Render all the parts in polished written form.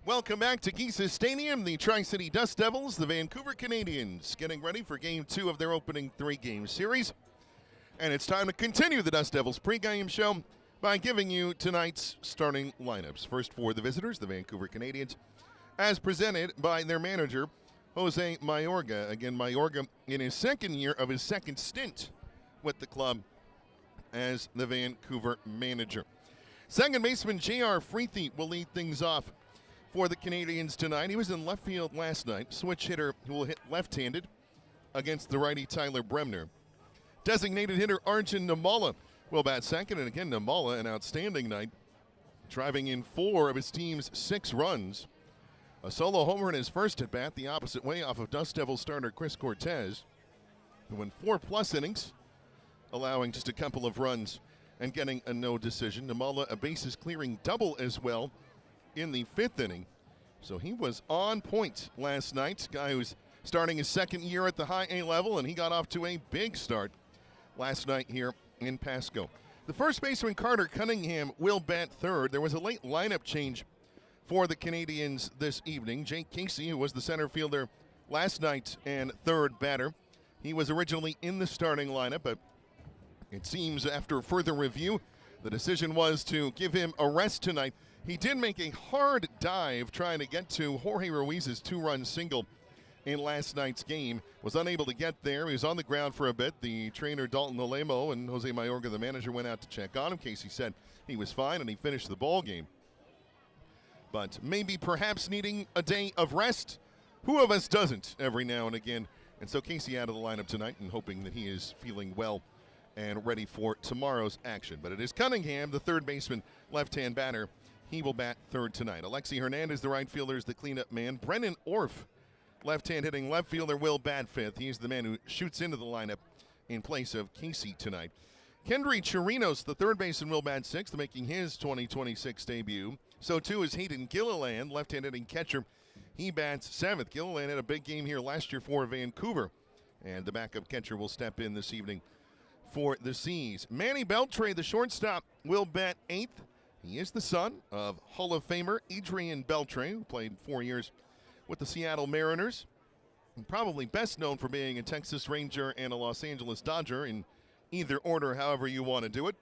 Welcome back to Geesis Stadium. The Tri-City Dust Devils, the Vancouver Canadians, getting ready for Game 2 of their opening three-game series. And it's time to continue the Dust Devils pregame show by giving you tonight's starting lineups. First for the visitors, the Vancouver Canadians, as presented by their manager, Jose Mayorga. Again, Mayorga in his second year of his second stint with the club as the Vancouver manager. Second baseman J.R. Freethy will lead things off for the Canadians tonight. He was in left field last night. Switch hitter who will hit left-handed against the righty Tyler Bremner. Designated hitter Arjun Nimmala will bat second. And again, Nimmala, an outstanding night, driving in 4 of his team's 6 runs. A solo homer in his first at-bat, the opposite way off of Dust Devils starter Chris Cortez, who went 4+ innings, allowing just a couple of runs and getting a no decision. Nimmala, a bases-clearing double as well in the 5th inning. So he was on point last night. Guy who's starting his second year at the high A level, and he got off to a big start last night here in Pasco. The first baseman Carter Cunningham will bat third. There was a late lineup change for the Canadians this evening. Jake Casey, who was the center fielder last night and third batter, he was originally in the starting lineup, but it seems after further review, the decision was to give him a rest tonight. He did make a hard dive trying to get to Jorge Ruiz's 2-run single in last night's game. Was unable to get there. He was on the ground for a bit. The trainer Dalton Olemo and Jose Mayorga, the manager, went out to check on him. Casey said he was fine and he finished the ball game. But maybe perhaps needing a day of rest. Who of us doesn't every now and again? And so Casey out of the lineup tonight and hoping that he is feeling well and ready for tomorrow's action. But it is Cunningham, the third baseman, left-hand batter. He will bat third tonight. Alexi Hernandez, the right fielder, is the cleanup man. Brennan Orff, left-hand hitting left fielder, will bat fifth. He's the man who shoots into the lineup in place of Casey tonight. Kendry Chirinos, the third baseman, will bat sixth, making his 2026 debut. So too is Hayden Gilliland, left-hand hitting catcher. He bats seventh. Gilliland had a big game here last year for Vancouver, and the backup catcher will step in this evening for the Seas. Manny Beltre, the shortstop, will bat eighth. He is the son of Hall of Famer Adrian Beltre, who played 4 years with the Seattle Mariners, and probably best known for being a Texas Ranger and a Los Angeles Dodger in either order, however you want to do it.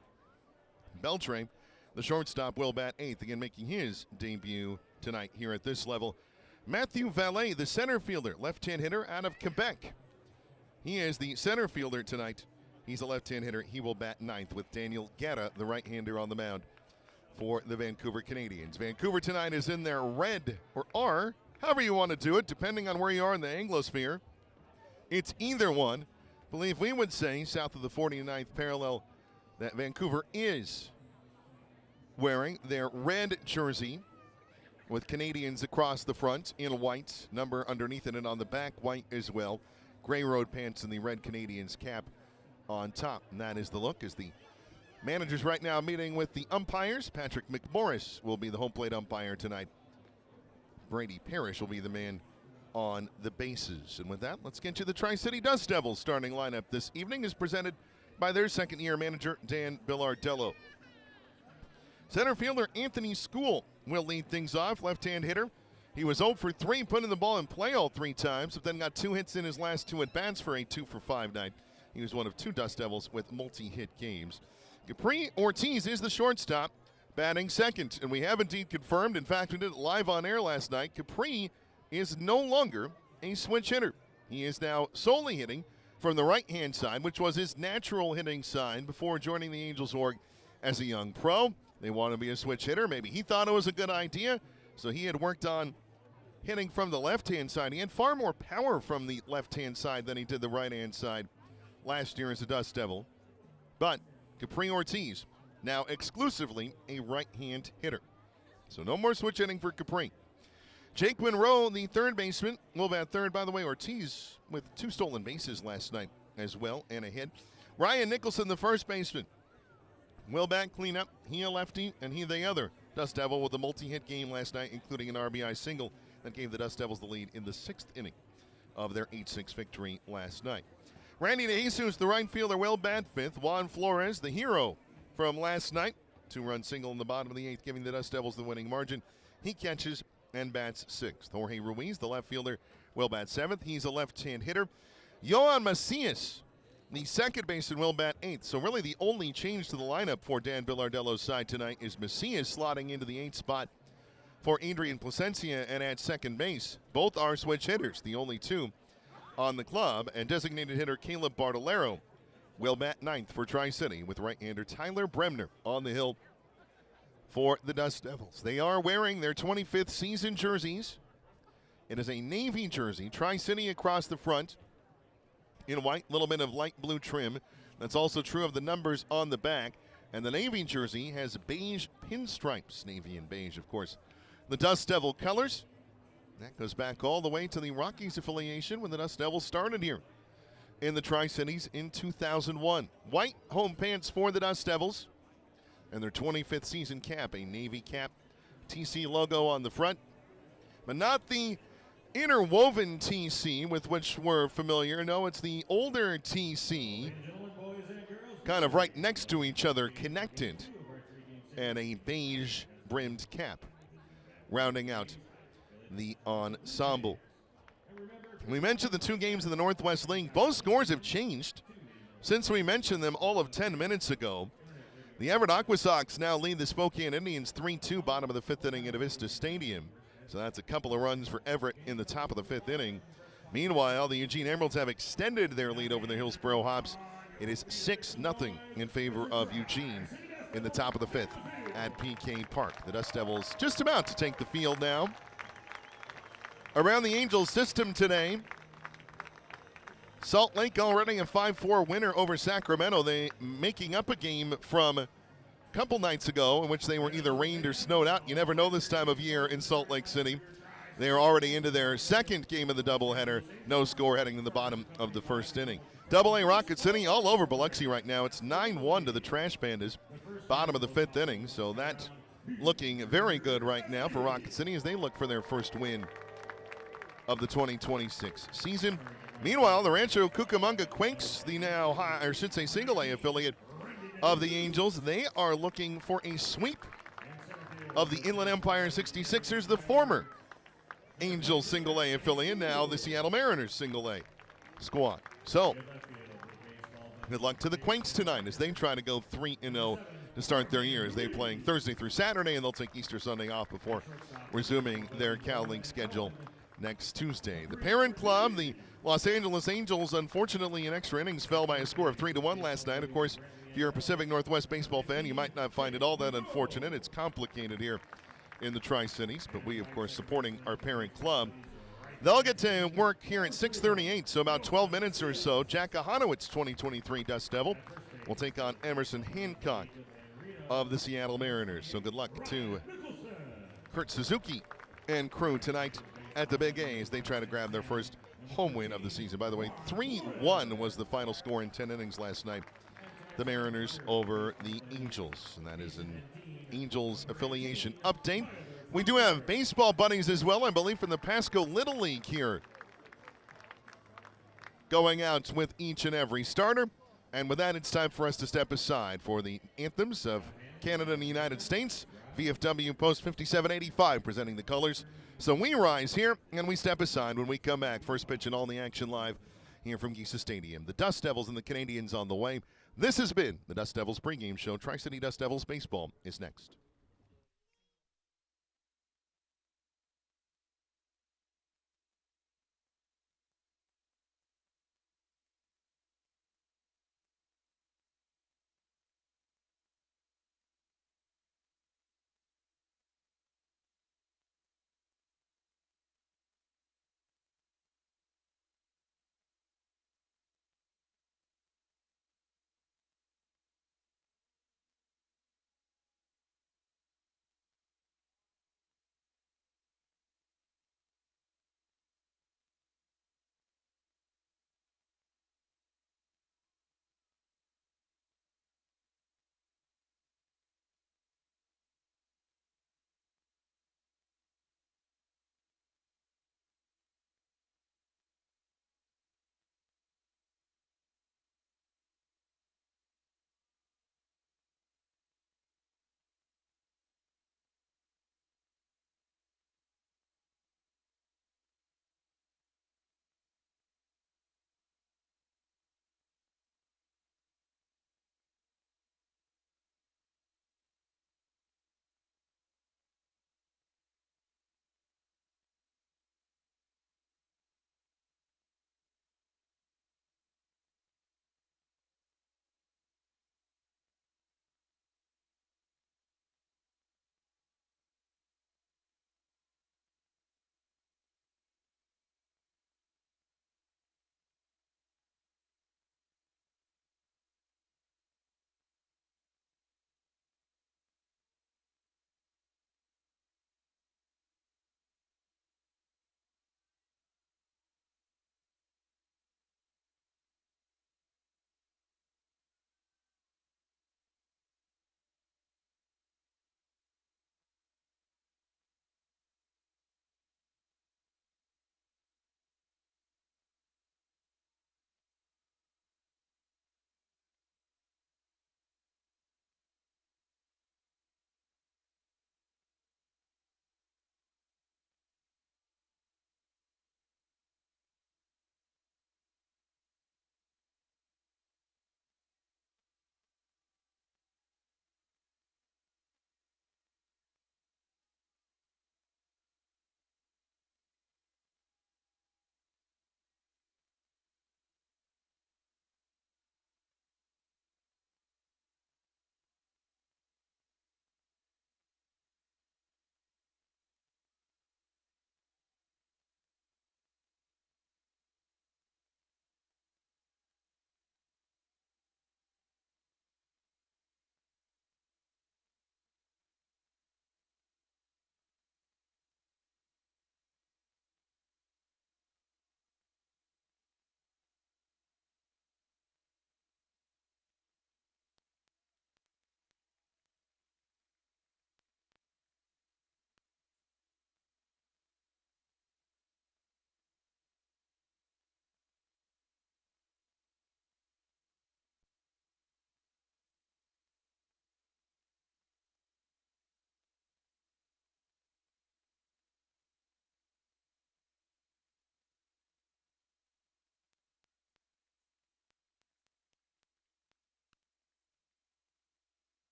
Beltre, the shortstop, will bat eighth, again making his debut tonight here at this level. Matthew Valet, the center fielder, left-hand hitter out of Quebec. He is the center fielder tonight. He's a left-hand hitter. He will bat ninth with Daniel Guerra, the right-hander, on the mound for the Vancouver Canadians. Vancouver tonight is in their red, or R, however you want to do it, depending on where you are in the Anglosphere. It's either one. I believe we would say, south of the 49th parallel, that Vancouver is wearing their red jersey with Canadians across the front in white, number underneath it and on the back, white as well. Gray road pants and the red Canadians cap on top. And that is the look as the managers right now meeting with the umpires. Patrick McMorris will be the home plate umpire tonight. Brady Parrish will be the man on the bases. And with that, let's get to the Tri-City Dust Devils starting lineup this evening is presented by their second-year manager, Dan Billardello. Center fielder Anthony School will lead things off, left-hand hitter. He was 0 for 3, putting the ball in play all 3 times, but then got 2 hits in his last 2 at-bats for a 2 for 5 night. He was one of 2 Dust Devils with multi-hit games. Capri Ortiz is the shortstop, batting second. And we have indeed confirmed, in fact, we did it live on air last night, Capri is no longer a switch hitter. He is now solely hitting from the right-hand side, which was his natural hitting side before joining the Angels org as a young pro. They want to be a switch hitter. Maybe he thought it was a good idea, so he had worked on hitting from the left-hand side. He had far more power from the left-hand side than he did the right-hand side last year as a Dust Devil. But Capri Ortiz, now exclusively a right-hand hitter. So no more switch hitting for Capri. Jake Monroe, the third baseman, will bat third. By the way, Ortiz with 2 stolen bases last night as well and a hit. Ryan Nicholson, the first baseman, will bat cleanup. He a lefty and he the other Dust Devil with a multi-hit game last night, including an RBI single that gave the Dust Devils the lead in the 6th inning of their 8-6 victory last night. Randy DeJesus, the right fielder, will bat fifth. Juan Flores, the hero from last night, 2-run single in the bottom of the 8th, giving the Dust Devils the winning margin. He catches and bats 6th. Jorge Ruiz, the left fielder, will bat 7th. He's a left-hand hitter. Yohan Macias, the second baseman, will bat 8th. So really the only change to the lineup for Dan Villardello's side tonight is Macias slotting into the 8th spot for Adrian Plasencia and at second base. Both are switch hitters, the only two on the club, and designated hitter Caleb Bartolero will bat 9th for Tri-City with right-hander Tyler Bremner on the hill for the Dust Devils. They are wearing their 25th season jerseys. It is a navy jersey, Tri-City across the front in white, little bit of light blue trim. That's also true of the numbers on the back. And the navy jersey has beige pinstripes, navy and beige, of course. The Dust Devil colors, that goes back all the way to the Rockies affiliation when the Dust Devils started here in the Tri-Cities in 2001. White home pants for the Dust Devils and their 25th season cap, a navy cap, TC logo on the front, but not the interwoven TC with which we're familiar. No, it's the older TC, kind of right next to each other, connected, and a beige brimmed cap rounding out the ensemble. We mentioned the two games in the Northwest League. Both scores have changed since we mentioned them all of 10 minutes ago. The Everett Aqua Sox now lead the Spokane Indians 3-2, bottom of the 5th inning at Avista Stadium. So that's a couple of runs for Everett in the top of the 5th inning. Meanwhile, the Eugene Emeralds have extended their lead over the Hillsboro Hops. It is 6-0 in favor of Eugene in the top of the 5th at PK Park. The Dust Devils just about to take the field now. Around the Angels system today, Salt Lake already a 5-4 winner over Sacramento. They making up a game from a couple nights ago in which they were either rained or snowed out. You never know this time of year in Salt Lake City. They are already into their second game of the doubleheader. No score heading to the bottom of the 1st inning. Double-A Rocket City all over Biloxi right now. It's 9-1 to the Trash Pandas, bottom of the 5th inning. So that looking very good right now for Rocket City as they look for their first win of the 2026 season. Meanwhile, the Rancho Cucamonga Quakes, the now high, or should say single-A affiliate of the Angels, they are looking for a sweep of the Inland Empire 66ers, the former Angels single-A affiliate, now the Seattle Mariners single-A squad. So, good luck to the Quakes tonight as they try to go 3-0 to start their year, as they're playing Thursday through Saturday, and they'll take Easter Sunday off before resuming their Cal League schedule next Tuesday. The parent club, the Los Angeles Angels, unfortunately in extra innings fell by a score of 3-1 last night. Of course, if you're a Pacific Northwest baseball fan, you might not find it all that unfortunate. It's complicated here in the Tri-Cities, but we, of course, supporting our parent club. They'll get to work here at 6:38, so about 12 minutes or so. Jack Ahanowitz, 2023 Dust Devil, will take on Emerson Hancock of the Seattle Mariners. So good luck to Kurt Suzuki and crew tonight at the Big A as they try to grab their first home win of the season. By the way, 3-1 was the final score in 10 innings last night. The Mariners over the Angels, and that is an Angels affiliation update. We do have baseball buddies as well, I believe, from the Pasco Little League here, going out with each and every starter. And with that, it's time for us to step aside for the anthems of Canada and the United States. VFW Post 5785 presenting the colors. So we rise here and we step aside when we come back. First pitch and all the action live here from Giesa Stadium. The Dust Devils and the Canadians on the way. This has been the Dust Devils pregame show. Tri-City Dust Devils baseball is next.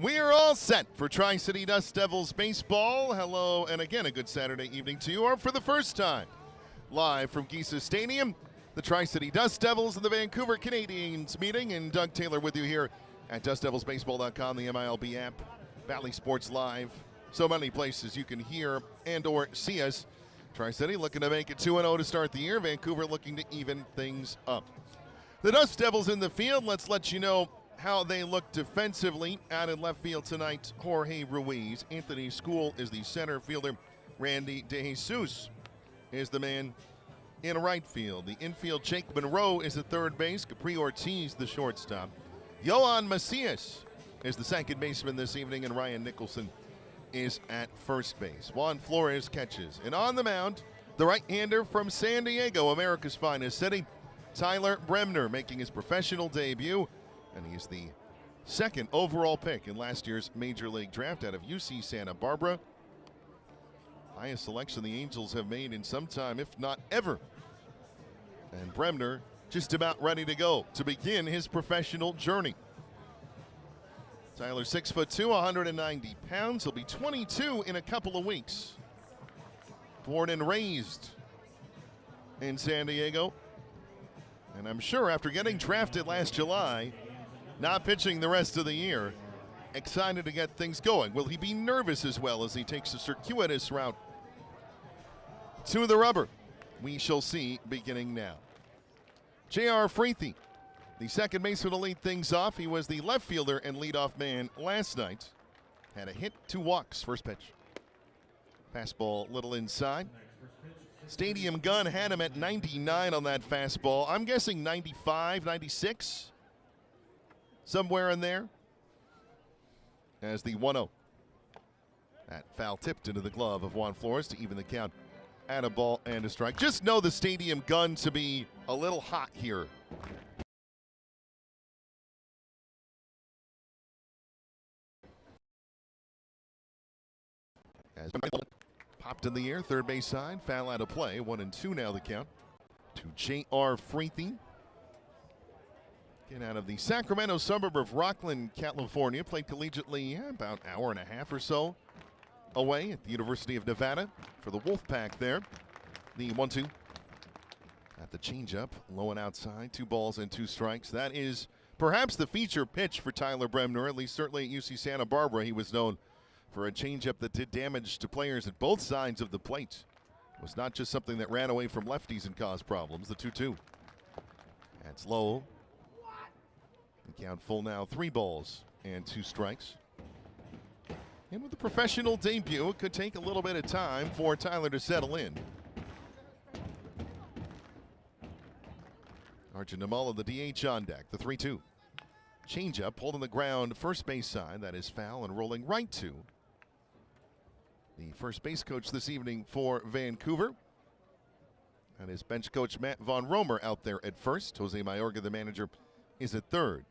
We are all set for Tri-City Dust Devils baseball. Hello, and again, a good Saturday evening to you, or for the first time, live from Geesa Stadium, the Tri-City Dust Devils and the Vancouver Canadians meeting, and Doug Taylor with you here at DustDevilsBaseball.com, the MILB app, Valley Sports Live, so many places you can hear and or see us. Tri-City looking to make it 2-0 to start the year. Vancouver looking to even things up. The Dust Devils in the field. Let's let you know how they look defensively. Out in left field tonight, Jorge Ruiz. Anthony School is the center fielder. Randy DeJesus is the man in right field. The infield, Jake Monroe is at third base. Capri Ortiz, the shortstop. Yohan Macias is the second baseman this evening, and Ryan Nicholson is at first base. Juan Flores catches. And on the mound, the right-hander from San Diego, America's finest city, Tyler Bremner, making his professional debut. And he's the second overall pick in last year's Major League Draft out of UC Santa Barbara. Highest selection the Angels have made in some time, if not ever. And Bremner just about ready to go to begin his professional journey. Tyler, 6'2", 190 pounds. He'll be 22 in a couple of weeks. Born and raised in San Diego. And I'm sure after getting drafted last July, not pitching the rest of the year, excited to get things going. Will he be nervous as well as he takes a circuitous route to the rubber? We shall see beginning now. J.R. Freethy, the second baseman, to lead things off. He was the left fielder and leadoff man last night. Had a hit, 2 walks. First pitch. Fastball a little inside. Stadium gun had him at 99 on that fastball. I'm guessing 95, 96. Somewhere in there. As the 1-0. That foul tipped into the glove of Juan Flores to even the count at a ball and a strike. Just know the stadium gun to be a little hot here. As popped in the air, third base side, foul out of play. 1-2 now the count to J.R. Freethy. Get out of the Sacramento suburb of Rockland, California. Played collegiately about an hour and a half or so away at the University of Nevada for the Wolfpack there. The 1-2 at the changeup, low and outside, 2 balls and 2 strikes. That is perhaps the feature pitch for Tyler Bremner, at least certainly at UC Santa Barbara. He was known for a changeup that did damage to players at both sides of the plate. It was not just something that ran away from lefties and caused problems. The 2-2. That's low. The count full now, 3 balls and 2 strikes. And with a professional debut, it could take a little bit of time for Tyler to settle in. Arjun Namala, the DH on deck, the 3-2. Changeup, holding the ground, first base side. That is foul and rolling right to the first base coach this evening for Vancouver. And his bench coach, Matt Von Romer, out there at first. Jose Mayorga, the manager, is at third.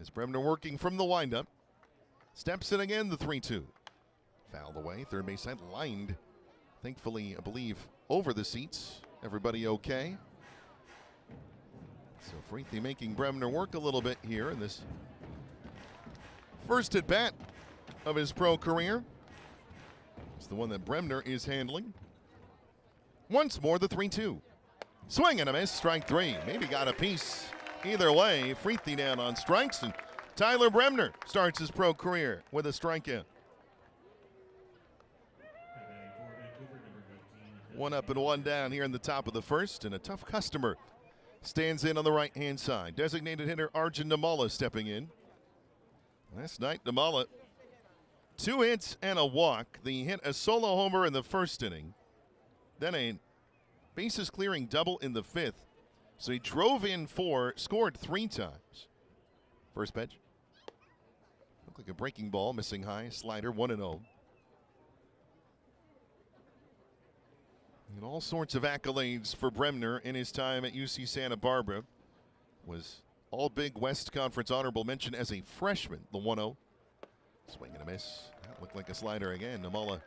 As Bremner working from the windup. Steps in again, the 3-2. Fouled away, third base side lined. Thankfully, I believe, over the seats. Everybody okay? So Freethy making Bremner work a little bit here in this first at bat of his pro career. It's the one that Bremner is handling. Once more, the 3-2. Swing and a miss, strike 3. Maybe got a piece. Either way, Freethy down on strikes, and Tyler Bremner starts his pro career with a strikeout. 1 up and 1 down here in the top of the first, and a tough customer stands in on the right-hand side. Designated hitter Arjun Namala stepping in. Last night, Namala, 2 hits and a walk. He hit a solo homer in the first inning. Then a bases clearing double in the 5th. So he drove in 4, scored 3 times. First pitch. Looked like a breaking ball, missing high, slider, 1-0. And all sorts of accolades for Bremner in his time at UC Santa Barbara. Was all Big West Conference honorable mention as a freshman, the 1-0. Swing and a miss. That looked like a slider again. Namala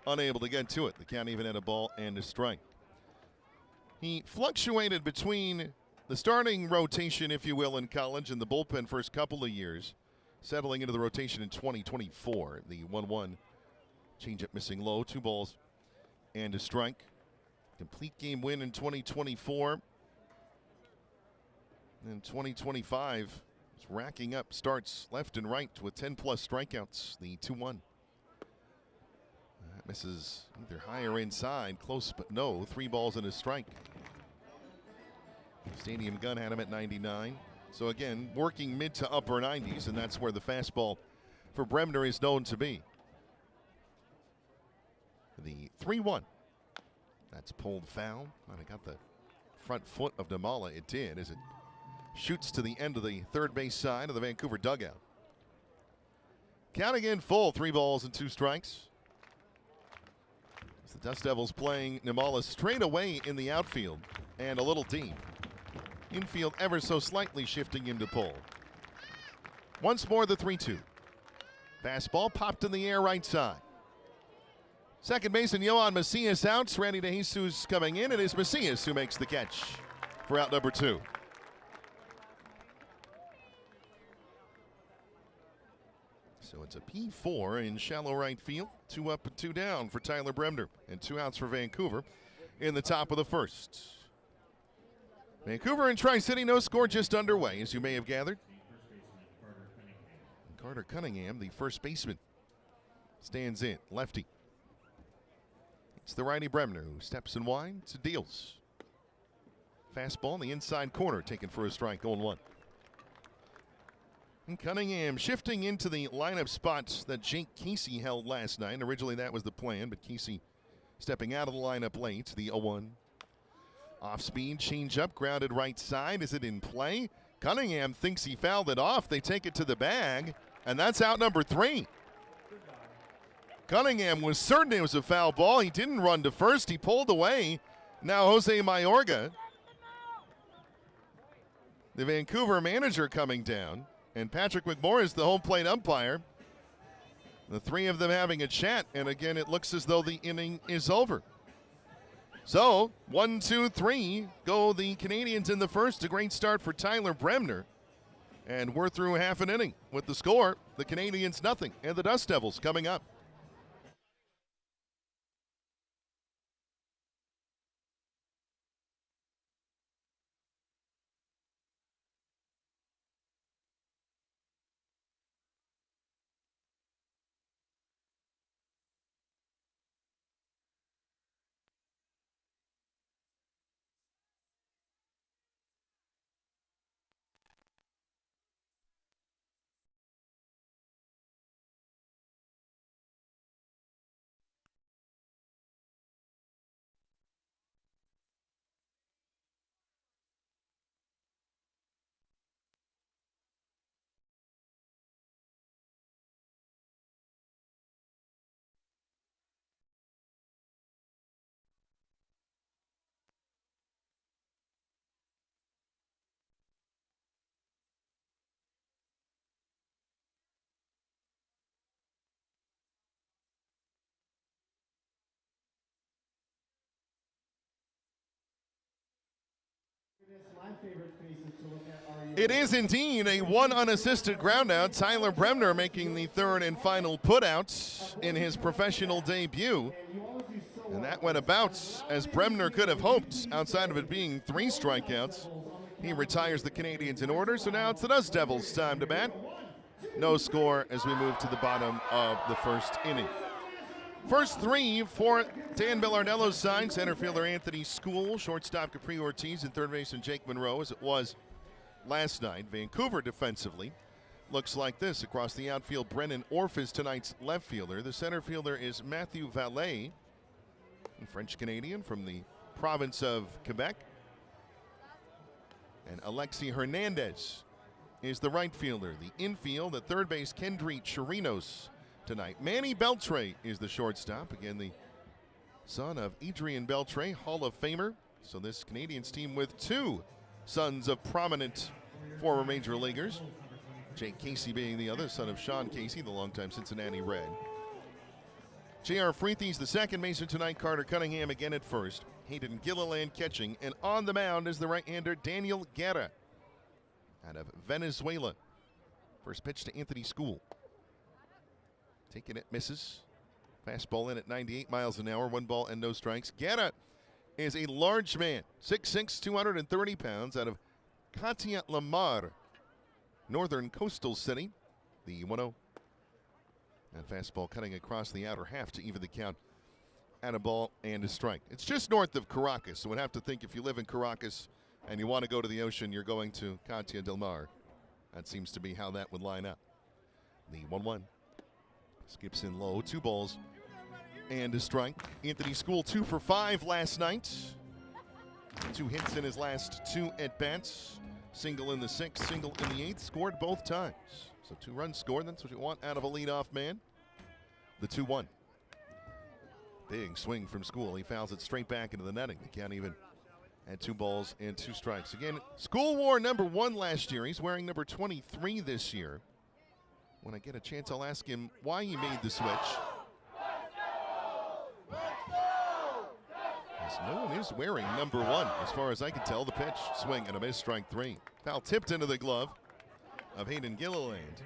unable to get to it. The count even had a ball and a strike. He fluctuated between the starting rotation, if you will, in college and the bullpen first couple of years, settling into the rotation in 2024. The 1-1 changeup missing low, 2 balls and a strike. Complete game win in 2024. In 2025, it's racking up starts left and right with 10-plus strikeouts. The 2-1. That misses either high or inside, close but no. 3 balls and a strike. Stadium gun had him at 99. So again, working mid to upper 90s, and that's where the fastball for Bremner is known to be. The 3-1. That's pulled foul. And it got the front foot of Nimmala. It did as it shoots to the end of the third base side of the Vancouver dugout. Counting in full, 3 balls and 2 strikes. As the Dust Devils playing Nimmala straight away in the outfield and a little deep. Infield ever so slightly shifting into pull. Once more the 3-2. Fastball popped in the air right side. Second baseman Yohan Macias out. Randy DeJesus coming in. It is Macias who makes the catch for out number 2. So it's a P4 in shallow right field. 2 up and 2 down for Tyler Bremner. And 2 outs for Vancouver in the top of the first. Vancouver and Tri-City, no score, just underway, as you may have gathered. Carter Cunningham, the first baseman, stands in, lefty. It's the righty Bremner who steps and winds, deals. Fastball in the inside corner, taken for a strike, 0-1. And Cunningham shifting into the lineup spots that Jake Casey held last night. Originally that was the plan, but Casey stepping out of the lineup late, the 0-1. Off speed, change up, grounded right side. Is it in play? Cunningham thinks he fouled it off. They take it to the bag, and that's out number 3. Cunningham was certain it was a foul ball. He didn't run to first. He pulled away. Now Jose Mayorga, the Vancouver manager, coming down, and Patrick McMorris is the home plate umpire. The 3 of them having a chat, and again, it looks as though the inning is over. So, 1, 2, 3 go the Canadians in the first. A great start for Tyler Bremner. And we're through half an inning with the score. The Canadians nothing, and the Dust Devils coming up. It is indeed a 1 unassisted groundout. Tyler Bremner making the 3rd and final putout in his professional debut. And that went about as Bremner could have hoped, outside of it being 3 strikeouts. He retires the Canadians in order, so now it's the Dust Devils' time to bat. No score as we move to the bottom of the first inning. First 3 for Dan Bellardello's side. Center fielder Anthony School, shortstop Capri Ortiz, and third baseman Jake Monroe, as it was last night. Vancouver defensively looks like this. Across the outfield, Brennan Orff is tonight's left fielder. The center fielder is Matthew Vallet, a French-Canadian from the province of Quebec. And Alexi Hernandez is the right fielder. The infield at third base, Kendry Chirinos tonight. Manny Beltre is the shortstop. Again, the son of Adrian Beltre, Hall of Famer. So this Canadians team with 2 sons of prominent former major leaguers. Jake Casey being the other, son of Sean Casey, the longtime Cincinnati Red. J.R. Freethy's the second baseman tonight. Carter Cunningham again at first. Hayden Gilliland catching. And on the mound is the right-hander Daniel Guerra out of Venezuela. First pitch to Anthony School. Taking it, misses. Fastball in at 98 miles an hour. 1 ball and no strikes. Guerra is a large man. 6'6", 230 pounds out of Katia Lamar, northern coastal city. The 1-0. And fastball cutting across the outer half to even the count at a ball and a strike. It's just north of Caracas, so we'd have to think if you live in Caracas and you want to go to the ocean, you're going to Katia del Mar. That seems to be how that would line up. The 1-1. Skips in low. 2 balls and a strike. Anthony School 2 for 5 last night. 2 hits in his last 2 at-bats. Single in the 6th, single in the 8th. Scored both times. So 2 runs scored. That's what you want out of a leadoff man. The 2-1. Big swing from School. He fouls it straight back into the netting. They can't even at 2 balls and 2 strikes. Again, School wore number 1 last year. He's wearing number 23 this year. When I get a chance, I'll ask him why he made the switch. As no one is wearing number 1, as far as I can tell. The pitch, swing and a miss, strike 3. Foul tipped into the glove of Hayden Gilliland.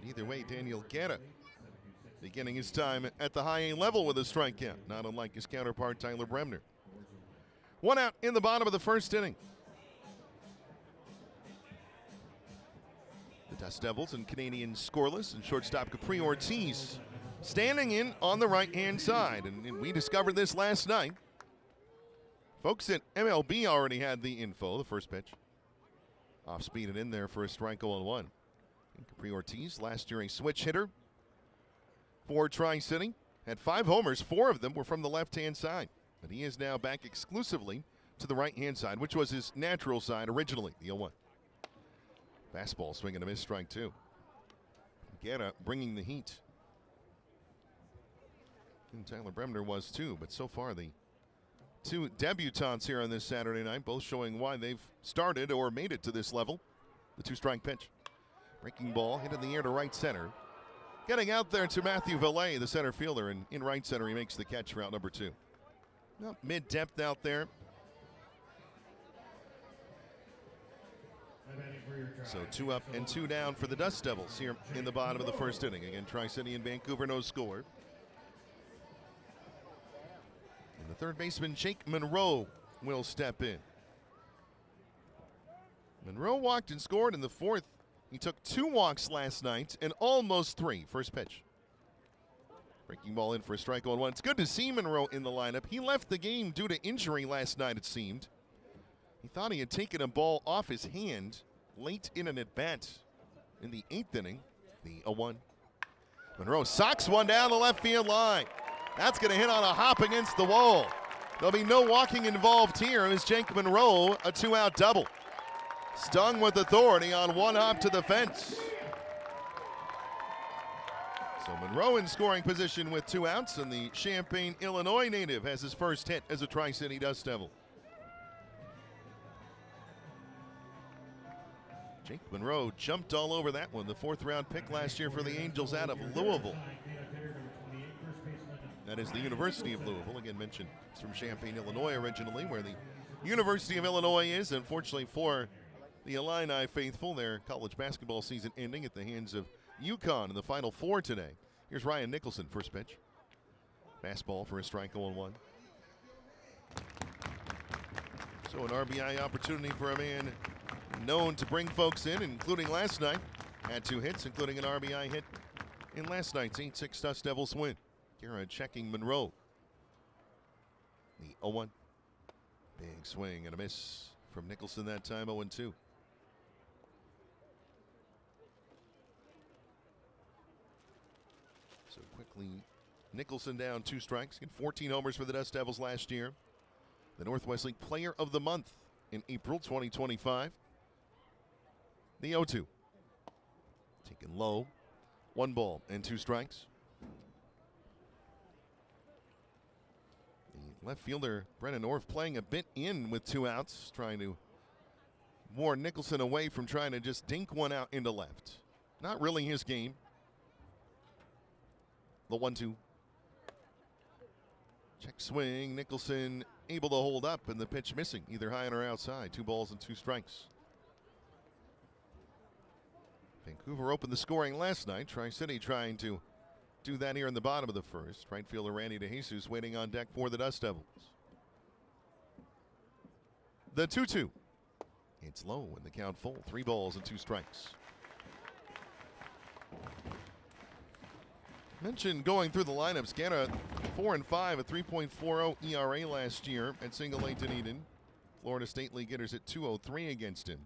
Either way, Daniel Guerra beginning his time at the high A level with a strikeout, not unlike his counterpart Tyler Bremner. 1 out in the bottom of the first inning. The Dust Devils and Canadians scoreless, and shortstop Capri Ortiz standing in on the right-hand side. And we discovered this last night. Folks at MLB already had the info. The first pitch. Off speed and in there for a strike 0-1. And Capri Ortiz, last year a switch hitter for Tri-City. Had 5 homers, 4 of them were from the left-hand side. But he is now back exclusively to the right-hand side, which was his natural side originally, the 0-1. Fastball, swing and a miss, strike 2. Guerra bringing the heat. And Tyler Bremner was too, but so far the 2 debutants here on this Saturday night, both showing why they've started or made it to this level. The 2-strike pitch. Breaking ball, hit in the air to right center. Getting out there to Matthew Valet, the center fielder, and in right center he makes the catch for out number 2. Well, mid-depth out there. So 2 up and 2 down for the Dust Devils here in the bottom of the first inning. Again, Tri-City and Vancouver, no score. And the third baseman, Jake Monroe, will step in. Monroe walked and scored in the 4th. He took 2 walks last night and almost 3. First pitch. Breaking ball in for a strike 0-1. It's good to see Monroe in the lineup. He left the game due to injury last night, it seemed. He thought he had taken a ball off his hand late in an at-bat in the 8th inning. The 0-1. Monroe socks one down the left field line. That's going to hit on a hop against the wall. There'll be no walking involved here as Jake Monroe, a 2-out double. Stung with authority on 1 hop to the fence. So Monroe in scoring position with 2 outs, and the Champaign, Illinois native has his first hit as a Tri-City Dust Devil. Jake Monroe jumped all over that one, the 4th-round pick last year for the Angels out of Louisville. That is the University of Louisville. Again, mentioned it's from Champaign, Illinois originally, where the University of Illinois is. Unfortunately for the Illini faithful, their college basketball season ending at the hands of UConn in the Final Four today. Here's Ryan Nicholson, first pitch. Fastball for a strike 0-1. So an RBI opportunity for a man known to bring folks in, including last night. Had 2 hits, including an RBI hit in last night's 8-6 Dust Devils win. Guerra checking Monroe. The 0-1. Big swing and a miss from Nicholson that time, 0-2. So quickly, Nicholson down 2 strikes. 14 homers for the Dust Devils last year. The Northwest League Player of the Month in April 2025. The 0-2. Taken low. 1 ball and 2 strikes. The left fielder, Brennan Orff, playing a bit in with 2 outs, trying to warn Nicholson away from trying to just dink one out into left. Not really his game. The 1-2. Check swing. Nicholson able to hold up, and the pitch missing, either high or outside. 2 balls and 2 strikes. Vancouver opened the scoring last night. Tri-City trying to do that here in the bottom of the first. Right fielder Randy DeJesus waiting on deck for the Dust Devils. The 2-2. It's low and the count full. 3 balls and 2 strikes. Mentioned going through the lineups. Guerra 4-5, a 3.40 ERA last year at Single A Dunedin. Florida State League hitters at 203 against him.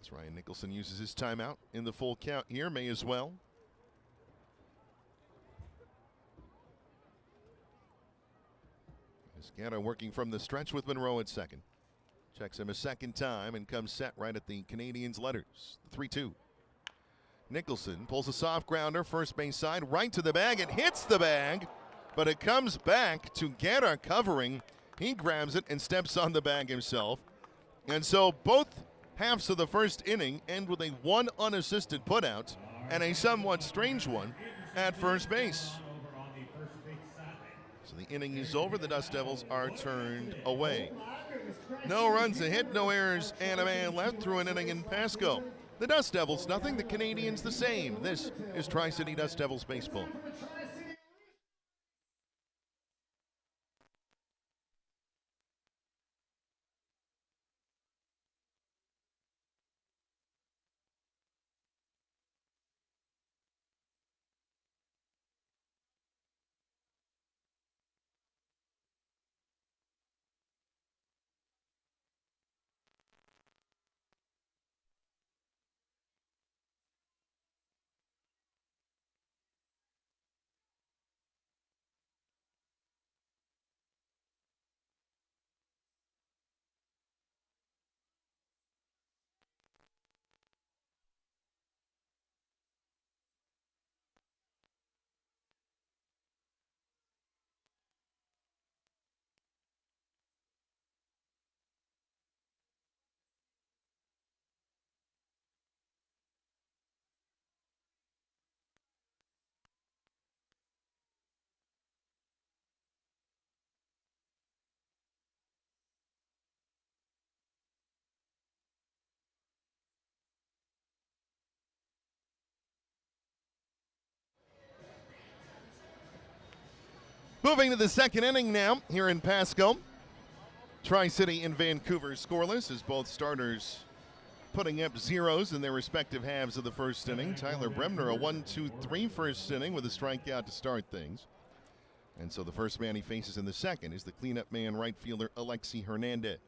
As Ryan Nicholson uses his timeout in the full count here, may as well. Guerra working from the stretch with Monroe at second. Checks him a second time and comes set right at the Canadians' letters. 3-2. Nicholson pulls a soft grounder, first base side, right to the bag. It hits the bag, but it comes back to Guerra covering. He grabs it and steps on the bag himself. And so both halves of the first inning end with a 1 unassisted putout and a somewhat strange one at first base. So the inning is over. The Dust Devils are turned away. No runs, a hit, no errors, and a man left through an inning in Pasco. The Dust Devils nothing, the Canadians the same. This is Tri-City Dust Devils baseball. Moving to the second inning now here in Pasco. Tri-City and Vancouver scoreless as both starters putting up zeros in their respective halves of the first inning. Tyler Bremner a 1-2-3 first inning with a strikeout to start things. And so the first man he faces in the second is the cleanup man, right fielder Alexi Hernandez.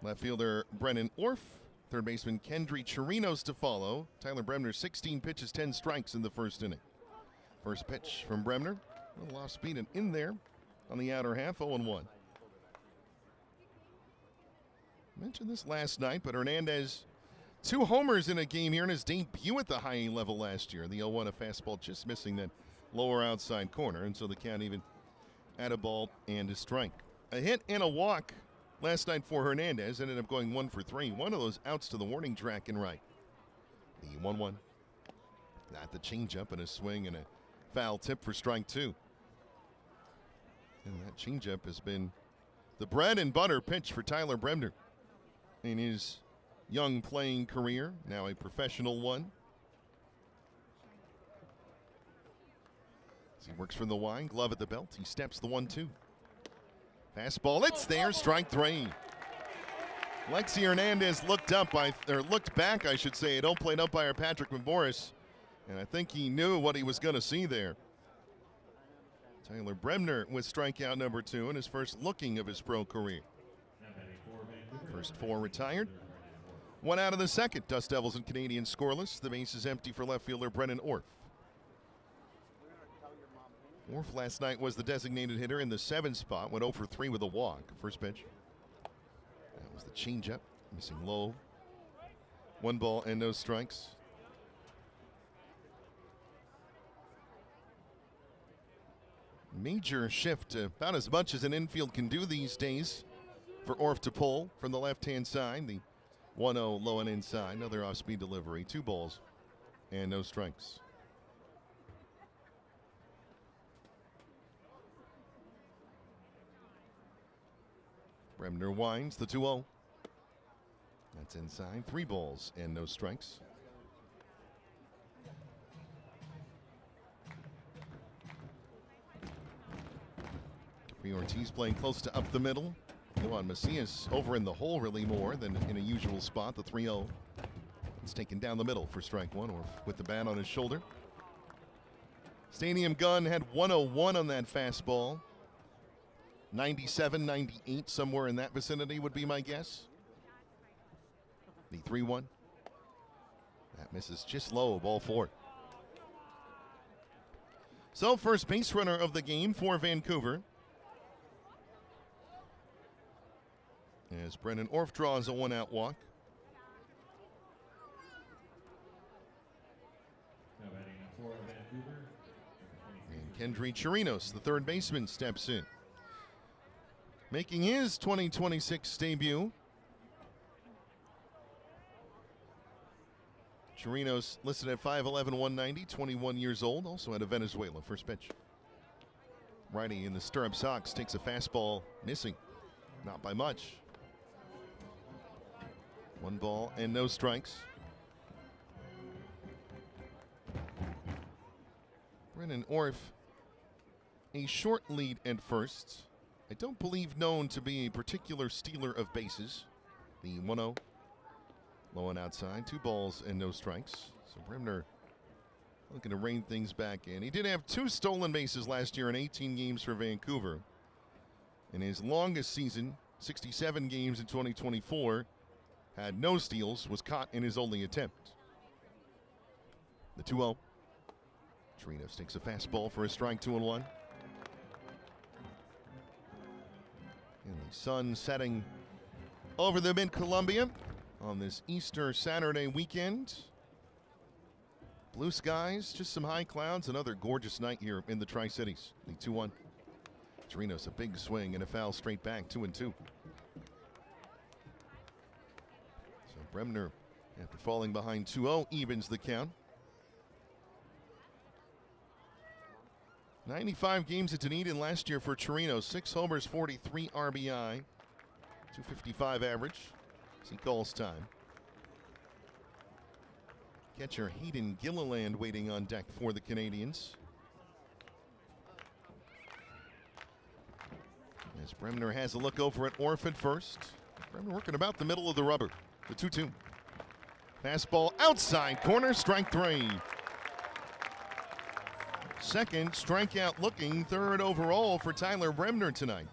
Left fielder Brennan Orff. Third baseman Kendry Chirinos to follow. Tyler Bremner 16 pitches, 10 strikes in the first inning. First pitch from Bremner. A little off speed and in there on the outer half, 0-1. Mentioned this last night, but Hernandez 2 homers in a game here in his debut at the high A level last year. The 0-1, a fastball just missing that lower outside corner, and so the count even at a ball and a strike. A hit and a walk last night for Hernandez, ended up going 1 for 3. One of those outs to the warning track and right. The 1-1. Not the changeup and a swing and a foul tip for strike 2. And that changeup has been the bread and butter pitch for Tyler Bremner in his young playing career, now a professional one. As he works from the wide, glove at the belt, he steps the 1-2. Fastball, it's there, strike 3. Alexi Hernandez looked back, I should say, at home plate umpire Patrick Maboris. And I think he knew what he was going to see there. Tyler Bremner with strikeout number 2 in his first looking of his pro career. First 4 retired. 1 out of the second. Dust Devils and Canadians scoreless. The base is empty for left fielder Brennan Orff. Orff last night was the designated hitter in the 7 spot. Went 0 for 3 with a walk. First pitch. That was the changeup. Missing low. 1 ball and no strikes. Major shift, about as much as an infield can do these days for Orff to pull from the left-hand side. The 1-0 low and inside. Another off-speed delivery. 2 balls and no strikes. Bremner winds the 2-0. That's inside. 3 balls and no strikes. Ortiz playing close to up the middle. Juan Macias over in the hole really more than in a usual spot. The 3-0. It's taken down the middle for strike 1, or with the bat on his shoulder. Stadium gun had 101 on that fastball. 97, 98, somewhere in that vicinity would be my guess. The 3-1. That misses just low, ball 4. So first base runner of the game for Vancouver, as Brendan Orff draws a 1-out walk. And Kendry Chirinos, the third baseman, steps in, making his 2026 debut. Chirinos listed at 5'11", 190, 21 years old, also out of Venezuela. First pitch. Righty in the stirrup socks takes a fastball, missing, not by much. 1 ball and no strikes. Brendan Orff, a short lead at first. I don't believe known to be a particular stealer of bases. The 1-0. Low and outside. 2 balls and no strikes. So Bremner looking to rein things back in. He did have 2 stolen bases last year in 18 games for Vancouver. In his longest season, 67 games in 2024, had no steals, was caught in his only attempt. The 2-0. Chirinos takes a fastball for a strike, 2-1. And the sun setting over the mid-Columbia on this Easter Saturday weekend. Blue skies, just some high clouds, another gorgeous night here in the Tri-Cities. The 2-1. Chirinos, a big swing and a foul straight back, 2-2. So Bremner, after falling behind 2-0, evens the count. 95 games at Dunedin last year for Chirinos. 6 homers, 43 RBI, 255 average. As he calls time. Catcher Hayden Gilliland waiting on deck for the Canadians. As Bremner has a look over at Orff at first. Bremner working about the middle of the rubber. The 2-2. Fastball outside corner, strike 3. Second strikeout looking, third overall for Tyler Bremner tonight.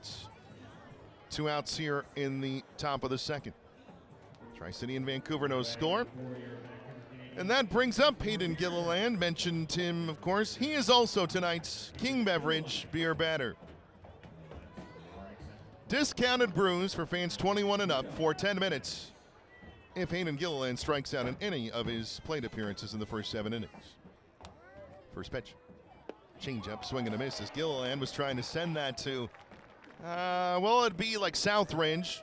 2 outs here in the top of the second. Tri-City and Vancouver no score. And that brings up Hayden Gilliland. Mentioned him, of course. He is also tonight's King Beverage beer batter. Discounted brews for fans 21 and up for 10 minutes if Hayden Gilliland strikes out in any of his plate appearances in the first 7 innings. First pitch. Change-up, swing and a miss as Gilliland was trying to send that to, well, it'd be like Southridge.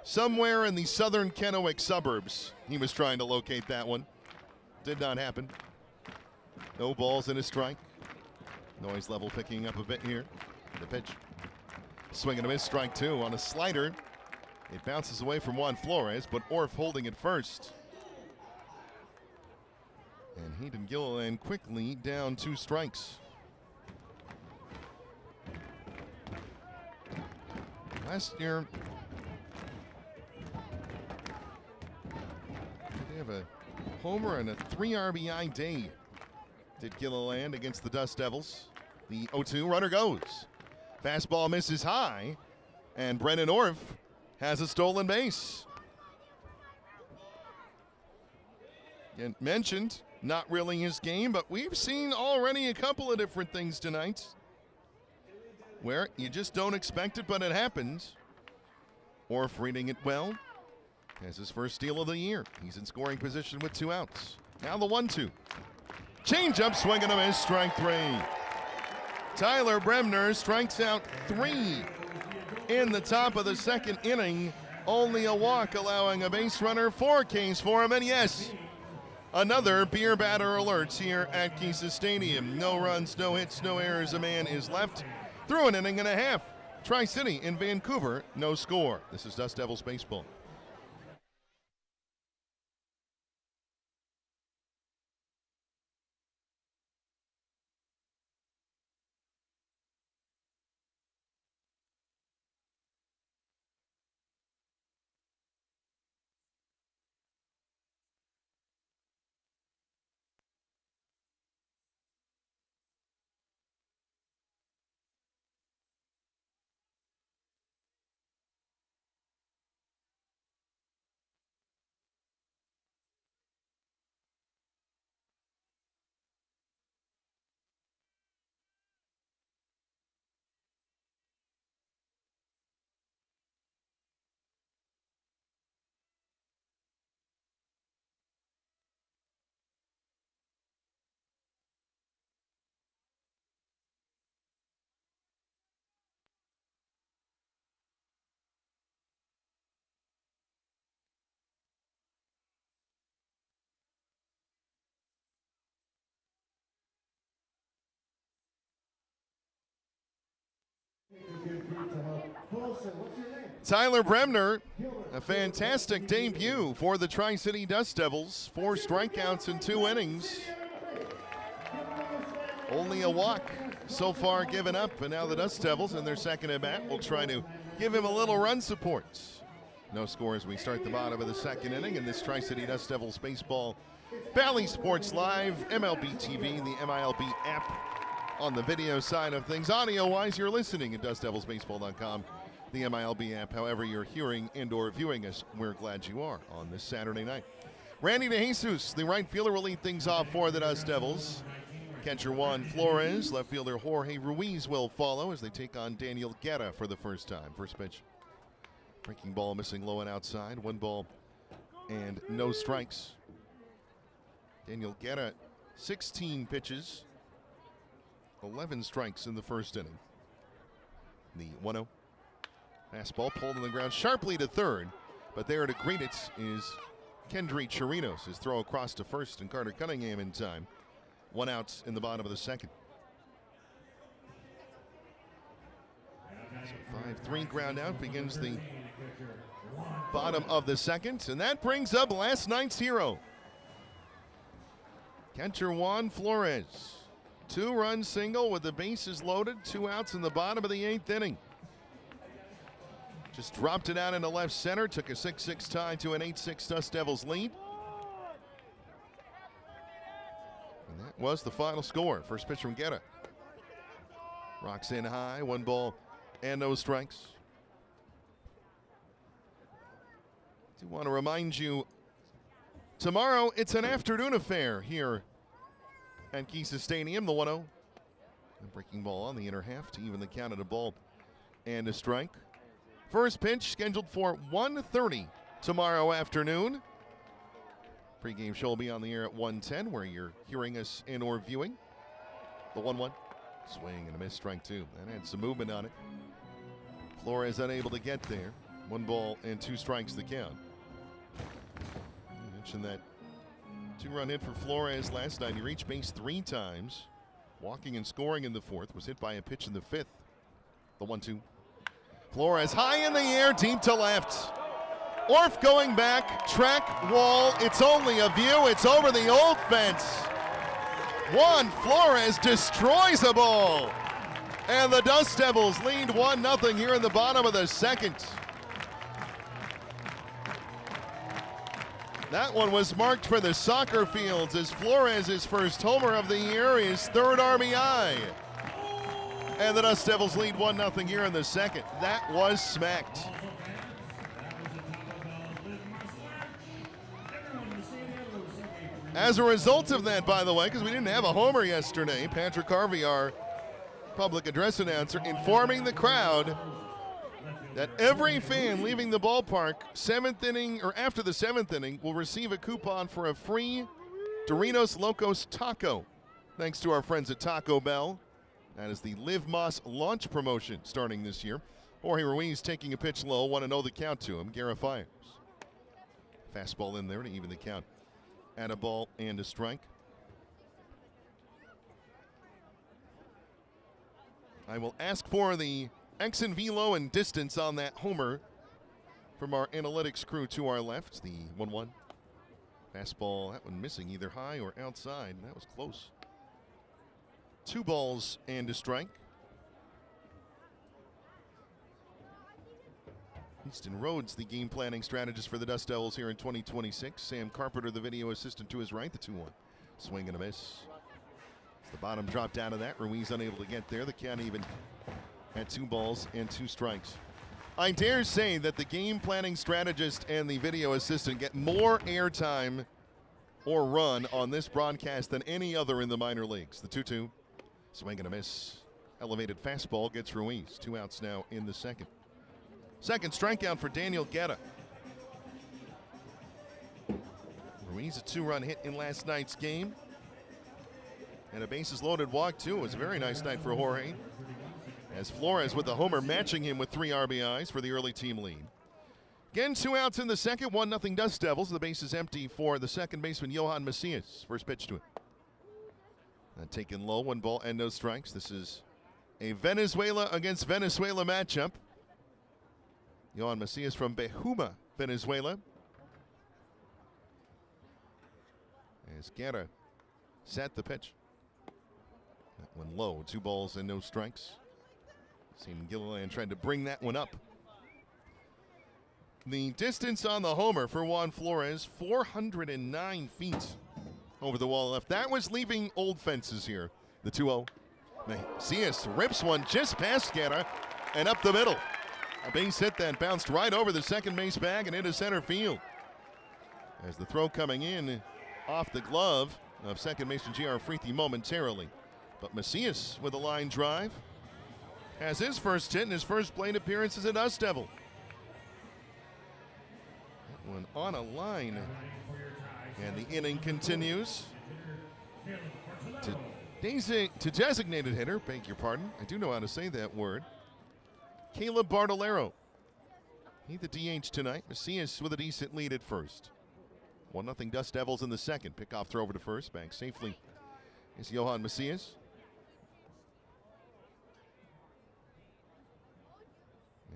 Somewhere in the southern Kennewick suburbs, he was trying to locate that one. Did not happen. No balls and a strike. Noise level picking up a bit here. The pitch. Swing and a miss, strike 2 on a slider. It bounces away from Juan Flores, but Orff holding it first. And Hayden Gilliland quickly down 2 strikes. Last year, they have a homer and a 3 RBI day, did Gilliland against the Dust Devils. The 0-2 runner goes. Fastball misses high, and Brendan Orff has a stolen base. Again, mentioned, not really his game, but we've seen already a couple of different things tonight where you just don't expect it, but it happens. Orff reading it well. Has his first steal of the year. He's in scoring position with 2 outs. Now the 1-2. Change up, swing and a miss, strike 3. Tyler Bremner strikes out 3 in the top of the second inning. Only a walk, allowing a base runner, 4 Ks for him, and yes, Another beer batter alerts here at Kisa Stadium. No runs, no hits, no errors. A man is left through an inning and a half. Tri-City in Vancouver, no score. This is Dust Devils baseball. Tyler Bremner, a fantastic debut for the Tri-City Dust Devils. 4 strikeouts in 2 innings. Only a walk so far given up, and now the Dust Devils in their second at bat will try to give him a little run support. No score as we start the bottom of the second inning in this Tri-City Dust Devils baseball. Bally Sports Live, MLB TV, the MILB app on the video side of things. Audio-wise, you're listening at DustDevilsBaseball.com, the MILB app. However you're hearing and or viewing us, we're glad you are on this Saturday night. Randy DeJesus, the right fielder, will lead things off for the Dust Devils. Catcher Juan Flores, left fielder Jorge Ruiz will follow as they take on Daniel Guerra for the first time. First pitch. Breaking ball missing low and outside. 1 ball and no strikes. Daniel Guerra, 16 pitches, 11 strikes in the first inning. The 1-0. Fastball pulled on the ground sharply to third, but there to greet it is Kendry Chirinos. His throw across to first and Carter Cunningham in time. 1 out in the bottom of the second. So 5-3 ground out begins the bottom of the second, and that brings up last night's hero. Catcher Juan Flores. 2-run single with the bases loaded, 2 outs in the bottom of the 8th inning. Just dropped it out into left center, took a 6-6 tie to an 8-6 Dust Devils lead. And that was the final score. First pitch from Guerra. Rocks in high, 1 ball and no strikes. I do want to remind you, tomorrow it's an afternoon affair here at Kisa Stadium. The 1-0. A breaking ball on the inner half to even the count at a ball and a strike. First pitch scheduled for 1:30 tomorrow afternoon. Pregame show will be on the air at 1:10, where you're hearing us and or viewing. The 1-1. Swing and a miss, strike 2. That had some movement on it. Flores unable to get there. 1 ball and 2 strikes the count. I mentioned that 2-run hit for Flores last night. He reached base 3 times. Walking and scoring in the 4th. Was hit by a pitch in the 5th. The 1-2. Flores high in the air, deep to left. Orf going back, track wall. It's only a view. It's over the old fence. Juan Flores destroys a ball. And the Dust Devils lead 1-0 here in the bottom of the second. That one was marked for the soccer fields as Flores' first homer of the year, his 3rd RBI. And the Dust Devils lead 1-0 here in the second. That was smacked. As a result of that, by the way, because we didn't have a homer yesterday, Patrick Harvey, our public address announcer, informing the crowd that every fan leaving the ballpark 7th inning or after the 7th inning will receive a coupon for a free Doritos Locos taco, thanks to our friends at Taco Bell. That is the Liv Moss launch promotion starting this year. Jorge Ruiz taking a pitch low, 1-0 the count to him. Guerra fires. Fastball in there to even the count and a ball and a strike. I will ask for the X and velo and distance on that homer from our analytics crew to our left. The 1-1. Fastball, that one missing either high or outside. That was close. 2 balls and a strike. Easton Rhodes, the game planning strategist for the Dust Devils here in 2026. Sam Carpenter, the video assistant to his right, the 2-1. Swing and a miss. The bottom dropped out of that. Ruiz unable to get there. The count even at 2 balls and 2 strikes. I dare say that the game planning strategist and the video assistant get more airtime or run on this broadcast than any other in the minor leagues. The 2-2. Swing and a miss. Elevated fastball gets Ruiz. 2 outs now in the second. Second strikeout for Daniel Guerra. Ruiz, a 2-run hit in last night's game. And a bases loaded walk, too. It was a very nice night for Jorge, as Flores with the homer matching him with 3 RBIs for the early team lead. Again, 2 outs in the second, 1-0 Dust Devils. The base is empty for the second baseman, Yohan Macias. First pitch to him. Taken low, 1 ball and no strikes. This is a Venezuela against Venezuela matchup. Yohan Macias from Behuma, Venezuela. As Guerra set the pitch. That one low, 2 balls and no strikes. Seen Gilliland trying to bring that one up. The distance on the homer for Juan Flores, 409 feet over the wall left. That was leaving old fences here. The 2-0. Macias rips one just past Guerra and up the middle. A base hit that bounced right over the second base bag and into center field. As the throw coming in off the glove of second baseman J.R. Freethy momentarily. But Macias with a line drive has his first hit in his first plate appearance as a Dust Devil. That one on a line. And the inning continues. To designated hitter, beg your pardon, I do know how to say that word, Caleb Bartolero. He the DH tonight. Macias with a decent lead at first. 1-0 Dust Devils in the second. Pickoff throw over to first. Back safely is Yohan Macias.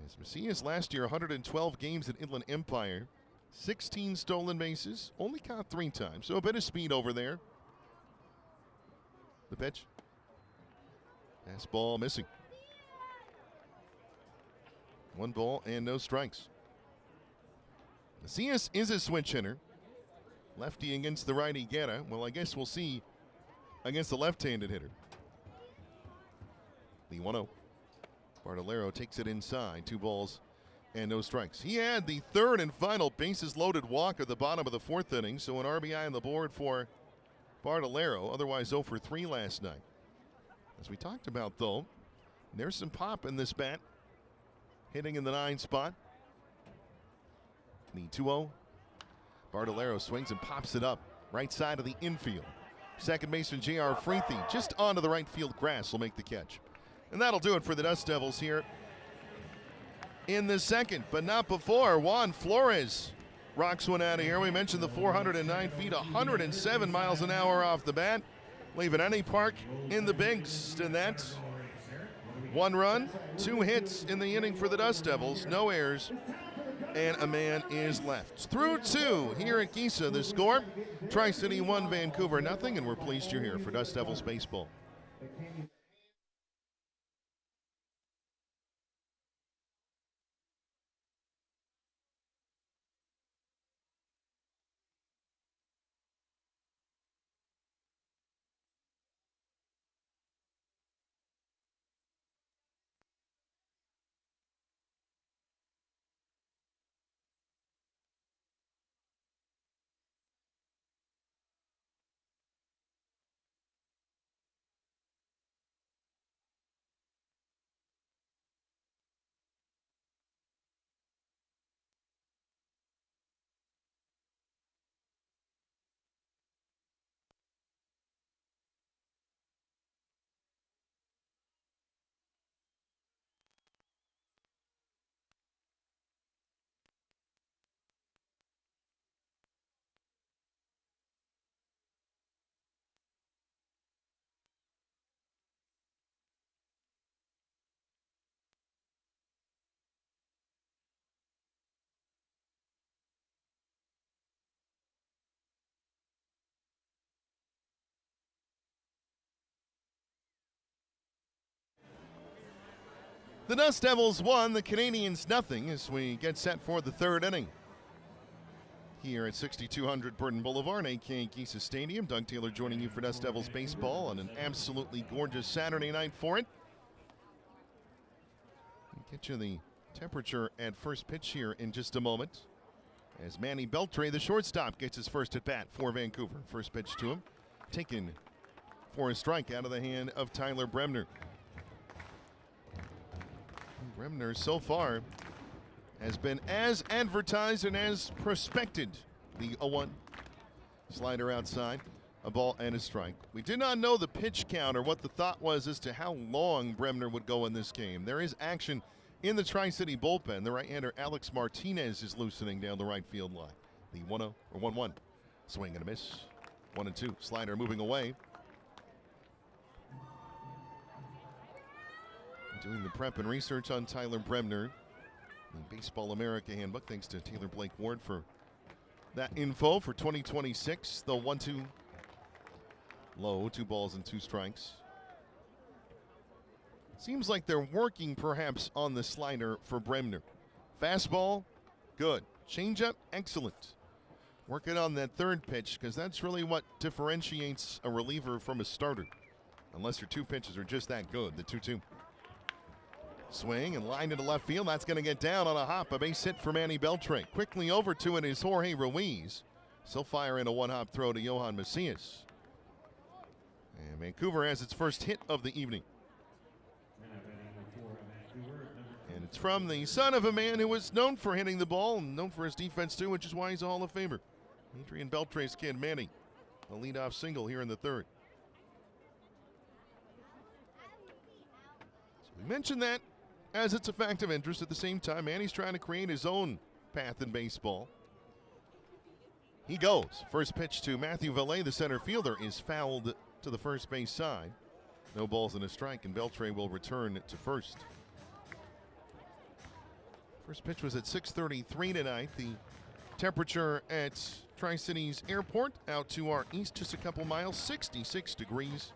As Macias last year, 112 games at Inland Empire. 16 stolen bases. Only caught 3 times. So a bit of speed over there. The pitch. Fastball missing. 1 ball and no strikes. Macias is a switch hitter. Lefty against the righty Guerra. Well, I guess we'll see against the left-handed hitter. The 1-0. Bartolero takes it inside. 2 balls and no strikes. He had the third and final bases loaded walk at the bottom of the 4th inning. So an RBI on the board for Bartolero. Otherwise 0 for 3 last night. As we talked about, though, there's some pop in this bat. Hitting in the 9 spot. The 2-0. Bartolero swings and pops it up. Right side of the infield. Second baseman J.R. Freethy just onto the right field grass will make the catch. And that'll do it for the Dust Devils here in the second, but not before. Juan Flores rocks one out of here. We mentioned the 409 feet, 107 miles an hour off the bat, leaving any park in the bigs. And that's 1 run, 2 hits in the inning for the Dust Devils, no errors, and a man is left. Through 2 here at Giza, the score, Tri-City 1, Vancouver 0, and we're pleased you're here for Dust Devils baseball. The Dust Devils 1, the Canadians nothing as we get set for the third inning. Here at 6200 Burton Boulevard, a.k.a. Geisa Stadium. Doug Taylor joining you for Dust Devils baseball on an absolutely gorgeous Saturday night for it. We'll get you the temperature at first pitch here in just a moment. As Manny Beltre, the shortstop, gets his first at bat for Vancouver. First pitch to him, taken for a strike out of the hand of Tyler Bremner. Bremner so far has been as advertised and as prospected. The 0-1 slider outside, a ball and a strike. We did not know the pitch count or what the thought was as to how long Bremner would go in this game. There is action in the Tri-City bullpen. The right-hander Alex Martinez is loosening down the right field line. The 1-0 or 1-1 swing and a miss. 1-2 slider moving away. Doing the prep and research on Tyler Bremner. The Baseball America handbook, thanks to Taylor Blake Ward for that info for 2026. The 1-2 low, 2 balls and 2 strikes. Seems like they're working perhaps on the slider for Bremner. Fastball, good. Changeup, excellent. Working on that third pitch because that's really what differentiates a reliever from a starter. Unless your 2 pitches are just that good, the 2-2. Swing and line into left field. That's going to get down on a hop. A base hit for Manny Beltre. Quickly over to it is Jorge Ruiz. He'll fire in a 1-hop throw to Johan Macias. And Vancouver has its first hit of the evening. And it's from the son of a man who was known for hitting the ball and known for his defense too, which is why he's a Hall of Famer. Adrian Beltre's kid, Manny. A leadoff single here in the third. So we mentioned that as it's a fact of interest. At the same time, Manny's trying to create his own path in baseball. He goes. First pitch to Matthew Valet, the center fielder, is fouled to the first base side. No balls and a strike, and Beltre will return to first. First pitch was at 6:33 tonight. The temperature at Tri-Cities Airport out to our east just a couple miles, 66 degrees.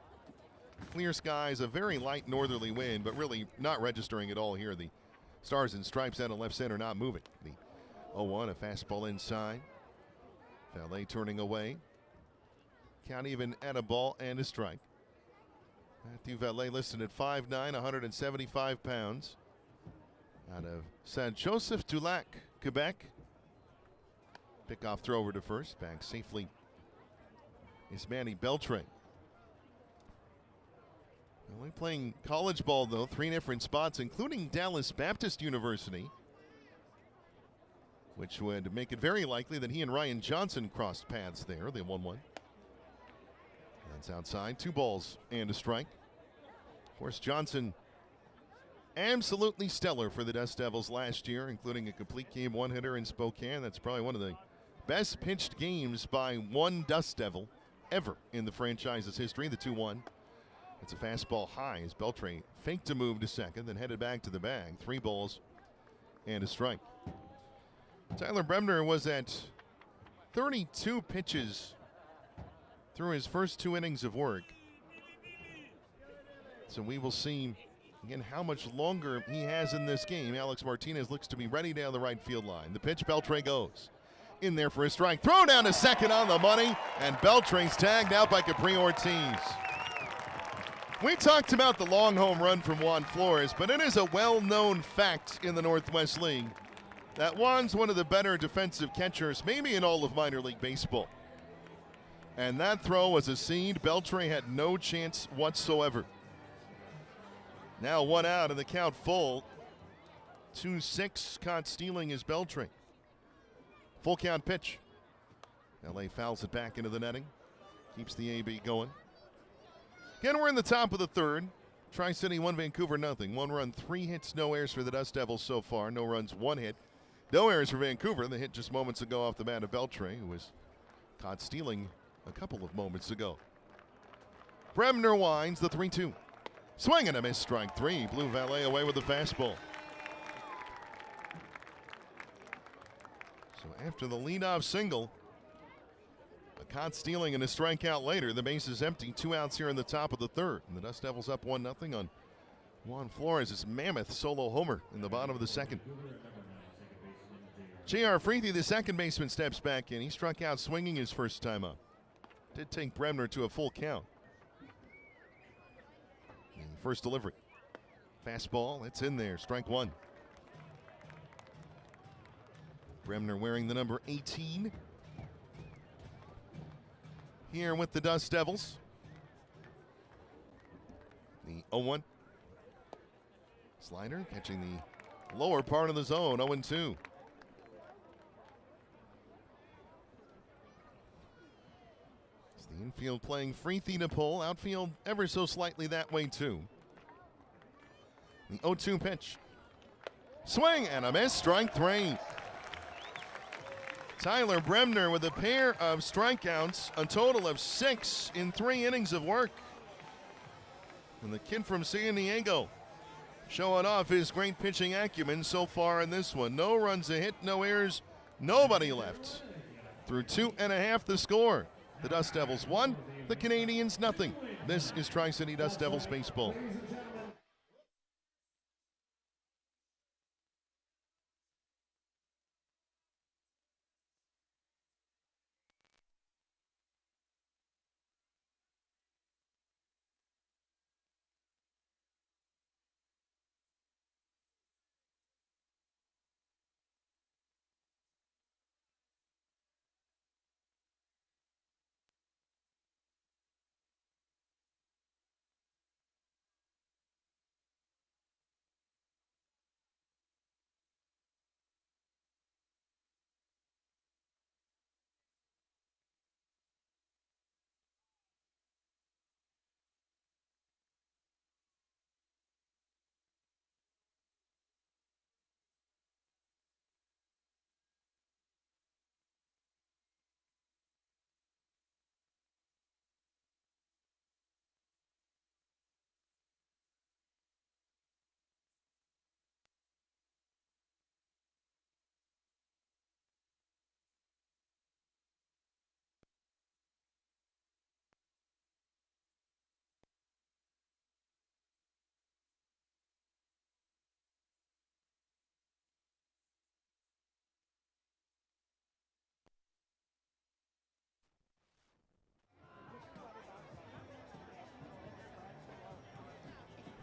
Clear skies, a very light northerly wind, but really not registering at all here. The stars and stripes out of left center not moving. The 0-1, a fastball inside. Valet turning away. Count even at a ball and a strike. Matthew Valet listed at 5'9", 175 pounds. Out of Saint-Joseph-du-Lac, Quebec. Pickoff throw over to first. Back safely is Manny Beltre. Only playing college ball, though, 3 different spots, including Dallas Baptist University, which would make it very likely that he and Ryan Johnson crossed paths there. The 1-1. That's outside. 2 balls and a strike. Of course, Johnson absolutely stellar for the Dust Devils last year, including a complete game 1-hitter in Spokane. That's probably one of the best pitched games by one Dust Devil ever in the franchise's history. The 2-1. It's a fastball high as Beltre faked a move to second, then headed back to the bag. 3 balls and a strike. Tyler Bremner was at 32 pitches through his first 2 innings of work. So we will see, again, how much longer he has in this game. Alex Martinez looks to be ready down the right field line. The pitch, Beltre goes in there for a strike. Throw down to second on the money, and Beltre's tagged out by Capri Ortiz. We talked about the long home run from Juan Flores, but it is a well-known fact in the Northwest League that Juan's one of the better defensive catchers, maybe in all of minor league baseball. And that throw was a seed. Beltre had no chance whatsoever. Now 1 out and the count full. 2-6, caught stealing is Beltre. Full count pitch. LA fouls it back into the netting. Keeps the AB going. Again, we're in the top of the third. Tri-City 1, Vancouver nothing. 1 run, 3 hits, no errors for the Dust Devils so far. No runs, 1 hit. No errors for Vancouver. The hit just moments ago off the bat of Beltre, who was caught stealing a couple of moments ago. Bremner winds the 3-2. Swing and a miss, strike 3. Blew Valet away with the fastball. So after the leadoff single, a caught stealing and a strikeout later, the base is empty. 2 outs here in the top of the third. And the Dust Devils up 1-0 on Juan Flores' mammoth solo homer in the bottom of the second. J.R. Freethy, the second baseman, steps back in. He struck out swinging his first time up. Did take Bremner to a full count. First delivery. Fastball, it's in there, strike one. Bremner wearing the number 18. Here with the Dust Devils. The 0-1. Slider catching the lower part of the zone, 0-2. It's the infield playing Freethy to pull. Outfield ever so slightly that way too. The 0-2 pitch. Swing and a miss, strike three. Tyler Bremner with a pair of strikeouts, a total of 6 in 3 innings of work. And the kid from San Diego showing off his great pitching acumen so far in this one. No runs a hit, no errors, nobody left. Through 2.5 the score. The Dust Devils 1, the Canadians nothing. This is Tri-City Dust Devils baseball.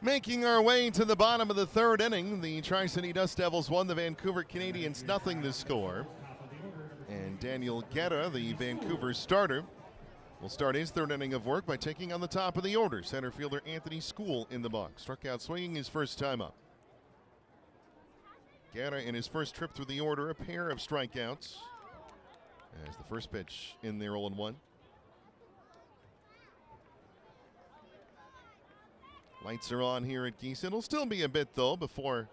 Making our way to the bottom of the third inning, the Tri-City Dust Devils 1, the Vancouver Canadians nothing to score. And Daniel Guerra, the Vancouver starter, will start his third inning of work by taking on the top of the order. Center fielder Anthony School in the box. Struck out swinging his first time up. Guerra in his first trip through the order, a pair of strikeouts. As the first pitch in there, 0-1. Lights are on here at Geese. It'll still be a bit, though, before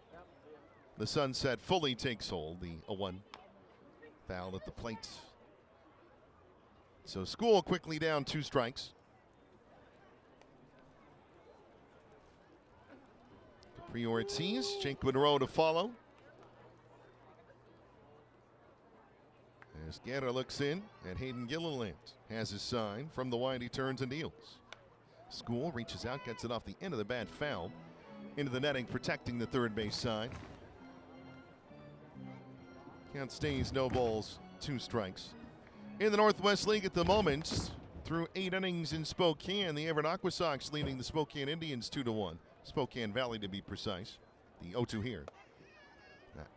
the sunset fully takes hold. The 0-1 foul at the plate. So School quickly down 2 strikes. Capri Ortiz, Jake Monroe to follow. As Guerra looks in, and Hayden Gilliland has his sign. From the wide, he turns and deals. School reaches out, gets it off the end of the bat, foul into the netting, protecting the third base side. Count stays, no balls, 2 strikes. In the Northwest League at the moment, through 8 innings in Spokane, the Everett Aqua Sox leading the Spokane Indians 2-1. Spokane Valley to be precise. The 0-2 here.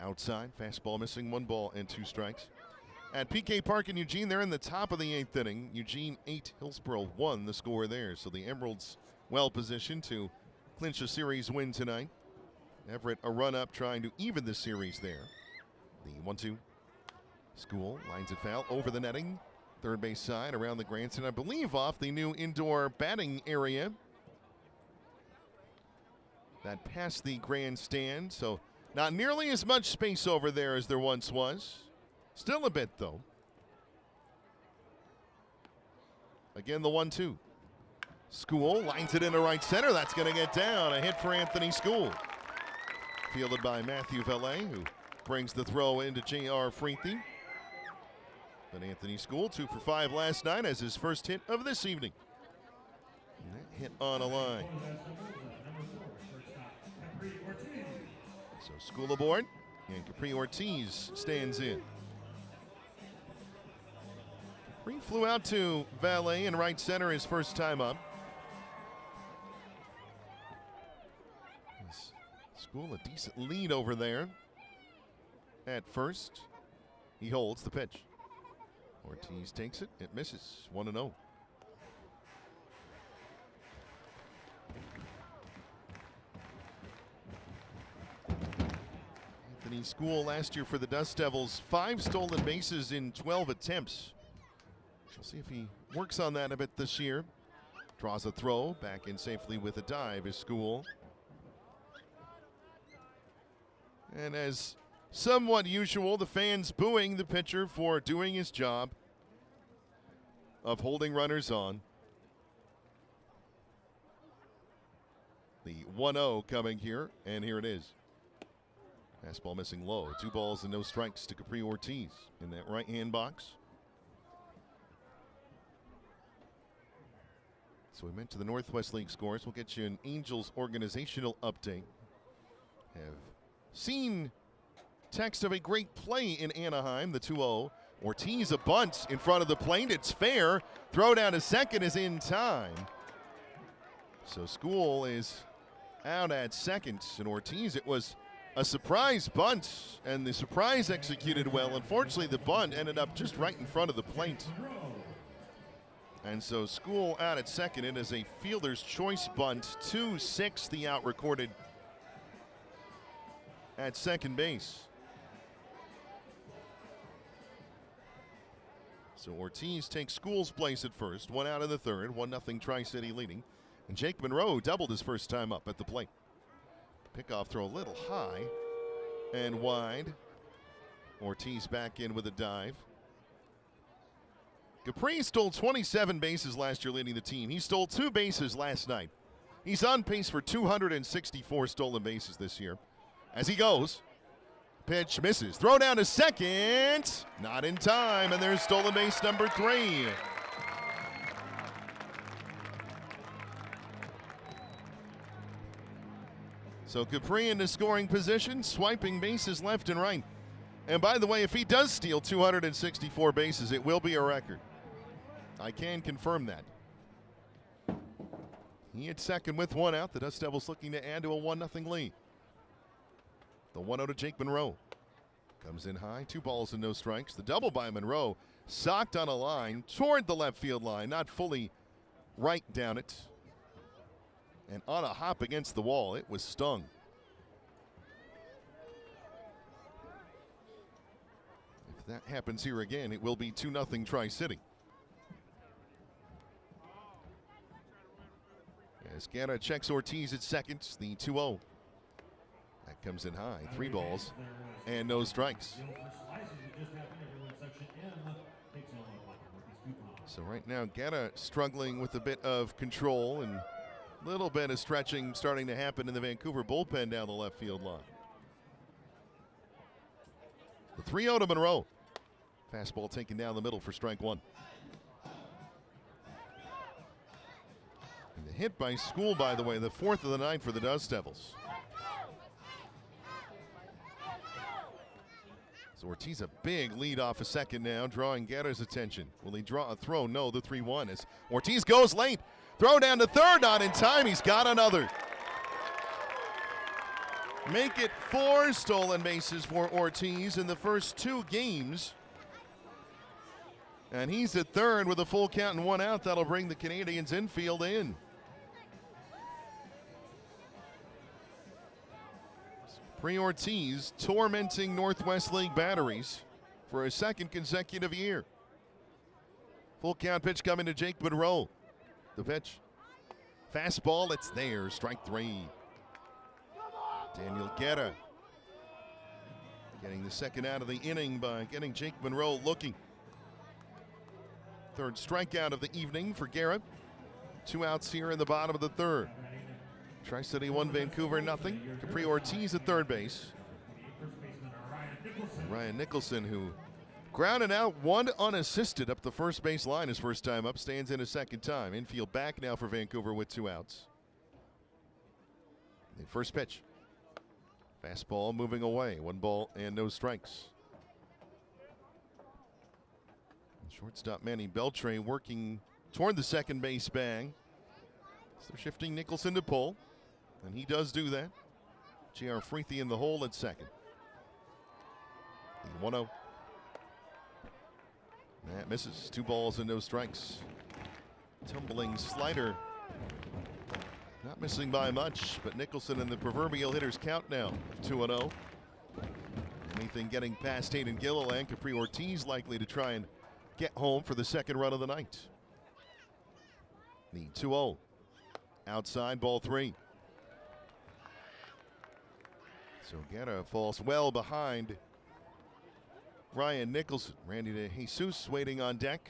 Outside, fastball missing, 1 ball and 2 strikes. At PK Park in Eugene, they're in the top of the 8th inning. Eugene 8, Hillsboro 1, the score there. So the Emeralds well positioned to clinch a series win tonight. Everett a run up trying to even the series there. The 1-2. School lines it foul over the netting. Third base side around the grandstand, I believe off the new indoor batting area. That past the grandstand, so not nearly as much space over there as there once was. Still a bit, though. Again, the 1-2. School lines it into right center. That's going to get down. A hit for Anthony School. Fielded by Matthew Valet, who brings the throw into J.R. Freethy. But Anthony School, 2 for 5 last night, as his first hit of this evening. And that hit on a line. So School aboard, and Capri Ortiz stands in. Capri flew out to valet in right center his first time up. School a decent lead over there at first. He holds the pitch. Ortiz takes it. It misses. 1-0. Anthony School last year for the Dust Devils, 5 stolen bases in 12 attempts. We'll see if he works on that a bit this year. Draws a throw, back in safely with a dive is School. And as somewhat usual, the fans booing the pitcher for doing his job of holding runners on. The 1-0 coming here, and here it is. Fastball missing low. 2 balls and no strikes to Capri Ortiz in that right-hand box. So we went to the Northwest League scores. We'll get you an Angels organizational update. Have seen text of a great play in Anaheim, the 2-0. Ortiz a bunt in front of the plate. It's fair. Throw down to second is in time. So School is out at second. And Ortiz, it was a surprise bunt, and the surprise executed well. Unfortunately, the bunt ended up just right in front of the plate. And so School out at second. It is a fielder's choice bunt. 2-6 the out recorded at second base. So Ortiz takes School's place at first. 1 out in the third. 1-0 Tri-City leading. And Jake Monroe doubled his first time up at the plate. Pickoff throw a little high and wide. Ortiz back in with a dive. Capri stole 27 bases last year leading the team. He stole 2 bases last night. He's on pace for 264 stolen bases this year. As he goes, pitch misses. Throw down to second. Not in time, and there's stolen base number 3. So Capri in the scoring position, swiping bases left and right. And by the way, if he does steal 264 bases, it will be a record. I can confirm that. He at second with 1 out. The Dust Devils looking to add to a 1-0 lead. The 1-0 to Jake Monroe. Comes in high, 2 balls and no strikes. The double by Monroe, socked on a line toward the left field line, not fully right down it. And on a hop against the wall, it was stung. If that happens here again, it will be 2-0 Tri-City. As Guerra checks Ortiz at second, the 2-0. That comes in high, 3 balls and no strikes. So right now, Guerra struggling with a bit of control, and a little bit of stretching starting to happen in the Vancouver bullpen down the left field line. The 3-0 to Monroe. Fastball taken down the middle for strike 1. And the hit by School, by the way, the 4th of the night for the Dust Devils. So Ortiz a big lead off a second now, drawing Guerra's attention. Will he draw a throw? No, the 3-1 as Ortiz goes late. Throw down to third, not in time. He's got another. Make it 4 stolen bases for Ortiz in the first 2 games. And he's at third with a full count and 1 out. That'll bring the Canadians infield in. Pre-Ortiz tormenting Northwest League batteries for a 2nd consecutive year. Full count pitch coming to Jake Monroe. The pitch. Fastball, it's there. Strike 3. Daniel Guerra getting the 2nd out of the inning by getting Jake Monroe looking. 3rd strikeout of the evening for Guerra. 2 outs here in the bottom of the 3rd. Tri-City 1, Vancouver 0. Capri Ortiz at third base. Ryan Nicholson, who grounded out 1 unassisted up the first base line his first time up, stands in a 2nd time. Infield back now for Vancouver with 2 outs. The first pitch. Fastball moving away. 1 ball and no strikes. Shortstop Manny Beltre working toward the second base bag. So shifting Nicholson to pull, and he does do that. J.R. Freethy in the hole at second. The 1-0. That misses. 2 balls and no strikes. Tumbling slider. Not missing by much, but Nicholson in the proverbial hitter's count now. 2-0. Anything getting past Hayden Gilliland. Capri Ortiz likely to try and get home for the second run of the night. The 2-0. Outside, ball 3. So Guerra falls well behind Ryan Nicholson. Randy DeJesus waiting on deck.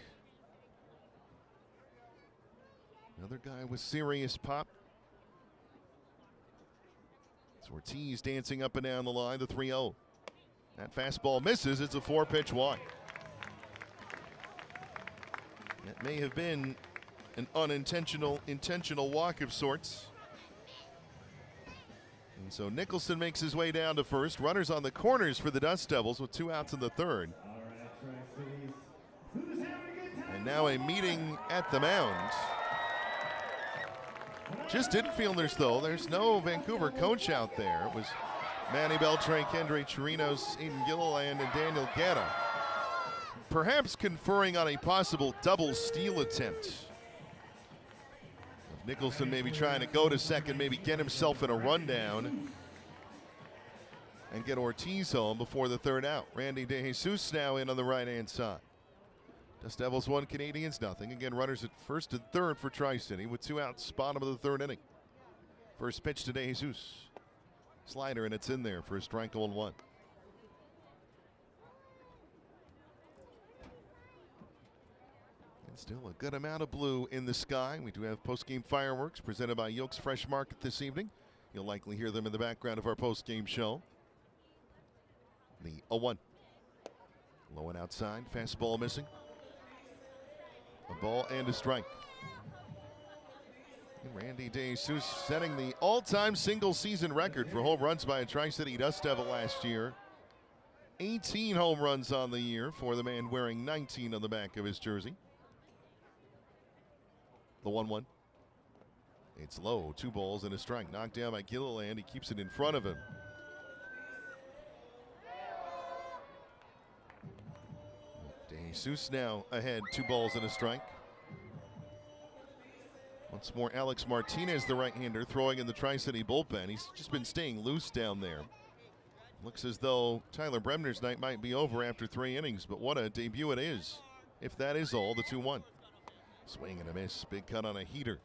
Another guy with serious pop. It's Ortiz dancing up and down the line, the 3-0. That fastball misses. It's a 4-pitch walk. That may have been an intentional walk of sorts. And so Nicholson makes his way down to first. Runners on the corners for the Dust Devils with 2 outs in the third. And now a meeting at the mound. Just infielders, though. There's no Vancouver coach out there. It was Manny Beltre, Kendry Chirinos, Aiden Gilliland, and Daniel Guerra. Perhaps conferring on a possible double steal attempt. Nicholson maybe trying to go to second, maybe get himself in a rundown and get Ortiz home before the third out. Randy DeJesus now in on the right-hand side. Dust Devils 1, Canadians nothing. Again, runners at first and third for Tri-City with 2 outs, bottom of the third inning. First pitch to DeJesus. Slider, and it's in there for a strike 0-1. Still a good amount of blue in the sky. We do have post-game fireworks presented by Yolks Fresh Market this evening. You'll likely hear them in the background of our post-game show. The 0-1. Low and outside. Fastball missing. A ball and a strike. And Randy DeJesus setting the all-time single-season record for home runs by a Tri-City Dust Devil last year. 18 home runs on the year for the man wearing 19 on the back of his jersey. The 1-1. It's low. 2 balls and a strike. Knocked down by Gilliland. He keeps it in front of him. DeJesus now ahead. 2 balls and a strike. Once more, Alex Martinez, the right-hander, throwing in the Tri-City bullpen. He's just been staying loose down there. Looks as though Tyler Bremner's night might be over after 3 innings, but what a debut it is. If that is all, the 2-1. Swing and a miss. Big cut on a heater.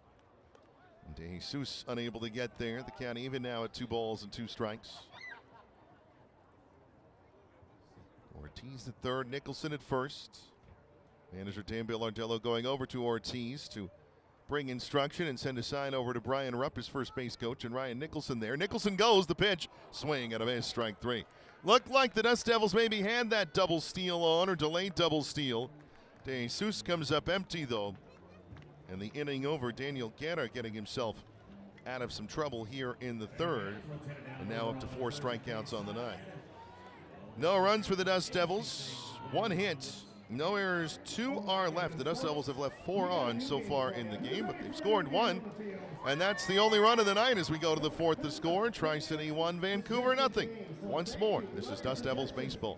And DeJesus unable to get there. The count even now at 2 balls and 2 strikes. Ortiz at third. Nicholson at first. Manager Dan Bilardello going over to Ortiz to bring instruction and send a sign over to Brian Rupp, his first base coach, and Ryan Nicholson there. Nicholson goes. The pitch. Swing and a miss. Strike 3. Looked like the Dust Devils maybe had that double steal on, or delayed double steal. DeJesus comes up empty, though. And the inning over, Daniel Guerra getting himself out of some trouble here in the third. And now up to 4 strikeouts on the night. No runs for the Dust Devils. 1 hit. No errors. 2 are left. The Dust Devils have left 4 on so far in the game, but they've scored 1. And that's the only run of the night as we go to the 4th to score. Tri-City 1, Vancouver nothing. Once more, this is Dust Devils baseball.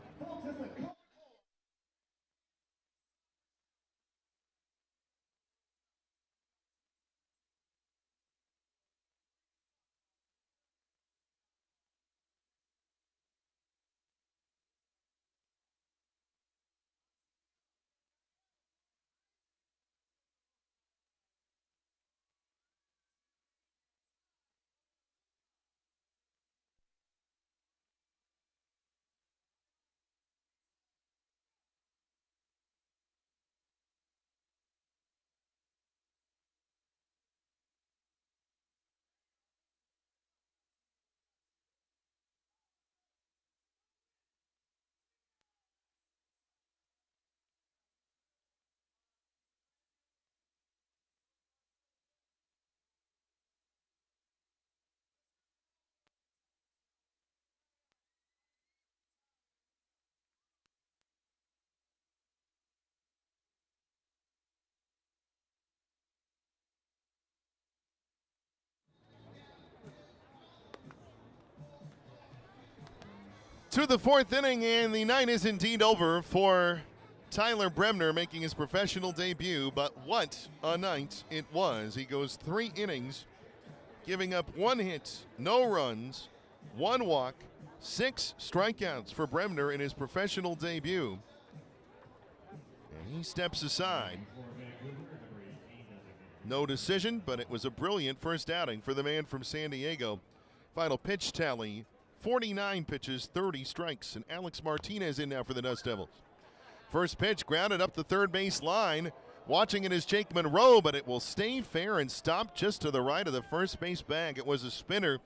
To the fourth inning, and the night is indeed over for Tyler Bremner making his professional debut. But what a night it was. He goes 3 innings, giving up 1 hit, no runs, 1 walk, 6 strikeouts for Bremner in his professional debut. And he steps aside. No decision, but it was a brilliant first outing for the man from San Diego. Final pitch tally, 49 pitches, 30 strikes, and Alex Martinez in now for the Dust Devils. First pitch grounded up the third base line. Watching it is Jake Monroe, but it will stay fair and stop just to the right of the first base bag. It was a spinner,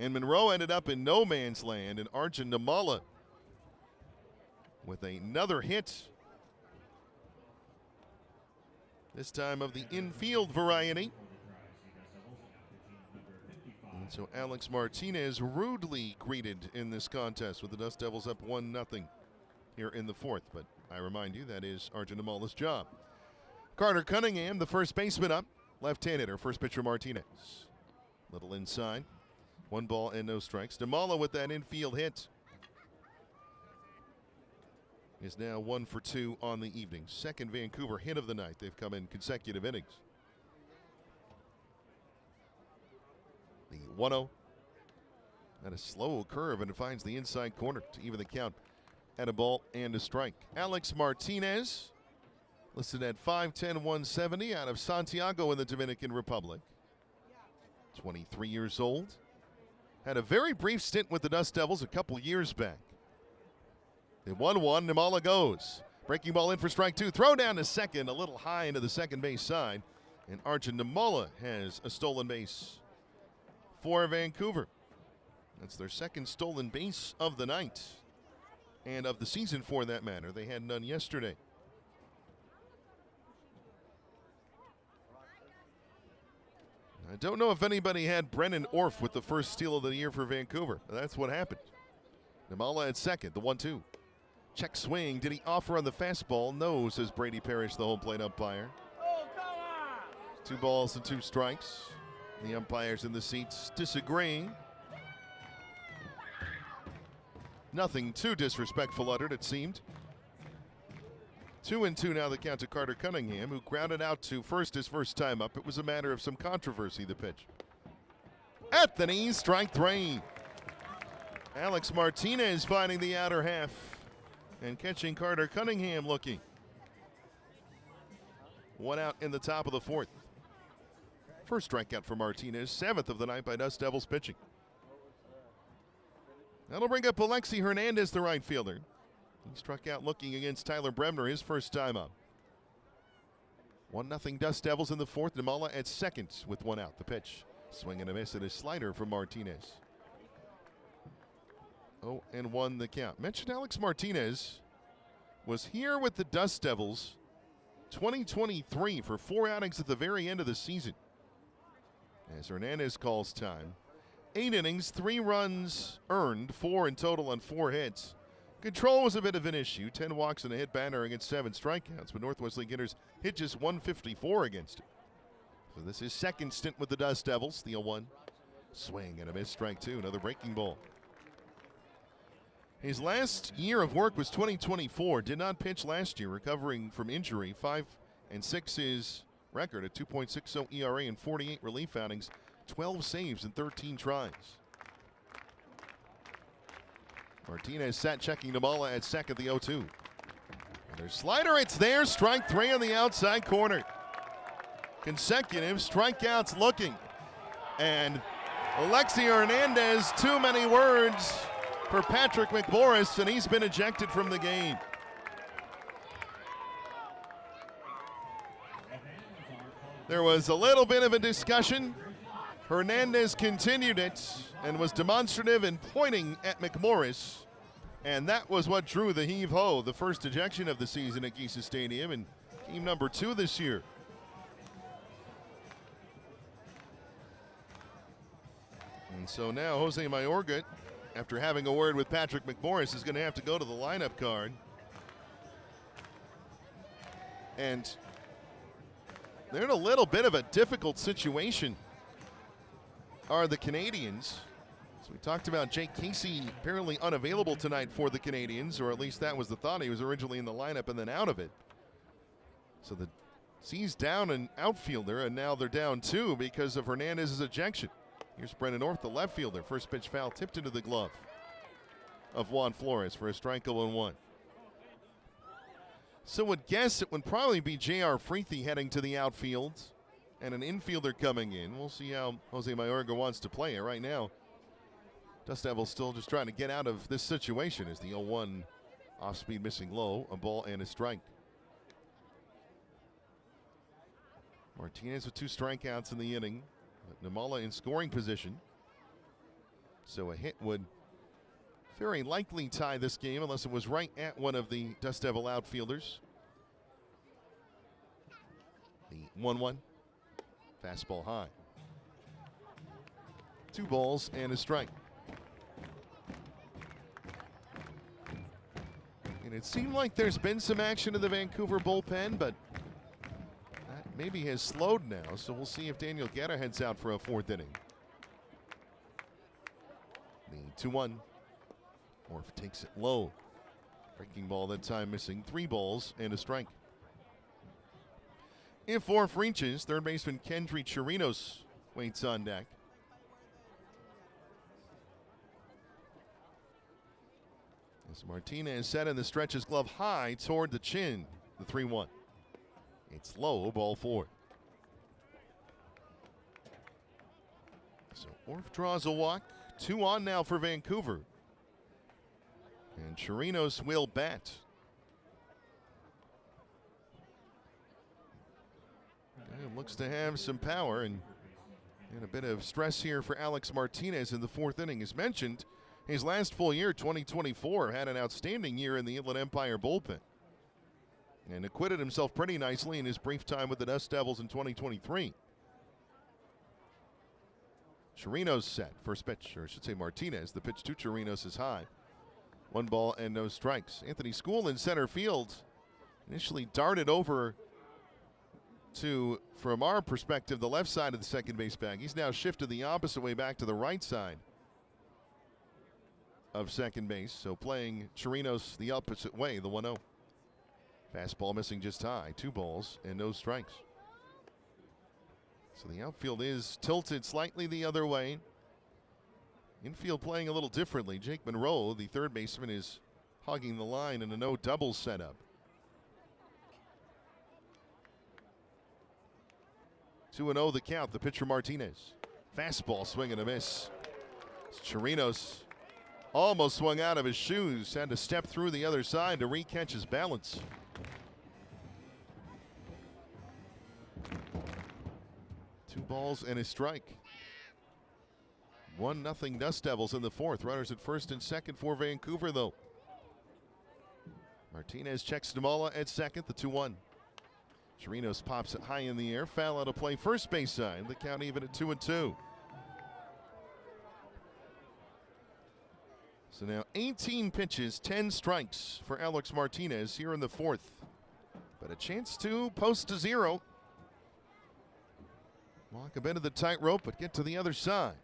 and Monroe ended up in no man's land, and Arjun Namala with another hit. This time of the infield variety. And so Alex Martinez rudely greeted in this contest with the Dust Devils up 1-0 here in the fourth. But I remind you, that is Arjun Namala's job. Carter Cunningham, the first baseman up, left-handed hitter, first pitcher Martinez. Little inside, 1 ball and no strikes. Namala with that infield hit is now 1 for 2 on the evening. Second Vancouver hit of the night. They've come in consecutive innings. The 1-0 at a slow curve, and it finds the inside corner to even the count at a ball and a strike. Alex Martinez, listed at 5'10", 170, out of Santiago in the Dominican Republic. 23 years old. Had a very brief stint with the Dust Devils a couple years back. The 1-1, Namala goes. Breaking ball in for strike 2. Throw down to second, a little high into the second base side. And Arjun Namala has a stolen base for Vancouver. That's their second stolen base of the night and of the season for that matter. They had none yesterday. I don't know if anybody had Brennan Orff with the first steal of the year for Vancouver. That's what happened. Namala at second, the 1-2. Check swing. Did he offer on the fastball? No, says Brady Parrish, the home plate umpire. 2 balls and 2 strikes. The umpires in the seats disagreeing. Nothing too disrespectful uttered, it seemed. 2-2 now the count to Carter Cunningham, who grounded out to first his first time up. It was a matter of some controversy, the pitch. At the knees, strike 3. Alex Martinez finding the outer half and catching Carter Cunningham looking. 1 out in the top of the fourth. First strikeout for Martinez, 7th of the night by Dust Devils pitching. That'll bring up Alexi Hernandez, the right fielder. He struck out looking against Tyler Bremner, his first time up. 1-0 Dust Devils in the fourth. Namala at second with 1 out. The pitch, swing and a miss at a slider from Martinez. 0-1 the count. Mentioned Alex Martinez was here with the Dust Devils 2023 for 4 outings at the very end of the season. As Hernandez calls time. 8 innings, 3 runs earned, 4 in total on 4 hits. Control was a bit of an issue. 10 walks and a hit banner against 7 strikeouts, but Northwest League hitters hit just 154 against it. So this is second stint with the Dust Devils. The 0-1. Swing and a miss, strike 2. Another breaking ball. His last year of work was 2024. Did not pitch last year, recovering from injury. 5-6 his record, a 2.60 ERA and 48 relief outings, 12 saves and 13 tries. Martinez sat checking Namala at second, the 0-2. Another slider, it's there, strike 3 on the outside corner. Consecutive strikeouts looking. And Alexi Hernandez, too many words for Patrick McMorris, and he's been ejected from the game. There was a little bit of a discussion. Hernandez continued it and was demonstrative in pointing at McMorris. And that was what drew the heave-ho, the first ejection of the season at Giesa Stadium, and team number 2 this year. And so now Jose Mayorga, after having a word with Patrick McMorris, is going to have to go to the lineup card. And they're in a little bit of a difficult situation, are the Canadians. So we talked about Jake Casey apparently unavailable tonight for the Canadians, or at least that was the thought. He was originally in the lineup and then out of it. So the C's down an outfielder, and now they're down 2 because of Hernandez's ejection. Here's Brennan Orth, the left fielder. First pitch foul tipped into the glove of Juan Flores for a strike 0-1. So would guess it would probably be J.R. Freethy heading to the outfield and an infielder coming in. We'll see how Jose Mayorga wants to play it right now. Dust Devils still just trying to get out of this situation as the 0-1 off-speed missing low, a ball and a strike. Martinez with 2 strikeouts in the inning. Nimmala in scoring position. So a hit would very likely tie this game unless it was right at one of the Dust Devil outfielders. The 1-1. Fastball high. 2 balls and a strike. And it seemed like there's been some action in the Vancouver bullpen, but that maybe has slowed now. So we'll see if Daniel Guerra heads out for a 4th inning. The 2-1. Orf takes it low. Breaking ball that time missing. 3 balls and a strike. If Orf reaches, third baseman Kendry Chirinos waits on deck. As Martinez set in the stretch his glove high toward the chin. The 3-1. It's low, ball 4. So Orf draws a walk. 2 on now for Vancouver. And Chirinos will bat. And looks to have some power and a bit of stress here for Alex Martinez in the 4th inning. As mentioned, his last full year, 2024, had an outstanding year in the Inland Empire bullpen and acquitted himself pretty nicely in his brief time with the Dust Devils in 2023. Chirinos set. First pitch, or I should say Martinez. The pitch to Chirinos is high. 1 ball and no strikes. Anthony School in center field initially darted over to, from our perspective, the left side of the second base bag. He's now shifted the opposite way back to the right side of second base. So playing Chirinos the opposite way, the 1-0. Fastball missing just high. 2 balls and no strikes. So the outfield is tilted slightly the other way. Infield playing a little differently. Jake Monroe, the third baseman, is hogging the line in a no double setup. 2-0 the count. The pitcher Martinez. Fastball swing and a miss. Chirinos almost swung out of his shoes. Had to step through the other side to re-catch his balance. Two balls and a strike. 1-0 Dust Devils in the 4th. Runners at first and second for Vancouver, though. Martinez checks Nimmala at second, the 2-1. Chirinos pops it high in the air. Foul out of play first base side. The count even at 2-2. So now 18 pitches, 10 strikes for Alex Martinez here in the 4th. But a chance to post to 0. Walk a bit of the tightrope, but get to the other side.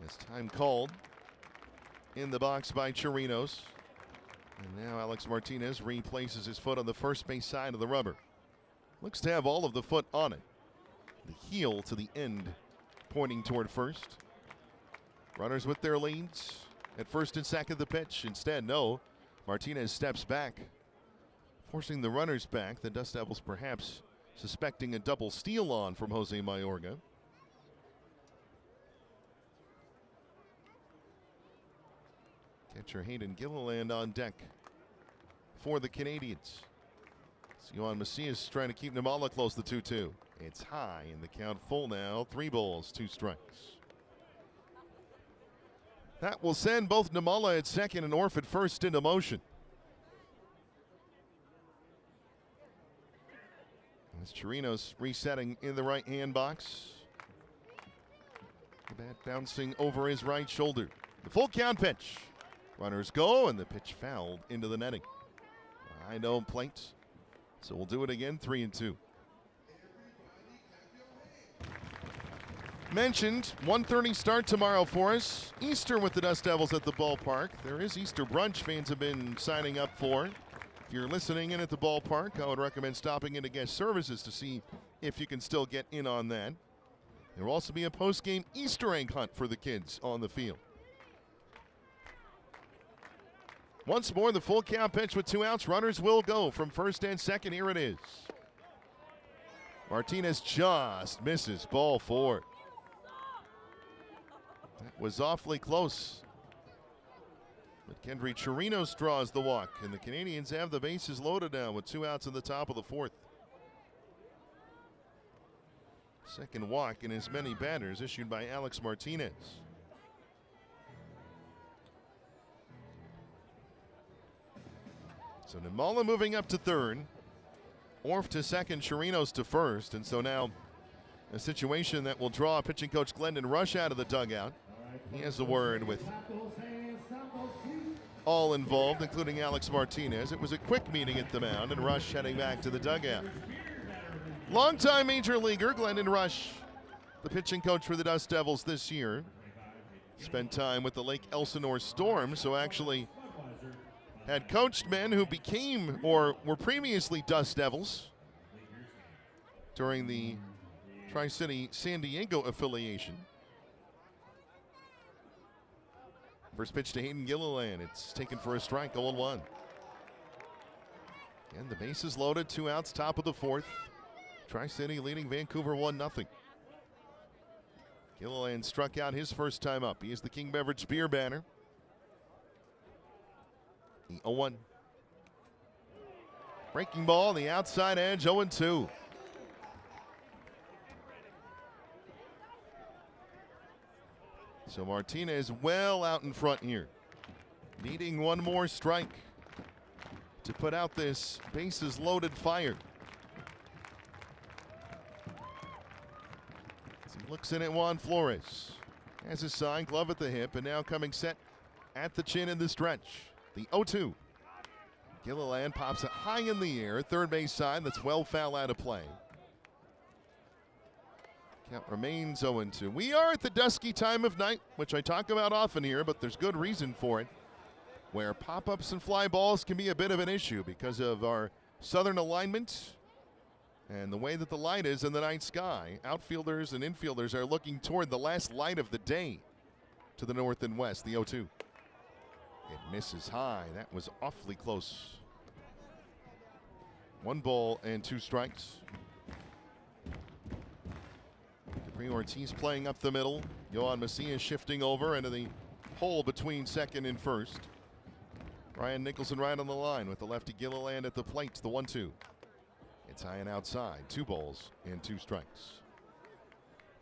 As time called in the box by Chirinos. And now Alex Martinez replaces his foot on the first base side of the rubber. Looks to have all of the foot on it. The heel to the end pointing toward first. Runners with their leads at first and second the pitch. Instead, no. Martinez steps back, forcing the runners back. The Dust Devils perhaps suspecting a double steal on from Jose Mayorga. Catcher Hayden Gilliland on deck for the Canadians. Yohan Macias trying to keep Nimmala close to 2-2. It's high in the count, full now. 3 balls, 2 strikes. That will send both Nimmala at second and Orf at first into motion. As Chirinos resetting in the right-hand box. The bat bouncing over his right shoulder. The full count pitch. Runners go, and the pitch fouled into the netting. I know plate, so we'll do it again, 3-2. Mentioned 1:30 start tomorrow for us. Easter with the Dust Devils at the ballpark. There is Easter brunch fans have been signing up for. If you're listening in at the ballpark, I would recommend stopping into guest services to see if you can still get in on that. There will also be a post-game Easter egg hunt for the kids on the field. Once more, the full count pitch with 2 outs. Runners will go from first and second. Here it is. Martinez just misses, ball 4. That was awfully close. But Kendry Chirinos draws the walk, and the Canadians have the bases loaded now with 2 outs in the top of the 4th. Second walk in as many batters issued by Alex Martinez. So Nimala moving up to third. Orf to second, Chirinos to first, and so now a situation that will draw pitching coach Glendon Rush out of the dugout. He has a word with all involved, including Alex Martinez. It was a quick meeting at the mound, and Rush heading back to the dugout. Longtime major leaguer Glendon Rush, the pitching coach for the Dust Devils this year. Spent time with the Lake Elsinore Storm, so actually had coached men who became or were previously Dust Devils during the Tri-City San Diego affiliation. First pitch to Hayden Gilliland. It's taken for a strike, 0-1. And the bases loaded, 2 outs, top of the 4th. Tri-City leading Vancouver 1-0. Gilliland struck out his first time up. He is the King Beverage beer banner. The 0-1. Breaking ball on the outside edge, 0-2. So Martinez well out in front here, needing one more strike to put out this bases loaded fire. As he looks in at Juan Flores, has his sign, glove at the hip, and now coming set at the chin in the stretch. The 0-2. Gilliland pops it high in the air, third base side. That's well foul out of play. Count remains 0-2. We are at the dusky time of night, which I talk about often here, but there's good reason for it, where pop-ups and fly balls can be a bit of an issue because of our southern alignment and the way that the light is in the night sky. Outfielders and infielders are looking toward the last light of the day to the north and west, the 0-2. It misses high. That was awfully close. 1 ball and 2 strikes. Ortiz playing up the middle. Yohan Macias shifting over into the hole between second and first. Ryan Nicholson right on the line with the lefty Gilliland at the plate. The 1-2. It's high and outside. 2 balls and 2 strikes.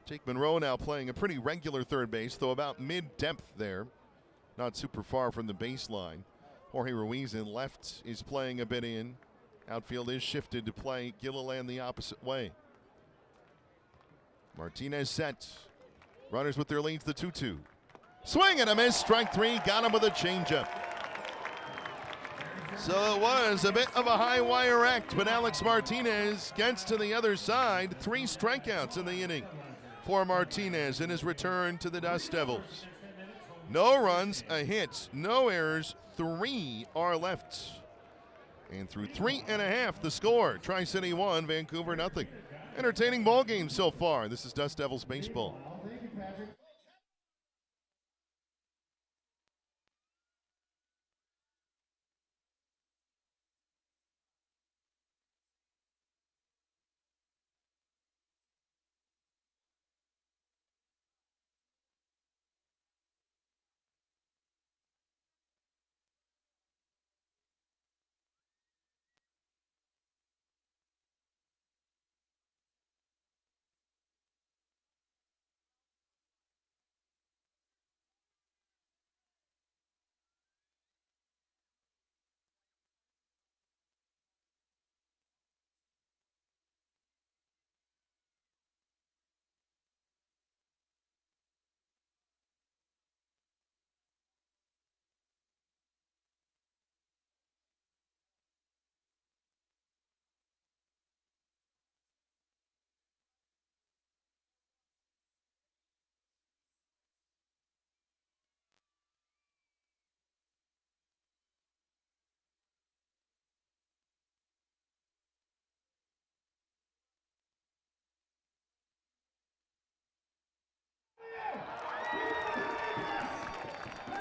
Jake Monroe now playing a pretty regular third base, though about mid-depth there. Not super far from the baseline. Jorge Ruiz in left is playing a bit in. Outfield is shifted to play Gilliland the opposite way. Martinez set. Runners with their leads, the 2-2. Swing and a miss, strike 3, got him with a changeup. So it was a bit of a high wire act, but Alex Martinez gets to the other side. 3 strikeouts in the inning for Martinez in his return to the Dust Devils. No runs, a hit, no errors, 3 are left. And through 3.5, the score, Tri-City 1, Vancouver 0. Entertaining ball game so far. This is Dust Devils baseball.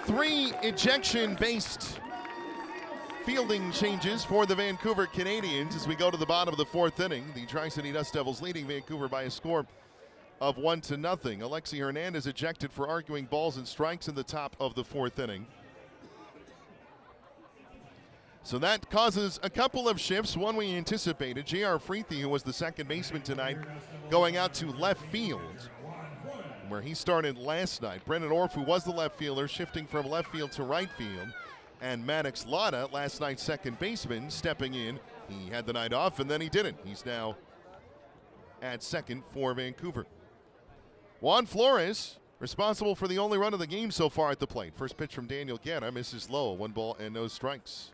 3 ejection-based fielding changes for the Vancouver Canadians as we go to the bottom of the 4th inning. The Tri-City Dust Devils leading Vancouver by a score of 1-0. Alexi Hernandez ejected for arguing balls and strikes in the top of the 4th inning. So that causes a couple of shifts. One we anticipated. J.R. Freethy, who was the second baseman tonight, going out to left field, where he started last night. Brendan Orff, who was the left fielder, shifting from left field to right field. And Maddox Lotta, last night's second baseman, stepping in. He had the night off, and then he didn't. He's now at second for Vancouver. Juan Flores, responsible for the only run of the game so far at the plate. First pitch from Daniel Guerra, misses low, 1 ball and no strikes.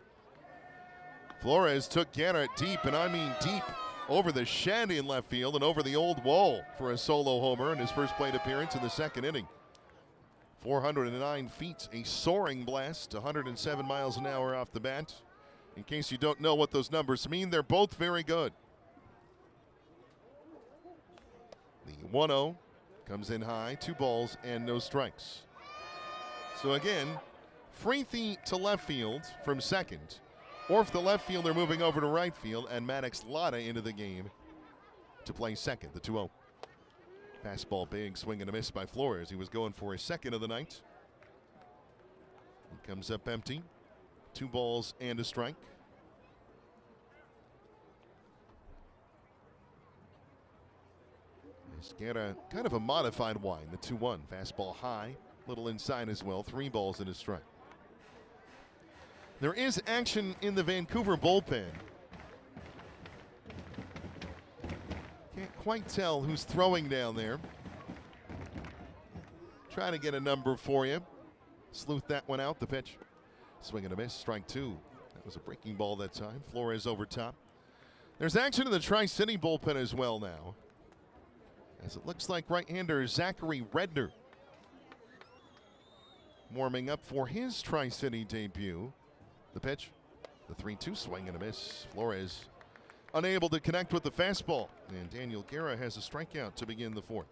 Flores took Guerra deep, and I mean deep, over the shed in left field and over the old wall for a solo homer in his first plate appearance in the 2nd inning. 409 feet, a soaring blast, 107 miles an hour off the bat. In case you don't know what those numbers mean, they're both very good. The 1-0 comes in high, 2 balls and no strikes. So again, Freethy to left field from second. Orff, the left fielder, moving over to right field, and Maddox Lotta into the game to play second, the 2-0. Fastball big, swing and a miss by Flores. He was going for his second of the night. He comes up empty. 2 balls and a strike. Guerra, kind of a modified wind, the 2-1. Fastball high, little inside as well. 3 balls and a strike. There is action in the Vancouver bullpen. Can't quite tell who's throwing down there. Try to get a number for you. Sleuth that one out, the pitch. Swing and a miss, strike 2. That was a breaking ball that time. Flores over top. There's action in the Tri-City bullpen as well now, as it looks like right-hander Zachary Redner warming up for his Tri-City debut. The pitch, the 3-2 swing and a miss. Flores unable to connect with the fastball, and Daniel Guerra has a strikeout to begin the 4th.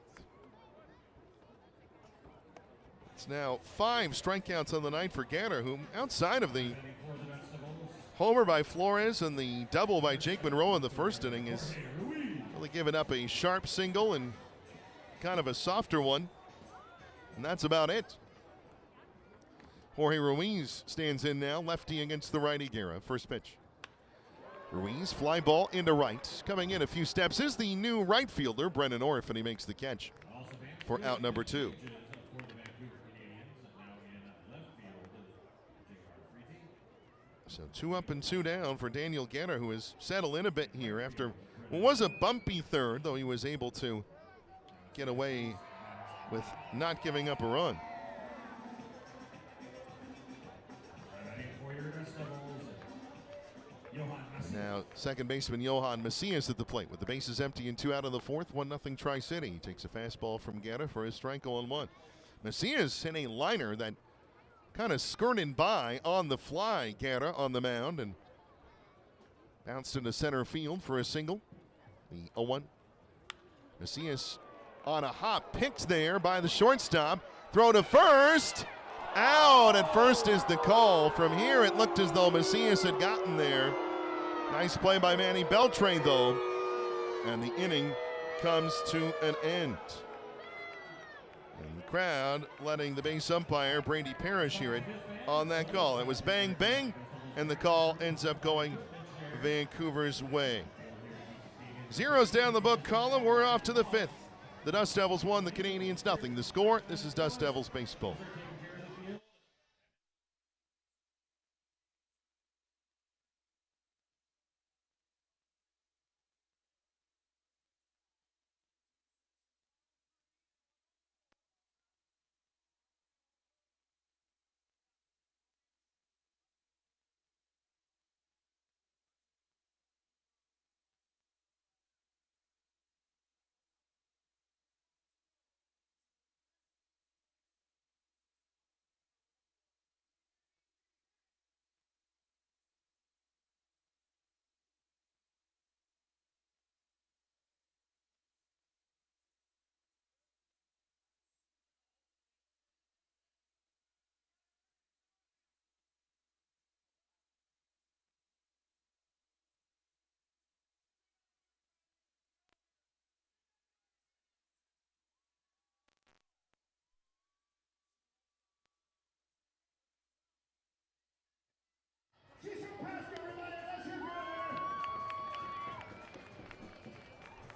It's now 5 strikeouts on the night for Guerra, whom outside of the homer by Flores and the double by Jake Monroe in the 1st inning has really given up a sharp single and kind of a softer one, and that's about it. Jorge Ruiz stands in now, lefty against the righty Guerra. First pitch. Ruiz, fly ball into right. Coming in a few steps is the new right fielder, Brendan Orff, and he makes the catch for out number 2. So 2 up and 2 down for Daniel Guerra, who has settled in a bit here after what was a bumpy 3rd, though he was able to get away with not giving up a run. Now, second baseman Johan Macias at the plate with the bases empty and 2 out in the 4th. 1-0 Tri-City. He takes a fastball from Guerra for his strike 0-1. Macias hit a liner that kind of skirted by on the fly Guerra on the mound and bounced into center field for a single. The 0-1. Macias on a hop, picked there by the shortstop. Throw to first. Out at first is the call. From here, it looked as though Macias had gotten there. Nice play by Manny Beltre, though. And the inning comes to an end. And the crowd letting the base umpire, Brady Parrish, hear it on that call. It was bang, bang, and the call ends up going Vancouver's way. Zeros down the book column. We're off to the 5th. The Dust Devils 1, the Canadians nothing. The score, this is Dust Devils baseball.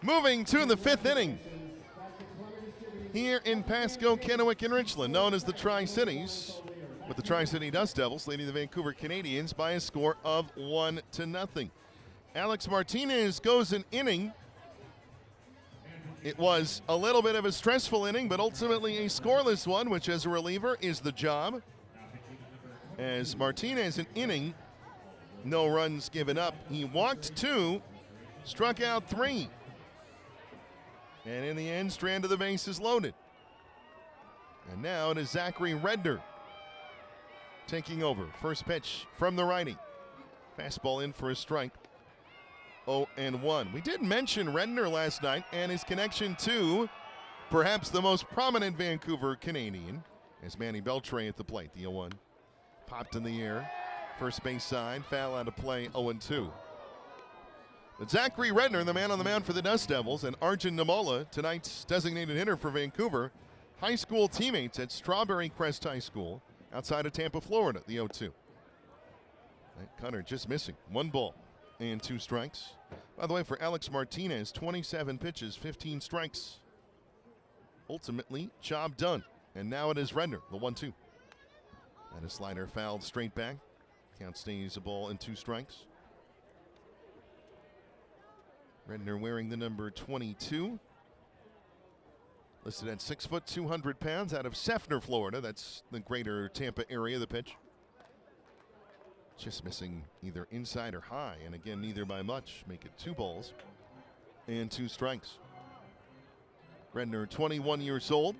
Moving to the 5th inning. Here in Pasco, Kennewick, and Richland, known as the Tri-Cities, with the Tri-City Dust Devils leading the Vancouver Canadians by a score of 1-0. Alex Martinez goes an inning. It was a little bit of a stressful inning, but ultimately a scoreless one, which as a reliever is the job. As Martinez, an inning, no runs given up. He walked 2, struck out 3. And in the end, strand of the bases loaded. And now it is Zachary Redner taking over. First pitch from the righty. Fastball in for a strike. 0-1. We did mention Redner last night and his connection to perhaps the most prominent Vancouver Canadian, as Manny Beltre at the plate. The 0-1 popped in the air. First base side, foul out of play, 0-2. But Zachary Redner, the man on the mound for the Dust Devils, and Arjun Namola, tonight's designated hitter for Vancouver, high school teammates at Strawberry Crest High School outside of Tampa, Florida, the 0-2. That cutter just missing. 1 ball and 2 strikes. By the way, for Alex Martinez, 27 pitches, 15 strikes. Ultimately, job done. And now it is Redner, the 1-2. And a slider fouled straight back. Count stays a ball and 2 strikes. Redner wearing the number 22. Listed at 6 foot, 200 pounds, out of Seffner, Florida. That's the greater Tampa area, the pitch. Just missing either inside or high, and again, neither by much. Make it 2 balls and 2 strikes. Redner, 21 years old.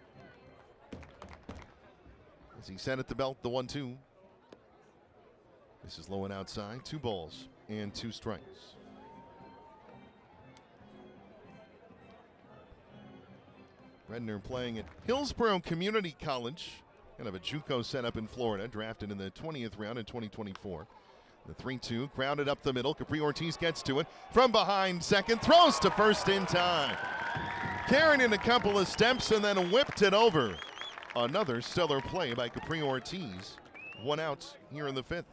As he set at the belt, the 1-2. This is low and outside, 2 balls and 2 strikes. Redner playing at Hillsborough Community College, kind of a JUCO setup in Florida, drafted in the 20th round in 2024. The 3-2 grounded up the middle. Capri Ortiz gets to it from behind second, throws to first in time. Carried in a couple of steps and then whipped it over. Another stellar play by Capri Ortiz. 1 out here in the 5th.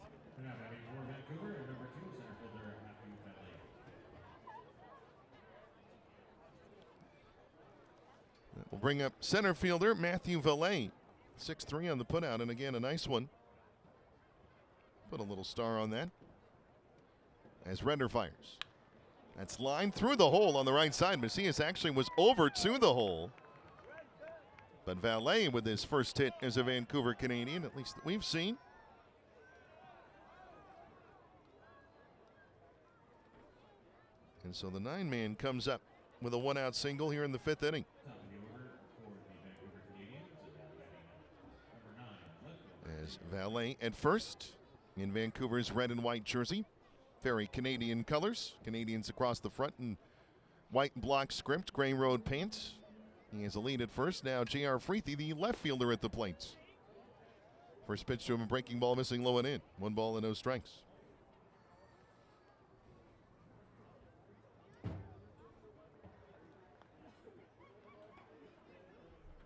We'll bring up center fielder Matthew Valet. 6'3" on the putout, and again, a nice one. Put a little star on that. As Redner fires. That's lined through the hole on the right side. Macias actually was over to the hole. But Valet with his first hit as a Vancouver Canadian, at least that we've seen. And so the 9-man comes up with a 1-out single here in the 5th inning. As Valet at first in Vancouver's red and white jersey. Very Canadian colors. Canadians across the front in white and block script, gray road pants. He has a lead at first. Now J.R. Freethy, the left fielder at the plate. First pitch to him, a breaking ball missing low and in. 1 ball and no strikes.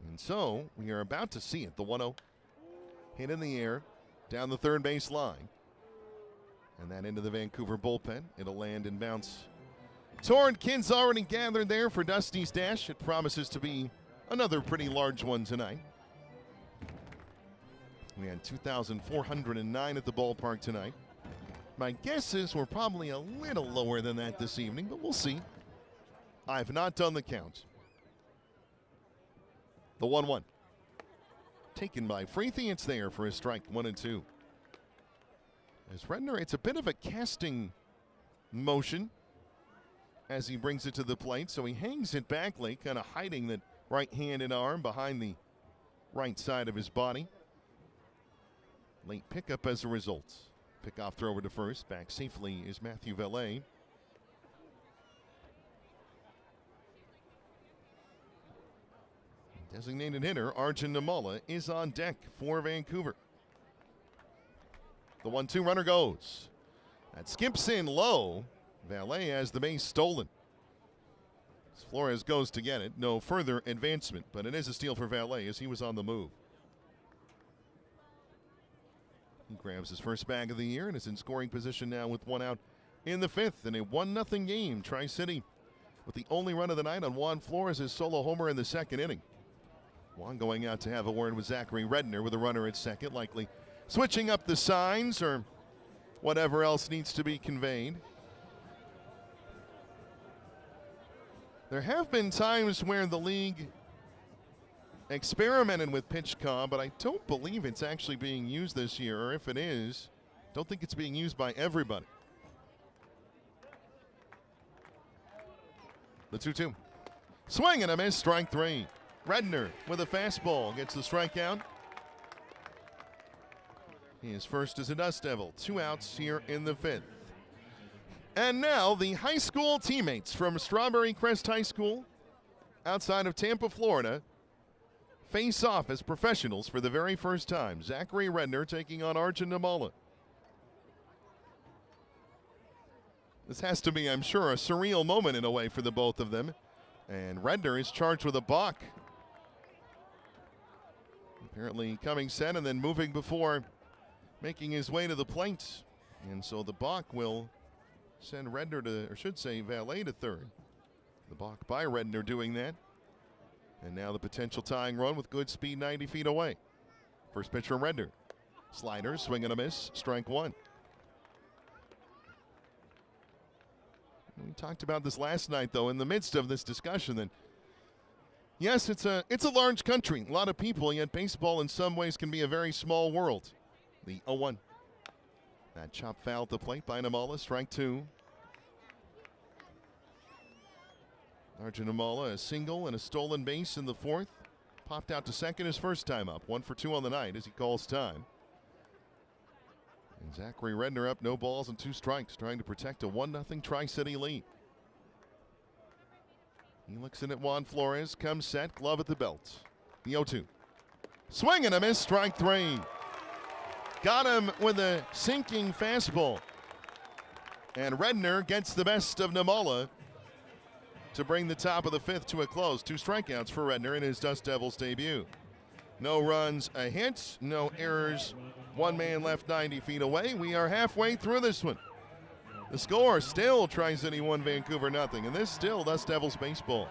And so we are about to see it. The 1-0. Hit in the air, down the third base line. And that into the Vancouver bullpen. It'll land and bounce. Toward kids already gathered there for Dusty's Dash. It promises to be another pretty large one tonight. We had 2,409 at the ballpark tonight. My guess is we're probably a little lower than that this evening, but we'll see. I've not done the count. The 1-1. Taken by Freethy. It's there for a strike, 1-2. As Redner, it's a bit of a casting motion as he brings it to the plate. So he hangs it back late, kind of hiding that right hand and arm behind the right side of his body. Late pickup as a result. Pickoff throw over to first. Back safely is Matthew Valet. Designated hitter Arjun Namola is on deck for Vancouver. The 1-2 runner goes. That skips in low. Valet has the base stolen. As Flores goes to get it. No further advancement, but it is a steal for Valet as he was on the move. He grabs his first bag of the year and is in scoring position now with 1 out in the 5th in a 1-0 game. Tri-City with the only run of the night on Juan Flores' solo homer in the second inning. Juan going out to have a word with Zachary Redner with a runner at second, likely switching up the signs or whatever else needs to be conveyed. There have been times where the league experimented with pitch calm, but I don't believe it's actually being used this year, or if it is, don't think it's being used by everybody. The 2-2. Swing and a miss, strike three. Redner with a fastball gets the strikeout. He is first as a Dust Devil. 2 outs here in the 5th. And now the high school teammates from Strawberry Crest High School outside of Tampa, Florida, face off as professionals for the very first time. Zachary Redner taking on Arjun Namala. This has to be, I'm sure, a surreal moment in a way for the both of them. And Redner is charged with a balk. Apparently coming set and then moving before making his way to the plate. And so the balk will send Redner to, or should say valet to third. The balk by Redner doing that. And now the potential tying run with good speed 90 feet away. First pitch from Redner. Slider, swing and a miss, strike one. We talked about this last night, though, in the midst of this discussion, that yes, it's a large country, a lot of people, yet baseball in some ways can be a very small world. The 0-1. That chop foul at the plate by Namala, strike two. Arjun Namala, a single and a stolen base in the 4th. Popped out to second his first time up. 1 for 2 on the night as he calls time. And Zachary Redner up, no balls and 2 strikes, trying to protect a 1-0 Tri-City lead. He looks in at Juan Flores, comes set, glove at the belt. The 0-2. Swing and a miss, strike three. Got him with a sinking fastball. And Redner gets the best of Namala to bring the top of the 5th to a close. 2 strikeouts for Redner in his Dust Devils debut. No runs, a hit, no errors. 1 man left 90 feet away. We are halfway through this one. The score still Tri-City 1, Vancouver nothing, and this still Dust Devils baseball.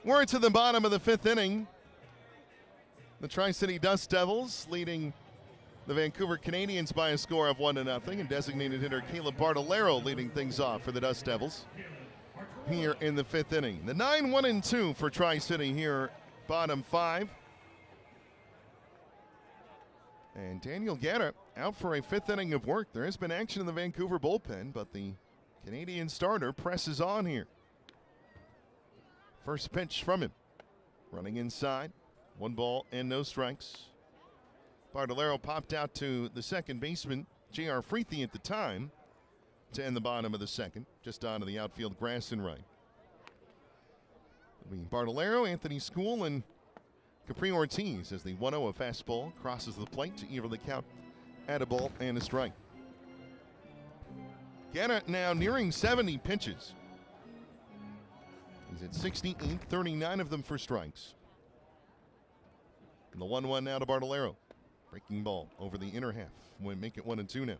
We're to the bottom of the 5th inning. The Tri-City Dust Devils leading the Vancouver Canadians by a score of 1-0, and designated hitter Caleb Bartolero leading things off for the Dust Devils here in the 5th inning. The 9-1-2 for Tri-City here, bottom 5. And Daniel Guerra out for a 5th inning of work. There has been action in the Vancouver bullpen, but the Canadian starter presses on here. First pitch from him. Running inside. 1 ball and no strikes. Bartolero popped out to the second baseman, J.R. Freethy at the time, to end the bottom of the 2nd, just onto the outfield grass and right. Bartolero, Anthony School, and Capri Ortiz as the 1-0 fastball crosses the plate to even the count at a ball and a strike. Guerra now nearing 70 pitches. He's at 68, 39 of them for strikes. And the 1-1 now to Bartolero. Breaking ball over the inner half. We make it 1-2 now.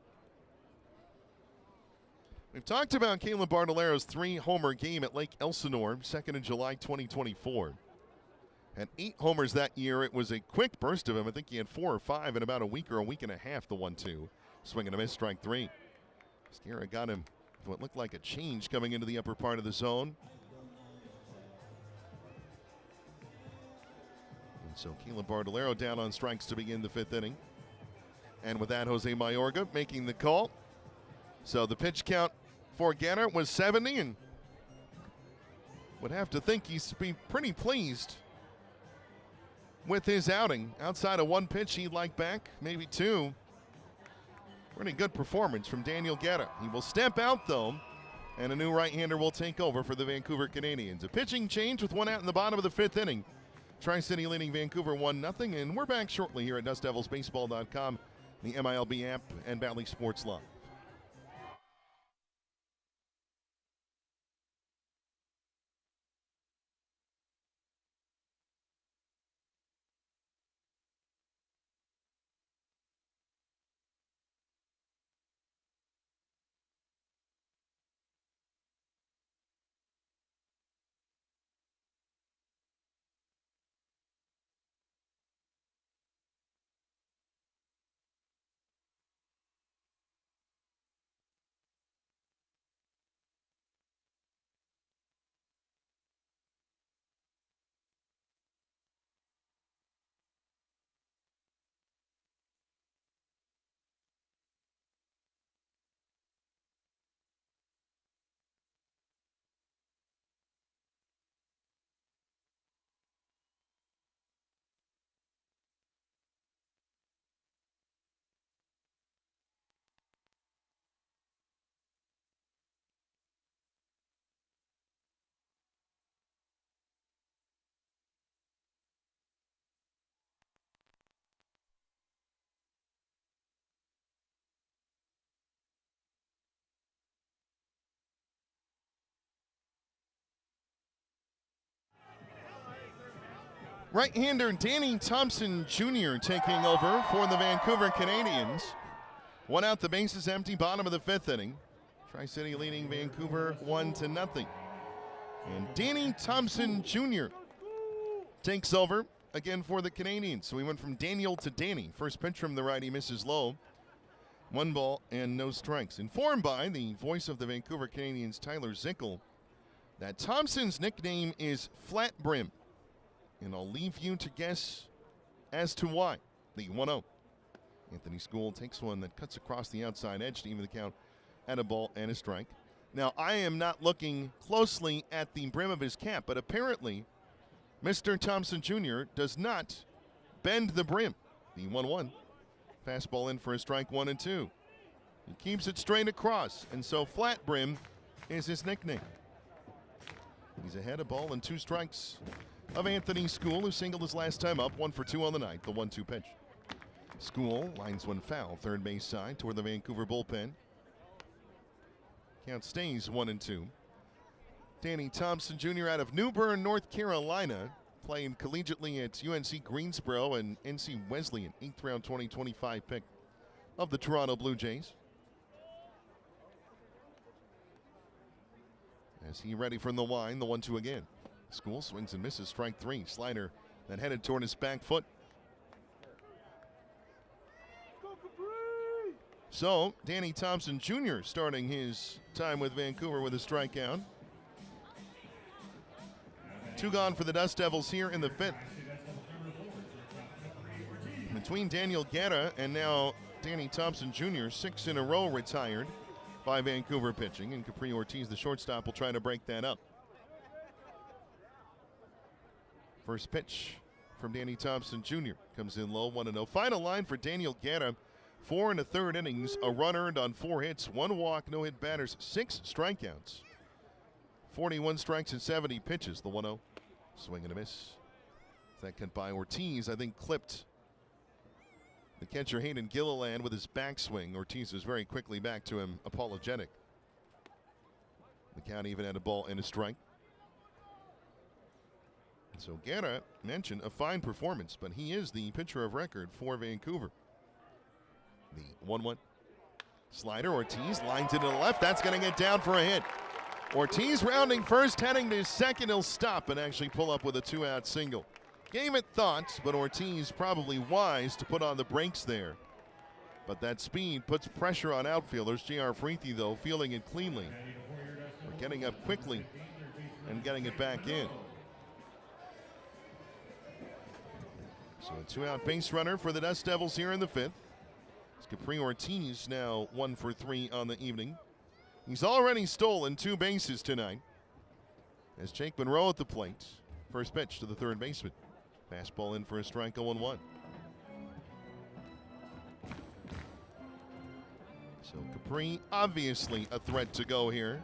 We've talked about Caleb Bartolero's 3-homer game at Lake Elsinore, 2nd of July 2024. Had 8 homers that year. It was a quick burst of him. I think he had 4 or 5 in about a week or a week and a half, the 1-2. Swing and a miss, strike 3. Sierra got him what looked like a change coming into the upper part of the zone. And so Caleb Bartolero down on strikes to begin the 5th inning. And with that, Jose Mayorga making the call. So the pitch count for Ganner was 70, and would have to think he's be pretty pleased with his outing. Outside of 1 pitch he'd like back, maybe 2. Pretty good performance from Daniel Guerra. He will step out, though, and a new right-hander will take over for the Vancouver Canadians. A pitching change with 1 out in the bottom of the 5th inning. Tri-City leading Vancouver 1-0, and we're back shortly here at DustDevilsBaseball.com, the MILB app, and Bally Sports Live. Right-hander Danny Thompson Jr. taking over for the Vancouver Canadians. 1 out, the bases empty, bottom of the 5th inning. Tri-City leading Vancouver 1-0. And Danny Thompson Jr. takes over again for the Canadians. So we went from Daniel to Danny. First pitch from the righty misses low. 1 ball and no strikes. Informed by the voice of the Vancouver Canadians, Tyler Zickel, that Thompson's nickname is Flat Brim. And I'll leave you to guess as to why. The 1-0. Anthony School takes one that cuts across the outside edge to even the count at a ball and a strike. Now, I am not looking closely at the brim of his cap, but apparently Mr. Thompson Jr. does not bend the brim. The 1-1. Fastball in for a strike, 1-2. He keeps it straight across, and so Flat Brim is his nickname. He's ahead, a ball and 2 strikes of Anthony School, who singled his last time up, 1 for 2 on the night, the 1-2 pitch. School lines one foul, third base side toward the Vancouver bullpen. Count stays 1-2. Danny Thompson Jr. out of New Bern, North Carolina, playing collegiately at UNC Greensboro and NC Wesleyan, 8th round 2025 pick of the Toronto Blue Jays. As he ready from the line, the 1-2 again. School swings and misses, strike 3. Slider that headed toward his back foot. So, Danny Thompson Jr. starting his time with Vancouver with a strikeout. 2 gone for the Dust Devils here in the 5th. Between Daniel Guerra and now Danny Thompson Jr., 6 in a row retired by Vancouver pitching, and Capri Ortiz, the shortstop, will try to break that up. First pitch from Danny Thompson Jr. comes in low, 1-0. Final line for Daniel Guerra, 4 1/3 innings, a run earned on 4 hits, 1 walk, no hit batters, 6 strikeouts. 41 strikes and 70 pitches, the 1-0. Swing and a miss. That cut by Ortiz, I think, clipped the catcher Hayden Gilliland with his backswing. Ortiz was very quickly back to him, apologetic. The count even had a ball and a strike. So Guerra mentioned a fine performance, but he is the pitcher of record for Vancouver. The 1-1. Slider, Ortiz lines it to the left. That's going to get down for a hit. Ortiz rounding first, heading to second. He'll stop and actually pull up with a 2-out single. Gave it thoughts, but Ortiz probably wise to put on the brakes there. But that speed puts pressure on outfielders. J.R. Freethy, though, fielding it cleanly. We're getting up quickly and getting it back in. So a 2-out base runner for the Dust Devils here in the 5th. It's Capri Ortiz now 1 for 3 on the evening. He's already stolen 2 bases tonight. As Jake Monroe at the plate. First pitch to the third baseman. Fastball in for a strike, 0-1. So Capri obviously a threat to go here.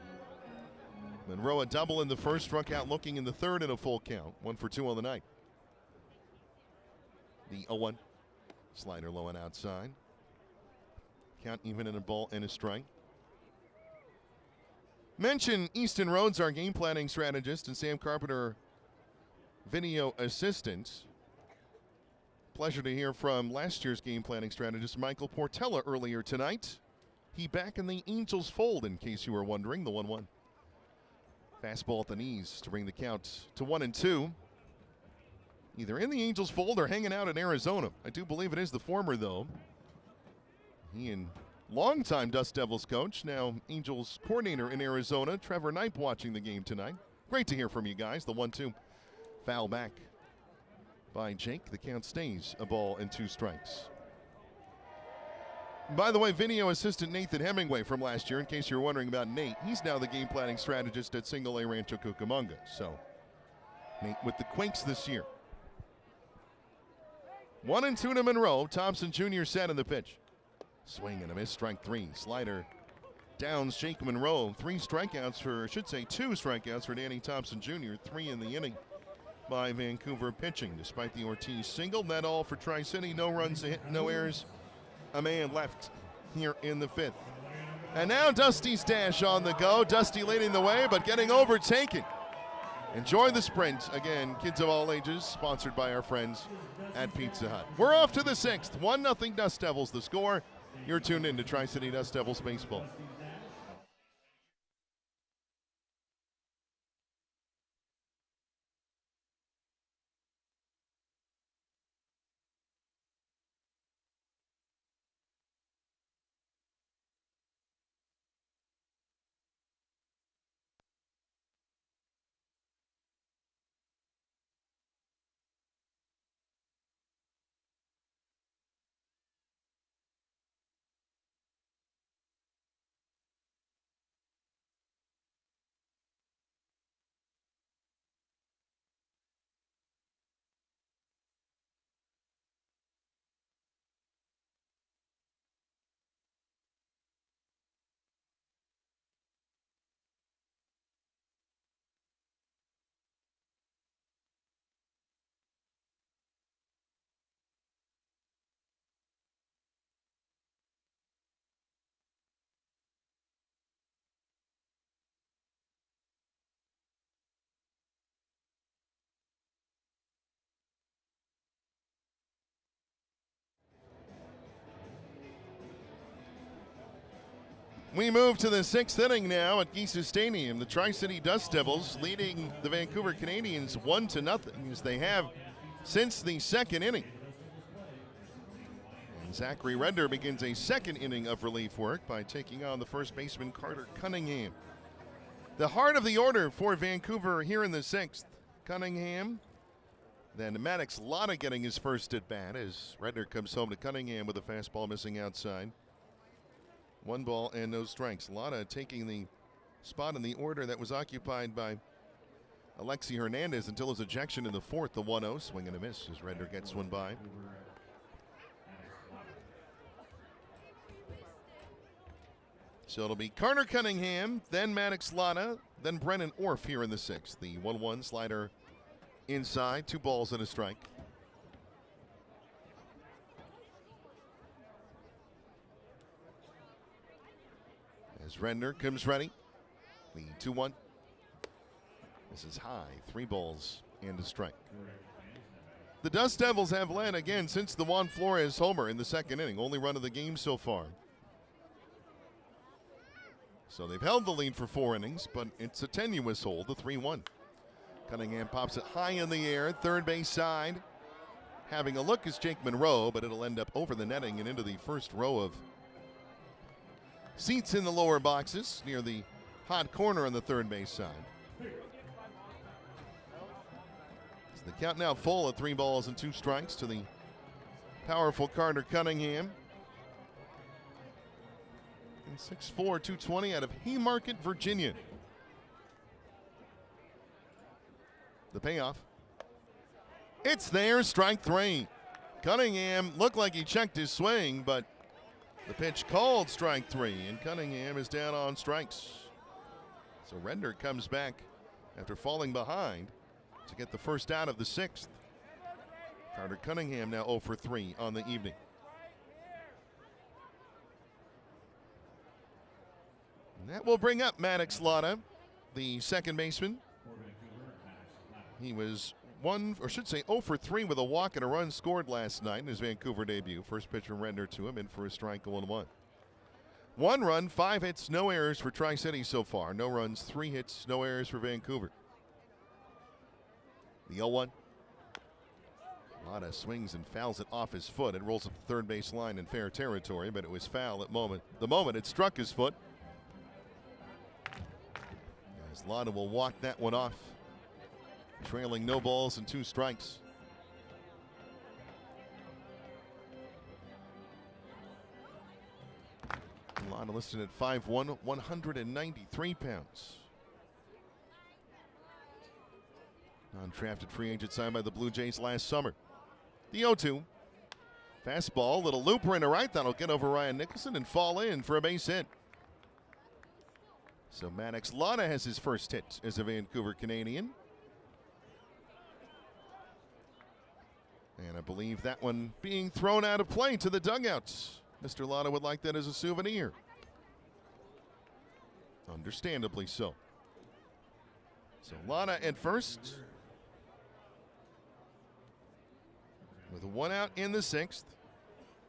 Monroe a double in the first, struck out looking in the third in a full count. 1 for 2 on the night. The 0-1. Slider low and outside. Count even in a ball and a strike. Mention Easton Rhodes, our game planning strategist, and Sam Carpenter, video assistant. Pleasure to hear from last year's game planning strategist, Michael Portella, earlier tonight. He back in the Angels fold, in case you were wondering, the 1-1. Fastball at the knees to bring the count to 1-2. Either in the Angels fold or hanging out in Arizona. I do believe it is the former, though. He and longtime Dust Devils coach, now Angels coordinator in Arizona, Trevor Knipe, watching the game tonight. Great to hear from you guys. The 1-2. Foul back by Jake. The count stays a ball and 2 strikes. By the way, video assistant Nathan Hemingway from last year, in case you're wondering about Nate, he's now the game planning strategist at Single A Rancho Cucamonga. So, Nate with the Quakes this year. 1-2 to Monroe. Thompson Jr. set in the pitch. Swing and a miss, strike 3. Slider downs Jake Monroe. 2 strikeouts for Danny Thompson Jr. 3 in the inning by Vancouver pitching. Despite the Ortiz single, that all for Tri-City. No runs, a hit, no errors. A man left here in the 5th. And now Dusty Stash on the go. Dusty leading the way, but getting overtaken. Enjoy the sprint. Again, kids of all ages, sponsored by our friends at Pizza Hut. We're off to the 6th. 1-0 Dust Devils the score. You're tuned in to Tri-City Dust Devils baseball. We move to the 6th inning now at Giesa Stadium. The Tri-City Dust Devils leading the Vancouver Canadians 1-0, as they have since the 2nd inning. And Zachary Redder begins a 2nd inning of relief work by taking on the first baseman Carter Cunningham. The heart of the order for Vancouver here in the 6th. Cunningham, then Maddox Lotta getting his first at bat as Redder comes home to Cunningham with a fastball missing outside. 1 ball and no strikes. Lotta taking the spot in the order that was occupied by Alexi Hernandez until his ejection in the 4th. The 1-0, swing and a miss as Redder gets one by. So it'll be Carter Cunningham, then Maddox Lotta, then Brennan Orff here in the 6th. The 1-1 slider inside, 2 balls and a strike. As Redder comes ready, the 2-1. This is high, 3 balls and a strike. The Dust Devils have led again since the Juan Flores homer in the 2nd inning. Only run of the game so far. So they've held the lead for 4 innings, but it's a tenuous hold, the 3-1. Cunningham pops it high in the air, third base side. Having a look is Jake Monroe, but it'll end up over the netting and into the first row of seats in the lower boxes near the hot corner on the third base side. The count now full at 3 balls and 2 strikes to the powerful Carter Cunningham. And 6'4", 220 out of Haymarket, Virginia. The payoff. It's there, strike 3. Cunningham looked like he checked his swing, but the pitch called strike 3, and Cunningham is down on strikes. So Redner comes back after falling behind to get the first out of the 6th. Carter Cunningham now 0 for 3 on the evening. And that will bring up Maddox Lotta, the second baseman. He was 0 for 3 with a walk and a run scored last night in his Vancouver debut. First pitch from Redner to him, in for a strike, 0-1. 1 run, 5 hits, no errors for Tri-City so far. No runs, 3 hits, no errors for Vancouver. The 0-1. Lotta swings and fouls it off his foot. It rolls up the third base line in fair territory, but it was foul at the moment it struck his foot. As Lotta will walk that one off, trailing no balls and 2 strikes. Lotta listed at 5'1", 193 pounds. Undrafted free agent signed by the Blue Jays last summer. The 0-2. Fastball, little looper into right. That'll get over Ryan Nicholson and fall in for a base hit. So Maddox Lotta has his first hit as a Vancouver Canadian. And I believe that one being thrown out of play to the dugouts. Mr. Lotta would like that as a souvenir. Understandably so. So Lotta at first, with 1 out in the 6th.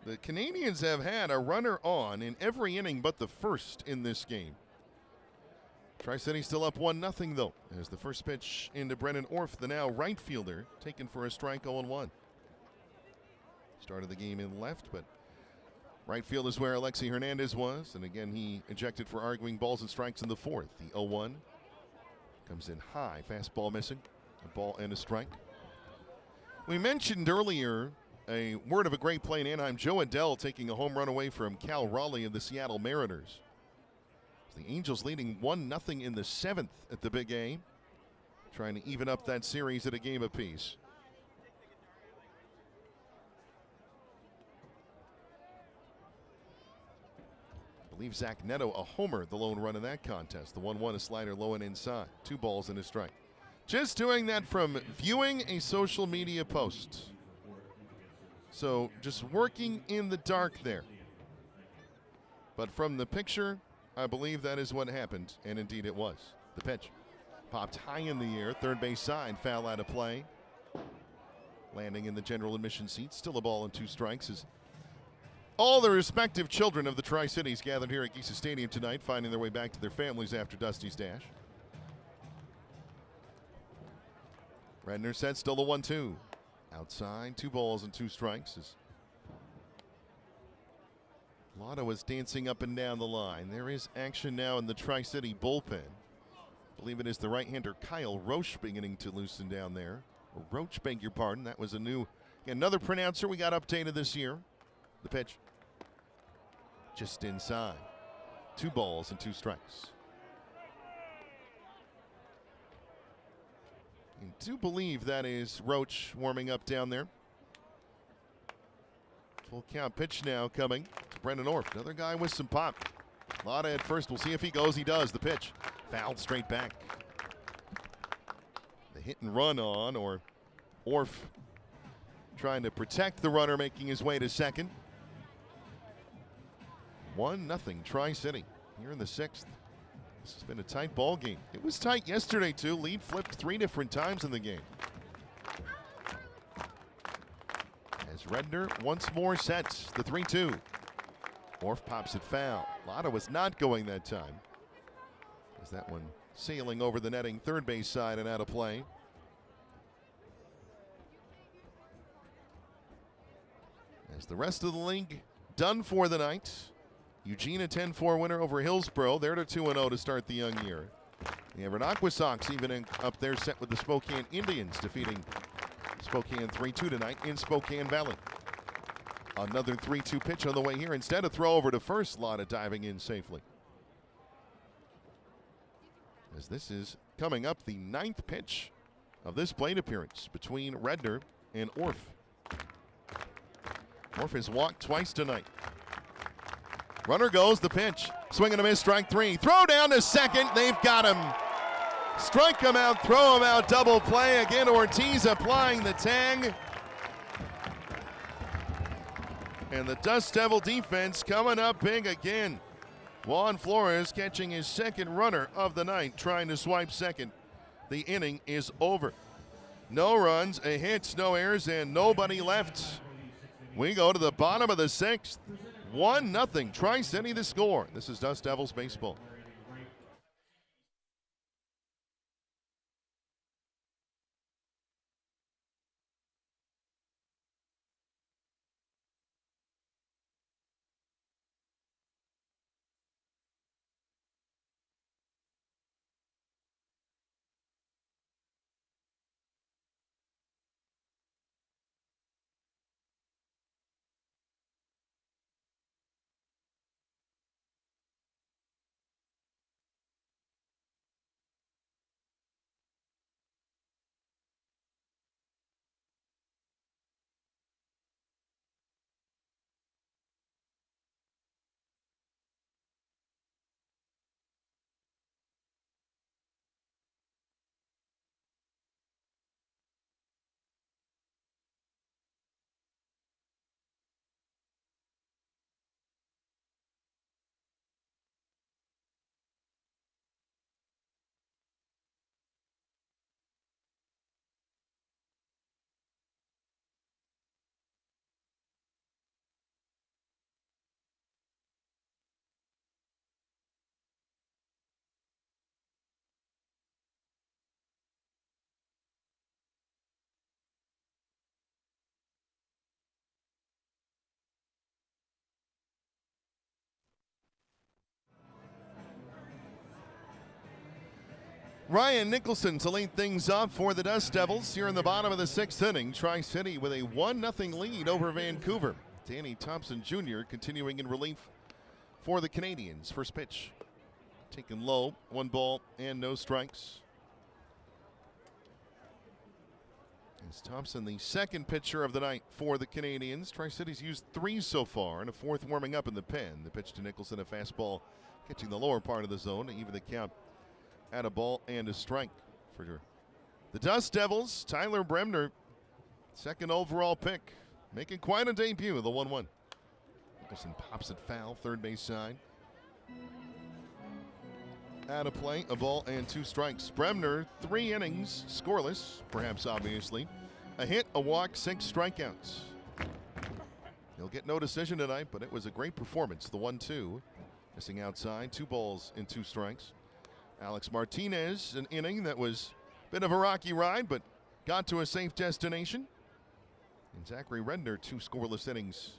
The Canadians have had a runner on in every inning but the first in this game. Tri-City still up 1-0 though, as the first pitch into Brennan Orff, the now right fielder, taken for a strike, 0-1. Started the game in left, but right field is where Alexi Hernandez was, and again he ejected for arguing balls and strikes in the 4th. The 0-1 comes in high, fastball missing, a ball and a strike. We mentioned earlier a word of a great play in Anaheim. Joe Adell taking a home run away from Cal Raleigh of the Seattle Mariners. The Angels leading 1-0 in the 7th at the Big A, trying to even up that series at a game apiece. I believe Zach Neto a homer, the lone run in that contest. The 1-1, a slider low and inside. 2 balls and a strike. Just doing that from viewing a social media post. So just working in the dark there. But from the picture, I believe that is what happened, and indeed it was. The pitch popped high in the air, third base side, foul out of play. Landing in the general admission seat, still a ball and 2 strikes as all the respective children of the Tri-Cities gathered here at Giesa Stadium tonight, finding their way back to their families after Dusty's dash. Redner set, still a 1-2. Outside, 2 balls and 2 strikes. As Lotta was dancing up and down the line. There is action now in the Tri-City bullpen. I believe it is the right-hander Kyle Roche beginning to loosen down there. Or Roach, beg your pardon. That was another pronouncer we got updated this year. The pitch just inside. 2 balls and 2 strikes. I do believe that is Roach warming up down there. Full count pitch now coming to Brennan Orff. Another guy with some pop. Lotta at first. We'll see if he goes. He does. The pitch fouled straight back. The hit and run on, or Orff trying to protect the runner making his way to second. 1-0 Tri-City here in the 6th. This has been a tight ball game. It was tight yesterday too. Lead flipped 3 different times in the game. As Redner once more sets the 3-2. Orff pops it foul. Lotta was not going that time. As that one sailing over the netting, third base side and out of play. As the rest of the league done for the night. Eugene a 10-4 winner over Hillsborough. They're to 2-0 to start the young year. The Everett Sox even up there set with the Spokane Indians, defeating Spokane 3-2 tonight in Spokane Valley. Another 3-2 pitch on the way here. Instead, a throw over to first. Lotta diving in safely. As this is coming up the 9th pitch of this plate appearance between Redner and Orff. Orff has walked twice tonight. Runner goes, the pitch. Swing and a miss, strike 3. Throw down to second. They've got him. Strike him out, throw him out, double play. Again, Ortiz applying the tag. And the Dust Devil defense coming up big again. Juan Flores catching his second runner of the night, trying to swipe second. The inning is over. No runs, a hit, no errors, and nobody left. We go to the bottom of the 6th. 1-0, Tri-City the score. This is Dust Devils baseball. Ryan Nicholson to lead things up for the Dust Devils here in the bottom of the 6th inning. Tri-City with a 1-0 lead over Vancouver. Danny Thompson Jr. continuing in relief for the Canadians. First pitch taken low, 1 ball and no strikes. As Thompson, the second pitcher of the night for the Canadians. Tri-City's used 3 so far and a 4th warming up in the pen. The pitch to Nicholson, a fastball catching the lower part of the zone to even the count at a ball and a strike for the Dust Devils. Tyler Bremner, 2nd overall pick, making quite a debut with the 1-1. Nicholson pops it foul, third base side. Out of play, a ball and 2 strikes. Bremner, 3 innings, scoreless, perhaps obviously. A hit, a walk, 6 strikeouts. He'll get no decision tonight, but it was a great performance. The 1-2, missing outside, 2 balls and 2 strikes. Alex Martinez, an inning that was a bit of a rocky ride, but got to a safe destination. And Zachary Redner, 2 scoreless innings.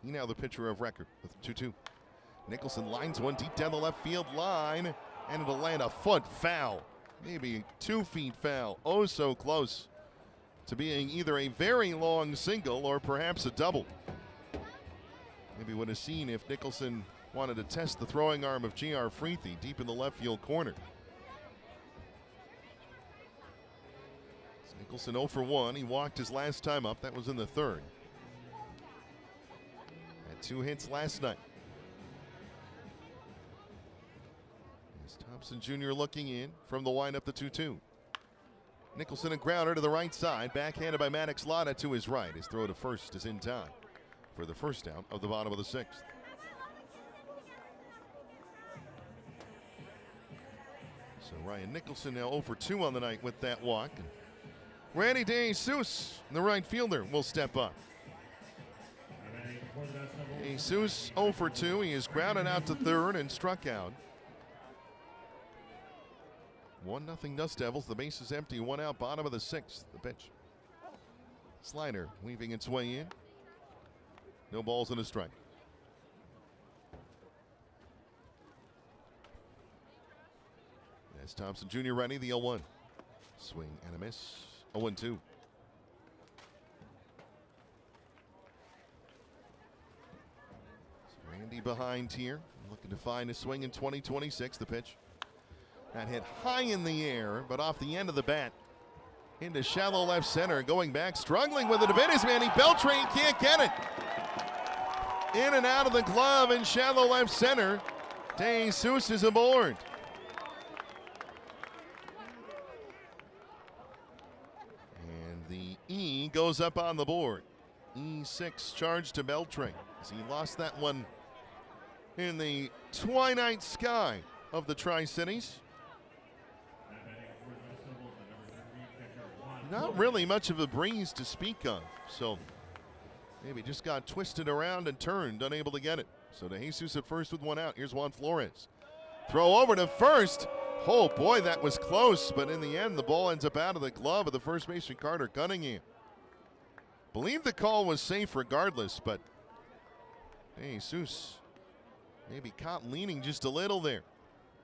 He now the pitcher of record with 2-2. Nicholson lines one deep down the left field line, and it'll land a foot foul. Maybe 2 feet foul. Oh, so close to being either a very long single or perhaps a double. Maybe would have seen if Nicholson wanted to test the throwing arm of J.R. Freethy deep in the left field corner. So Nicholson 0 for 1. He walked his last time up. That was in the 3rd. Had 2 hits last night. As Thompson Jr. looking in from the windup, the 2-2. Nicholson a grounder to the right side. Backhanded by Maddox Lotta to his right. His throw to first is in time for the first out of the bottom of the 6th. So Ryan Nicholson now 0 for 2 on the night with that walk. And Randy DeJesus, the right fielder, will step up. DeJesus 0 for 2. He is grounded out to 3rd and struck out. 1-0 Dust Devils. The base is empty. 1 out, bottom of the 6th. The pitch. Slider weaving its way in. No balls and a strike. As Thompson Jr. ready, the 0-1. Swing and a miss. 0-2. Randy behind here, looking to find a swing in 2026. The pitch. That hit high in the air, but off the end of the bat. Into shallow left center, going back, struggling with it a bit. Is Manny Beltran can't get it. In and out of the glove in shallow left center. Jesus is aboard. And the E goes up on the board. E6 charged to Beltran as he lost that one in the twilight sky of the Tri-Cities. Not really much of a breeze to speak of, so maybe just got twisted around and turned, unable to get it. So to Jesus at first with 1 out. Here's Juan Flores. Throw over to first. Oh boy, that was close, but in the end the ball ends up out of the glove of the first baseman Carter Cunningham. Believe the call was safe regardless, but Jesus maybe caught leaning just a little there.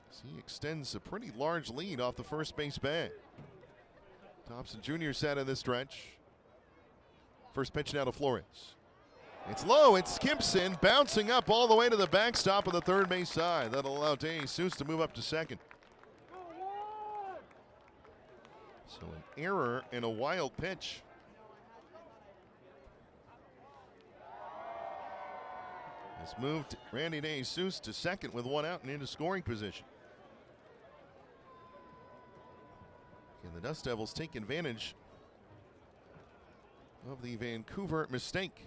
So he extends a pretty large lead off the first base bag. Thompson Jr. set in this stretch. First pitch now to Flores. It's low, it skips in, bouncing up all the way to the backstop of the third base side. That'll allow Jesus to move up to second. So an error and a wild pitch. Has moved Randy Jesus to second with 1 out and into scoring position. And the Dust Devils take advantage of the Vancouver mistake.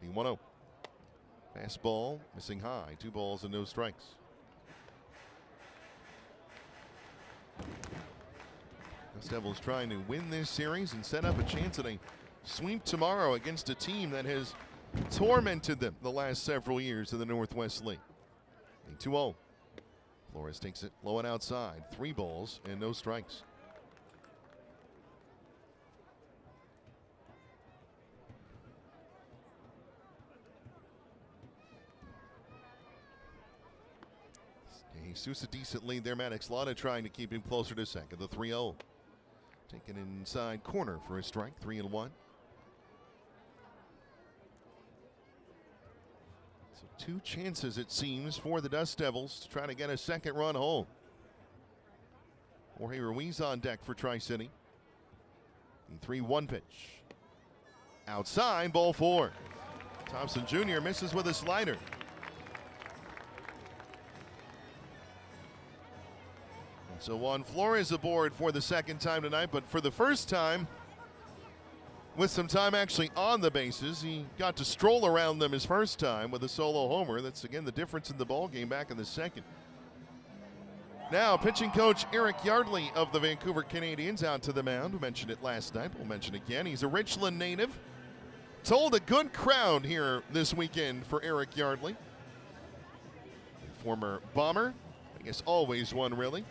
The 1-0. Fastball missing high. 2 balls and no strikes. Dust Devils trying to win this series and set up a chance at a sweep tomorrow against a team that has tormented them the last several years in the Northwest League. The 2-0. Flores takes it low and outside. 3 balls and no strikes. Jesus a decent lead there. Maddox Lotta trying to keep him closer to second. The 3-0. Taken inside corner for a strike. 3-1. So 2 chances, it seems, for the Dust Devils to try to get a second run home. Jorge Ruiz on deck for Tri-City. The 3-1 pitch. Outside, ball 4. Thompson Jr. misses with a slider. And so Juan Flores aboard for the second time tonight, but for the first time, with some time actually on the bases. He got to stroll around them his first time with a solo homer. That's again the difference in the ball game back in the second. Now pitching coach Eric Yardley of the Vancouver Canadians out to the mound. We mentioned it last night. We'll mention it again. He's a Richland native. Told a good crowd here this weekend for Eric Yardley. A former Bomber. I guess always one really.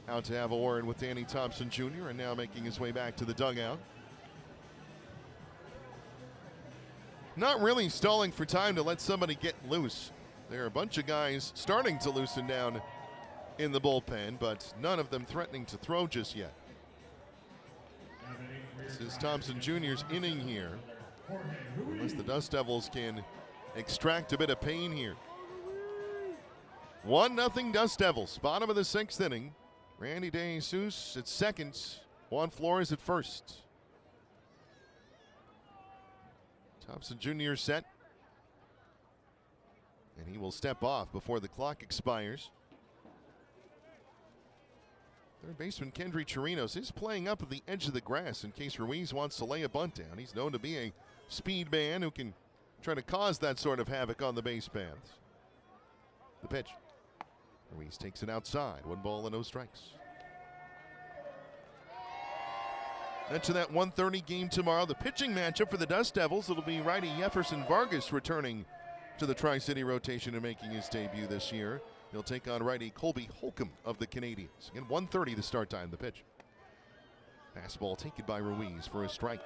Out to have a word with Danny Thompson Jr. and now making his way back to the dugout. Not really stalling for time to let somebody get loose. There are a bunch of guys starting to loosen down in the bullpen, but none of them threatening to throw just yet. This is Thompson Jr.'s inning here. Unless the Dust Devils can extract a bit of pain here. 1-0 Dust Devils, bottom of the 6th inning. Randy Jesus at second, Juan Flores at first. Thompson Jr. set. And he will step off before the clock expires. Third baseman Kendry Chirinos is playing up at the edge of the grass in case Ruiz wants to lay a bunt down. He's known to be a speed man who can try to cause that sort of havoc on the base paths. The pitch. Ruiz takes it outside. 1 ball and no strikes. Mention that 1:30 game tomorrow. The pitching matchup for the Dust Devils. It'll be righty Jefferson Vargas returning to the Tri-City rotation and making his debut this year. He'll take on righty Colby Holcomb of the Canadians. Again, 1:30 the start time, the pitch. Fastball taken by Ruiz for a strike,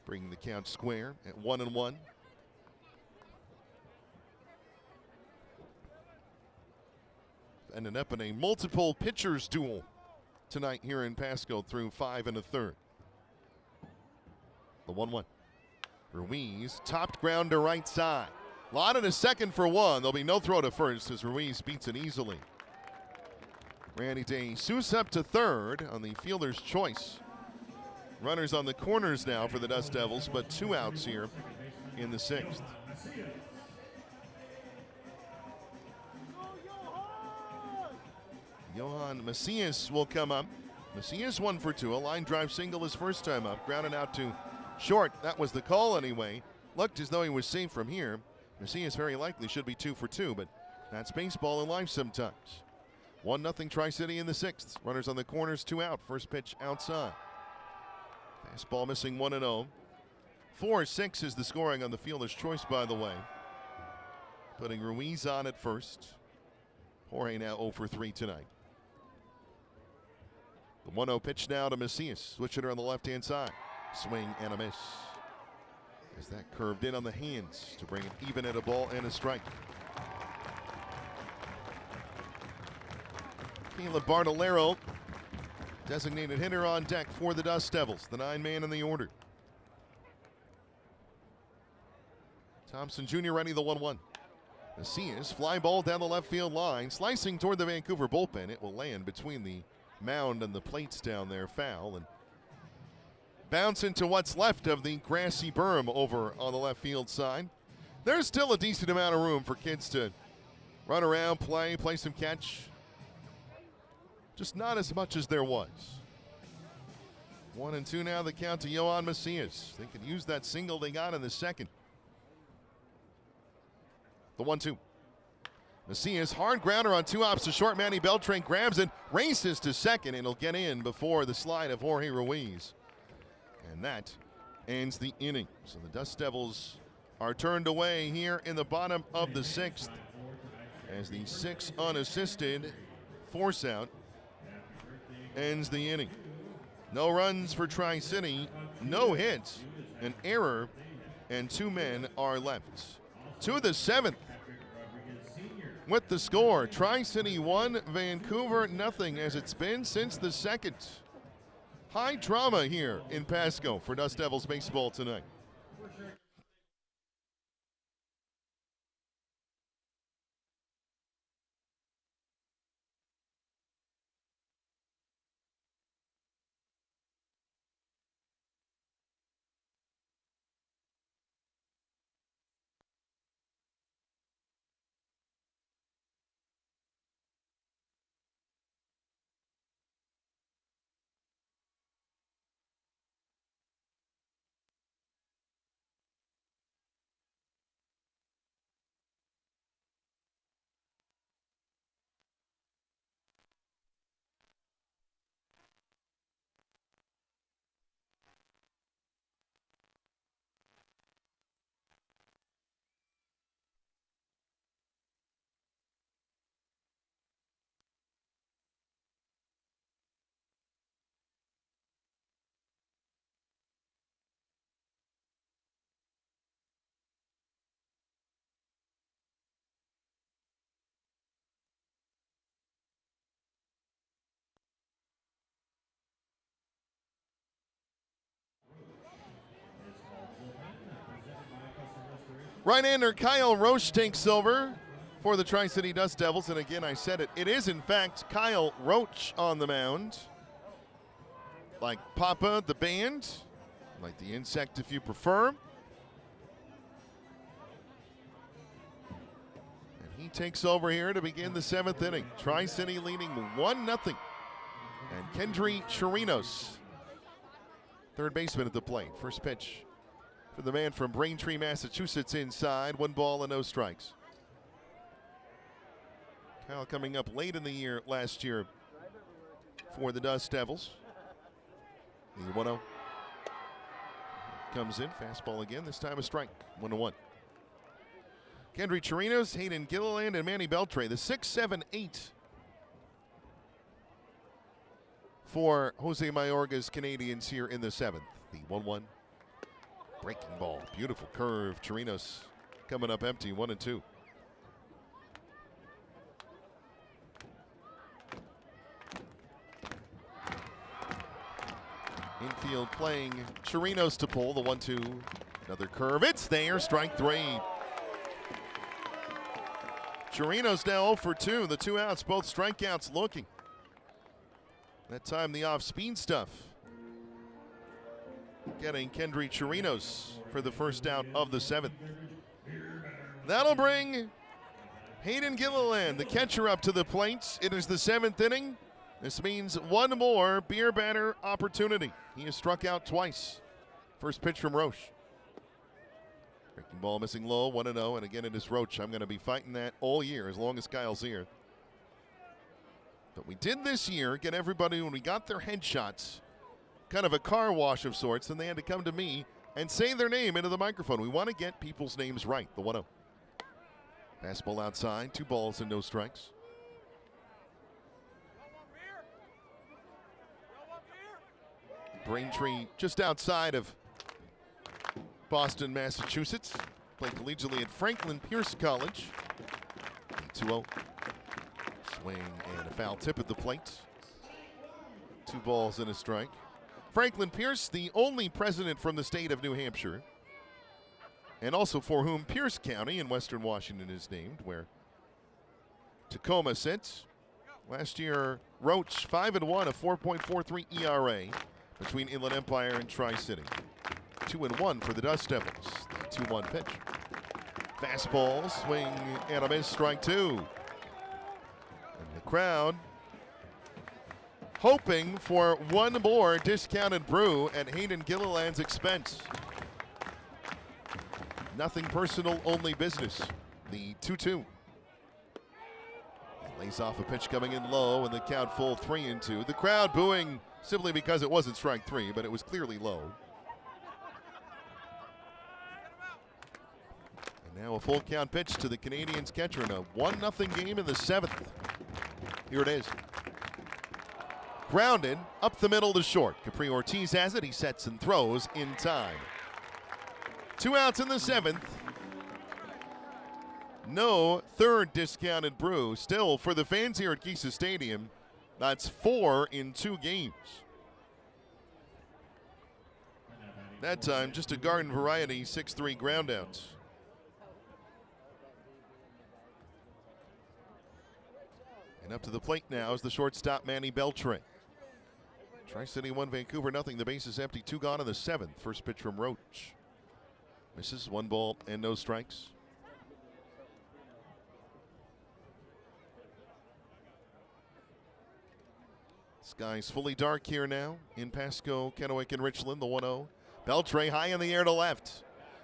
bringing the count square at 1-1. Ended up in a multiple pitchers duel tonight here in Pasco through 5 1/3. The 1-1. Ruiz topped ground to right side. Lot in a second for one. There'll be no throw to first as Ruiz beats it easily. Randy DeJesus up to third on the fielder's choice. Runners on the corners now for the Dust Devils, but 2 outs here in the 6th. Johan Macias will come up. Macias 1 for 2, a line drive single his first time up, grounded out to short. That was the call anyway. Looked as though he was safe from here. Macias very likely should be 2 for 2, but that's baseball in life sometimes. 1-0 Tri-City in the 6th. Runners on the corners, 2 out. First pitch outside. Fastball missing 1-0. 4-6 is the scoring on the fielder's choice, by the way. Putting Ruiz on at first. Jorge now 0 for 3 tonight. The 1-0 pitch now to Macias. Switch hitter on the left-hand side. Swing and a miss. As that curved in on the hands to bring it even at a ball and a strike. Caleb Bartolero, designated hitter on deck for the Dust Devils, the 9-man in the order. Thompson Jr. ready, the 1-1. Macias, fly ball down the left field line, slicing toward the Vancouver bullpen. It will land between the mound and the plates down there, foul, and bounce into what's left of the grassy berm over on the left field side. There's still a decent amount of room for kids to run around, play some catch. Just not as much as there was. 1-2 now, the count to Johan Macias. They could use that single they got in the second. The 1-2. Macias, hard grounder on 2 ops to short. Manny Beltran grabs it, races to second, and he'll get in before the slide of Jorge Ruiz. And that ends the inning. So the Dust Devils are turned away here in the bottom of the 6th as the 6 unassisted force out ends the inning. No runs for Tri-City, no hits, an error, and 2 men are left. To the 7th. With the score, Tri-City 1, Vancouver nothing, as it's been since the 2nd. High drama here in Pasco for Dust Devils baseball tonight. Right-hander Kyle Roche takes over for the Tri-City Dust Devils. And again, I said it. It is, in fact, Kyle Roche on the mound. Like Papa, the band. Like the insect, if you prefer. And he takes over here to begin the 7th inning. Tri-City leading 1-0. And Kendry Chirinos, third baseman at the plate. First pitch for the man from Braintree, Massachusetts, inside. 1 ball and no strikes. Kyle coming up late in the year last year for the Dust Devils. The 1-0 comes in. Fastball again. This time a strike. 1-1. Kendry Chirinos, Hayden Gilliland, and Manny Beltre. The 6, 7, 8 for Jose Mayorga's Canadians here in the 7th. The 1-1 breaking ball. Beautiful curve. Chirinos coming up empty, 1-2. Infield playing Chirinos to pull the 1-2. Another curve. It's there. Strike 3. Chirinos now 0 for 2. The 2 outs, both strikeouts looking. That time the off-speed stuff. Getting Kendry Chirinos for the first out of the 7th. That'll bring Hayden Gilliland, the catcher, up to the plate. It is the 7th inning. This means one more beer batter opportunity. He has struck out twice. First pitch from Roche. Breaking ball missing low, 1-0, and again it is Roche. I'm going to be fighting that all year as long as Kyle's here. But we did this year get everybody, when we got their headshots, kind of a car wash of sorts, and they had to come to me and say their name into the microphone. We want to get people's names right, the 1-0. Fastball outside, 2 balls and no strikes. Braintree just outside of Boston, Massachusetts. Played collegiately at Franklin Pierce College. 2-0. Swing and a foul tip at the plate. 2 balls and a strike. Franklin Pierce, the only president from the state of New Hampshire, and also for whom Pierce County in western Washington is named, where Tacoma sits. Last year, Roach 5-1, a 4.43 ERA between Inland Empire and Tri-City. 2-1 for the Dust Devils. The 2-1 pitch. Fastball, swing, and a miss, strike 2. And the crowd hoping for one more discounted brew at Hayden Gilliland's expense. Nothing personal, only business. The 2-2. Lays off a pitch coming in low, and the count full 3-2. The crowd booing simply because it wasn't strike 3, but it was clearly low. And now a full count pitch to the Canadians catcher in a 1-0 game in the 7th. Here it is. Grounded up the middle to short. Capri Ortiz has it. He sets and throws in time. 2 outs in the 7th. No third discounted brew. Still, for the fans here at Geisa Stadium, that's 4 in 2 games. That time, just a garden variety 6-3 groundouts. And up to the plate now is the shortstop Manny Beltre. Tri-City 1, Vancouver nothing. The base is empty. 2 gone in the 7th. First pitch from Roach. Misses, 1 ball and no strikes. Sky's fully dark here now in Pasco, Kennewick, and Richland. The 1-0. Beltre high in the air to left.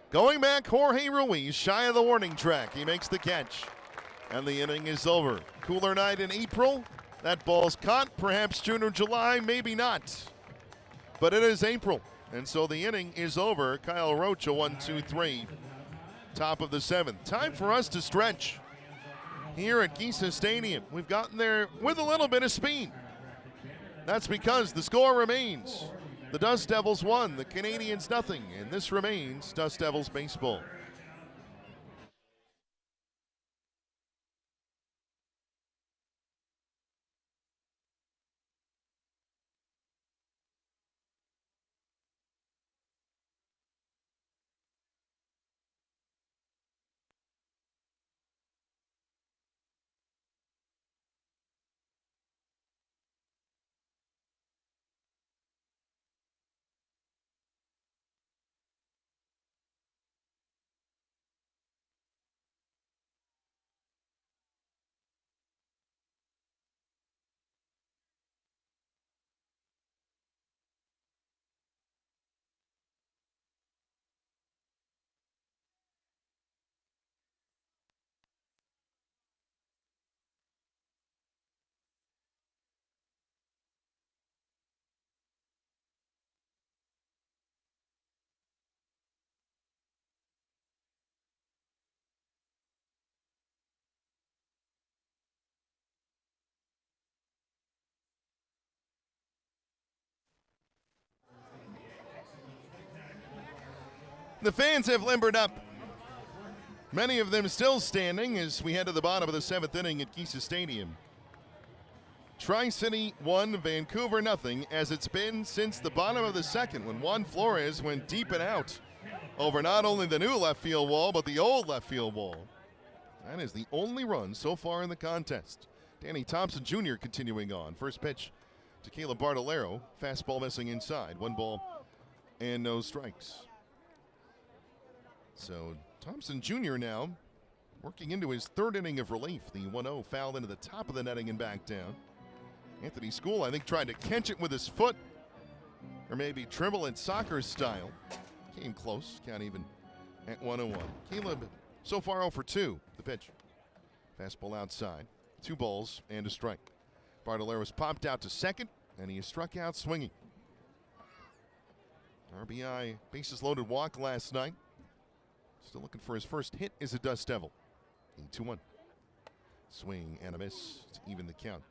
Going back, Jorge Ruiz shy of the warning track. He makes the catch. And the inning is over. Cooler night in April. That ball's caught. Perhaps June or July, maybe not. But it is April. And so the inning is over. Kyle Roach, a 1-2-3. Top of the 7th. Time for us to stretch here at Geisa Stadium. We've gotten there with a little bit of speed. That's because the score remains. The Dust Devils 1, the Canadians nothing, and this remains Dust Devils baseball. The fans have limbered up. Many of them still standing as we head to the bottom of the 7th inning at Kisa Stadium. Tri-City 1, Vancouver nothing, as it's been since the bottom of the 2nd when Juan Flores went deep and out over not only the new left field wall, but the old left field wall. That is the only run so far in the contest. Danny Thompson Jr. continuing on. First pitch to Caleb Bartolero. Fastball missing inside. 1 ball and no strikes. So Thompson Jr. now working into his 3rd inning of relief. The 1-0 fouled into the top of the netting and back down. Anthony School, I think, tried to catch it with his foot, or maybe dribble it soccer style. Came close, count even at 1-1. Caleb so far 0 for 2. The pitch. Fastball outside. 2 balls and a strike. Bartolero's popped out to second, and he is struck out swinging. RBI bases loaded walk last night. Still looking for his first hit as a Dust Devil. 2-1. Swing and a miss to even the count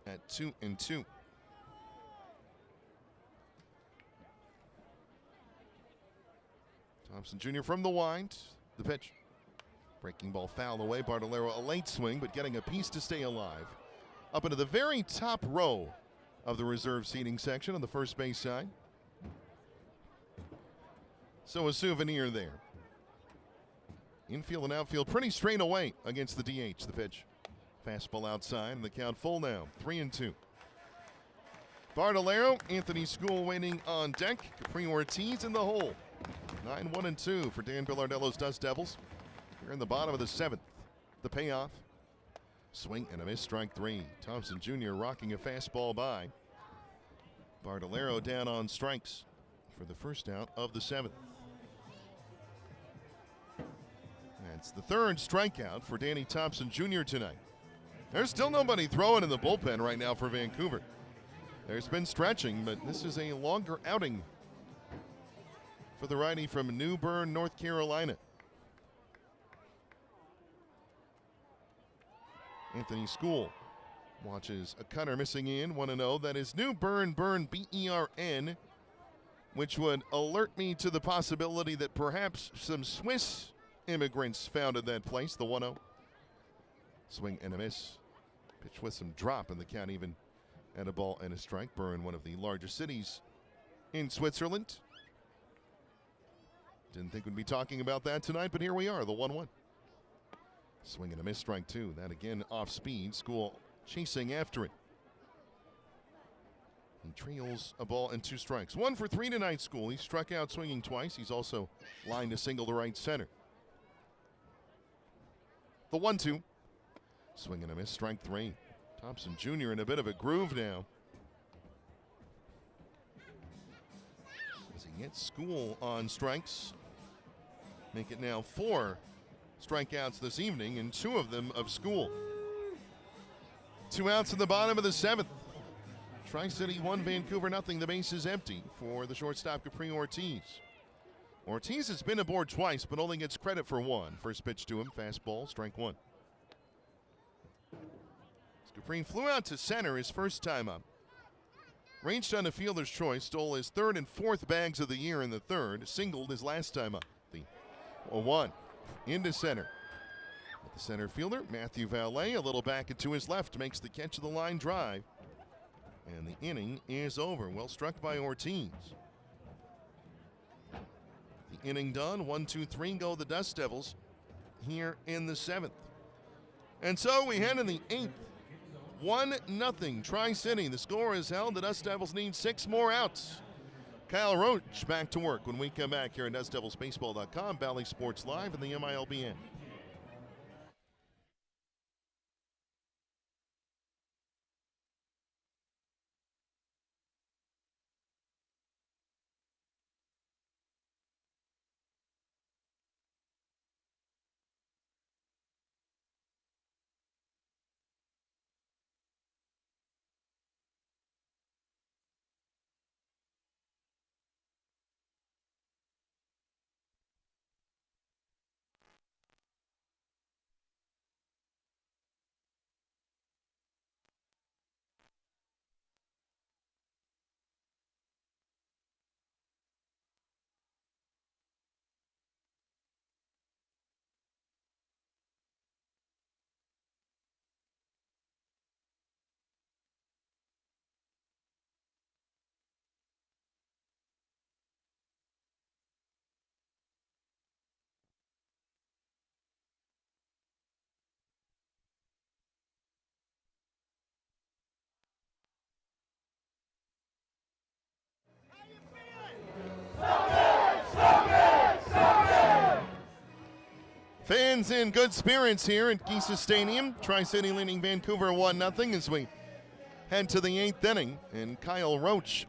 at 2-2. Thompson Jr. from the wind. The pitch. Breaking ball foul away. Bartolero a late swing, but getting a piece to stay alive. Up into the very top row of the reserve seating section on the first base side. So a souvenir there. Infield and outfield pretty straight away against the DH. The pitch. Fastball outside, and the count full now. 3-2. Bartolero, Anthony School waiting on deck. Capri Ortiz in the hole. 9-1-2 for Dan Billardello's Dust Devils. Here in the bottom of the 7th. The payoff. Swing and a miss, strike 3. Thompson Jr. rocking a fastball by. Bartolero down on strikes for the first out of the 7th. That's the 3rd strikeout for Danny Thompson Jr. tonight. There's still nobody throwing in the bullpen right now for Vancouver. There's been stretching, but this is a longer outing for the righty from New Bern, North Carolina. Anthony School watches a cutter missing in, 1-0. That is New Bern, B-E-R-N, which would alert me to the possibility that perhaps some Swiss immigrants founded that place. The 1-0. Swing and a miss. Pitch with some drop, and the count even at a ball and a strike. Bern, one of the largest cities in Switzerland. Didn't think we'd be talking about that tonight, but here we are, the 1-1. Swing and a miss, strike 2. That again off speed. School chasing after it. He trails a ball and 2 strikes. 1 for 3 tonight, School. He struck out swinging twice. He's also lined a single to right center. The 1-2. Swing and a miss, strike 3. Thompson Jr. in a bit of a groove now. As he gets School on strikes. Make it now 4 strikeouts this evening, and 2 of them of School. 2 outs in the bottom of the 7th. Tri-City 1, Vancouver nothing. The base is empty for the shortstop Capri Ortiz. Ortiz has been aboard twice, but only gets credit for 1. First pitch to him, fastball, strike 1. Capri flew out to center his first time up. Ranged on a fielder's choice, stole his 3rd and 4th bags of the year in the 3rd, singled his last time up. The 1 into center. At the center fielder, Matthew Valet, a little back and to his left, makes the catch of the line drive. And the inning is over. Well struck by Ortiz. The inning done. 1-2-3 go the Dust Devils here in the 7th. And so we head in the 8th. 1-0 Tri-City. The score is held. The Dust Devils need 6 more outs. Kyle Roach back to work when we come back here at DustDevilsBaseball.com, Valley Sports Live, and the MILBN. Canadians in good spirits here at Geesa Stadium. Tri-City leading Vancouver 1-0 as we head to the 8th inning. And Kyle Roach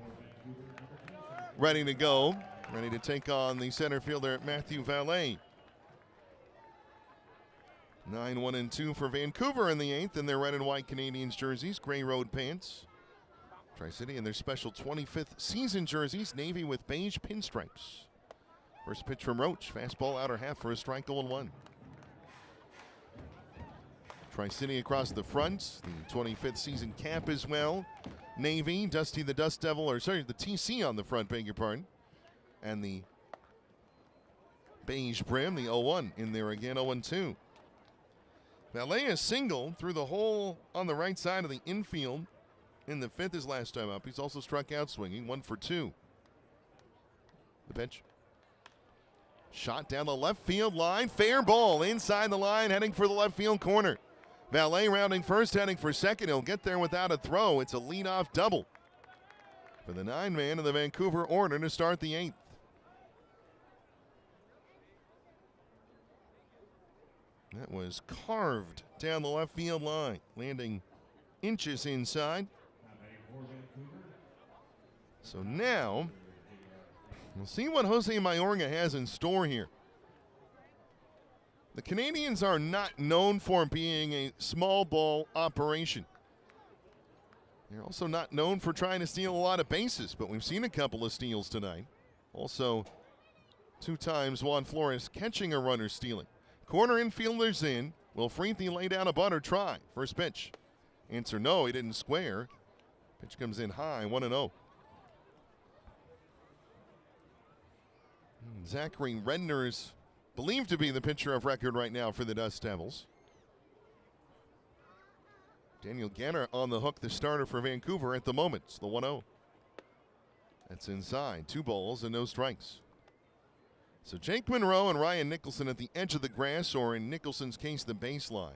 ready to go, ready to take on the center fielder Matthew Valet. 9-1-2 for Vancouver in the 8th in their red and white Canadians jerseys, gray road pants. Tri-City in their special 25th season jerseys, navy with beige pinstripes. First pitch from Roach, fastball outer half for a strike, 0-1. Tri-City across the front, the 25th season cap as well. Navy, Dusty the Dust Devil, or sorry, the TC on the front, beg your pardon. And the beige brim, the 0-1 in there again, 0-2. Valet a single through the hole on the right side of the infield in the 5th his last time up. He's also struck out swinging, 1 for 2. The pitch. Shot down the left field line, fair ball inside the line, heading for the left field corner. Valet rounding first, heading for second. He'll get there without a throw. It's a leadoff double for the 9-man of the Vancouver order to start the 8th. That was carved down the left field line, landing inches inside. So now, we'll see what Jose Mayorga has in store here. The Canadians are not known for being a small ball operation. They're also not known for trying to steal a lot of bases, but we've seen a couple of steals tonight. Also, 2 times Juan Flores catching a runner stealing. Corner infielders in. Will Freethy lay down a bunt or try? First pitch. Answer no, he didn't square. Pitch comes in high, 1-0. Zachary Redner is believed to be the pitcher of record right now for the Dust Devils. Daniel Ganner on the hook, the starter for Vancouver at the moment. It's the 1-0. That's inside. 2 balls and no strikes. So Jake Monroe and Ryan Nicholson at the edge of the grass, or in Nicholson's case, the baseline.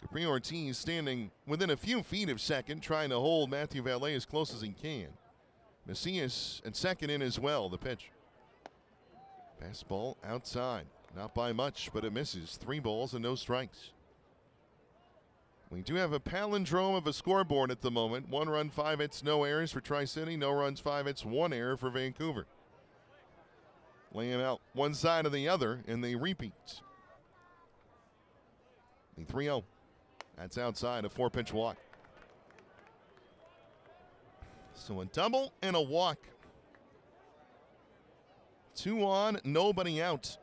Capri Ortiz standing within a few feet of second, trying to hold Matthew Valet as close as he can. Macias at second in as well. The pitch. Fastball outside. Not by much, but it misses. 3 balls and no strikes. We do have a palindrome of a scoreboard at the moment. 1 run, 5 hits, no errors for Tri-City. No runs, 5 hits, 1 error for Vancouver. Lay him out one side or the other in the repeats. The 3-0. That's outside, a 4-pitch walk. So a double and a walk. 2 on, nobody out.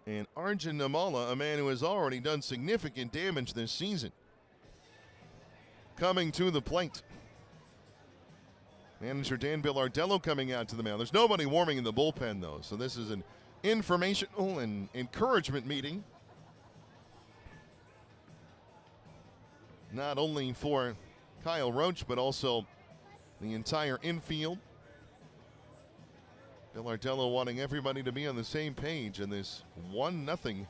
And Arjun Namala, a man who has already done significant damage this season, coming to the plate. Manager Dan Bilardello coming out to the mound. There's nobody warming in the bullpen, though, so this is an informational and encouragement meeting. Not only for Kyle Roach, but also the entire infield. Bilardello wanting everybody to be on the same page in this 1-0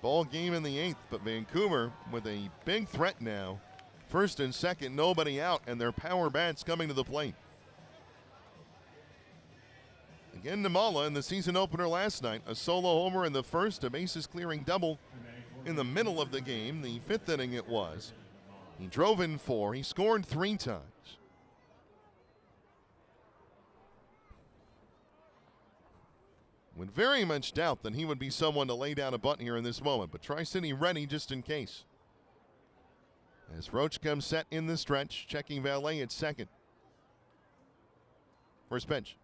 ball game in the 8th, but Vancouver with a big threat now. First and second, nobody out, and their power bats coming to the plate. Again, Namala in the season opener last night. A solo homer in the first, a bases clearing double in the middle of the game. The 5th inning it was. He drove in 4. He scored 3 times. Would very much doubt that he would be someone to lay down a bunt here in this moment, but Tri-City ready just in case. As Roach comes set in the stretch, checking Valet at second. First pitch.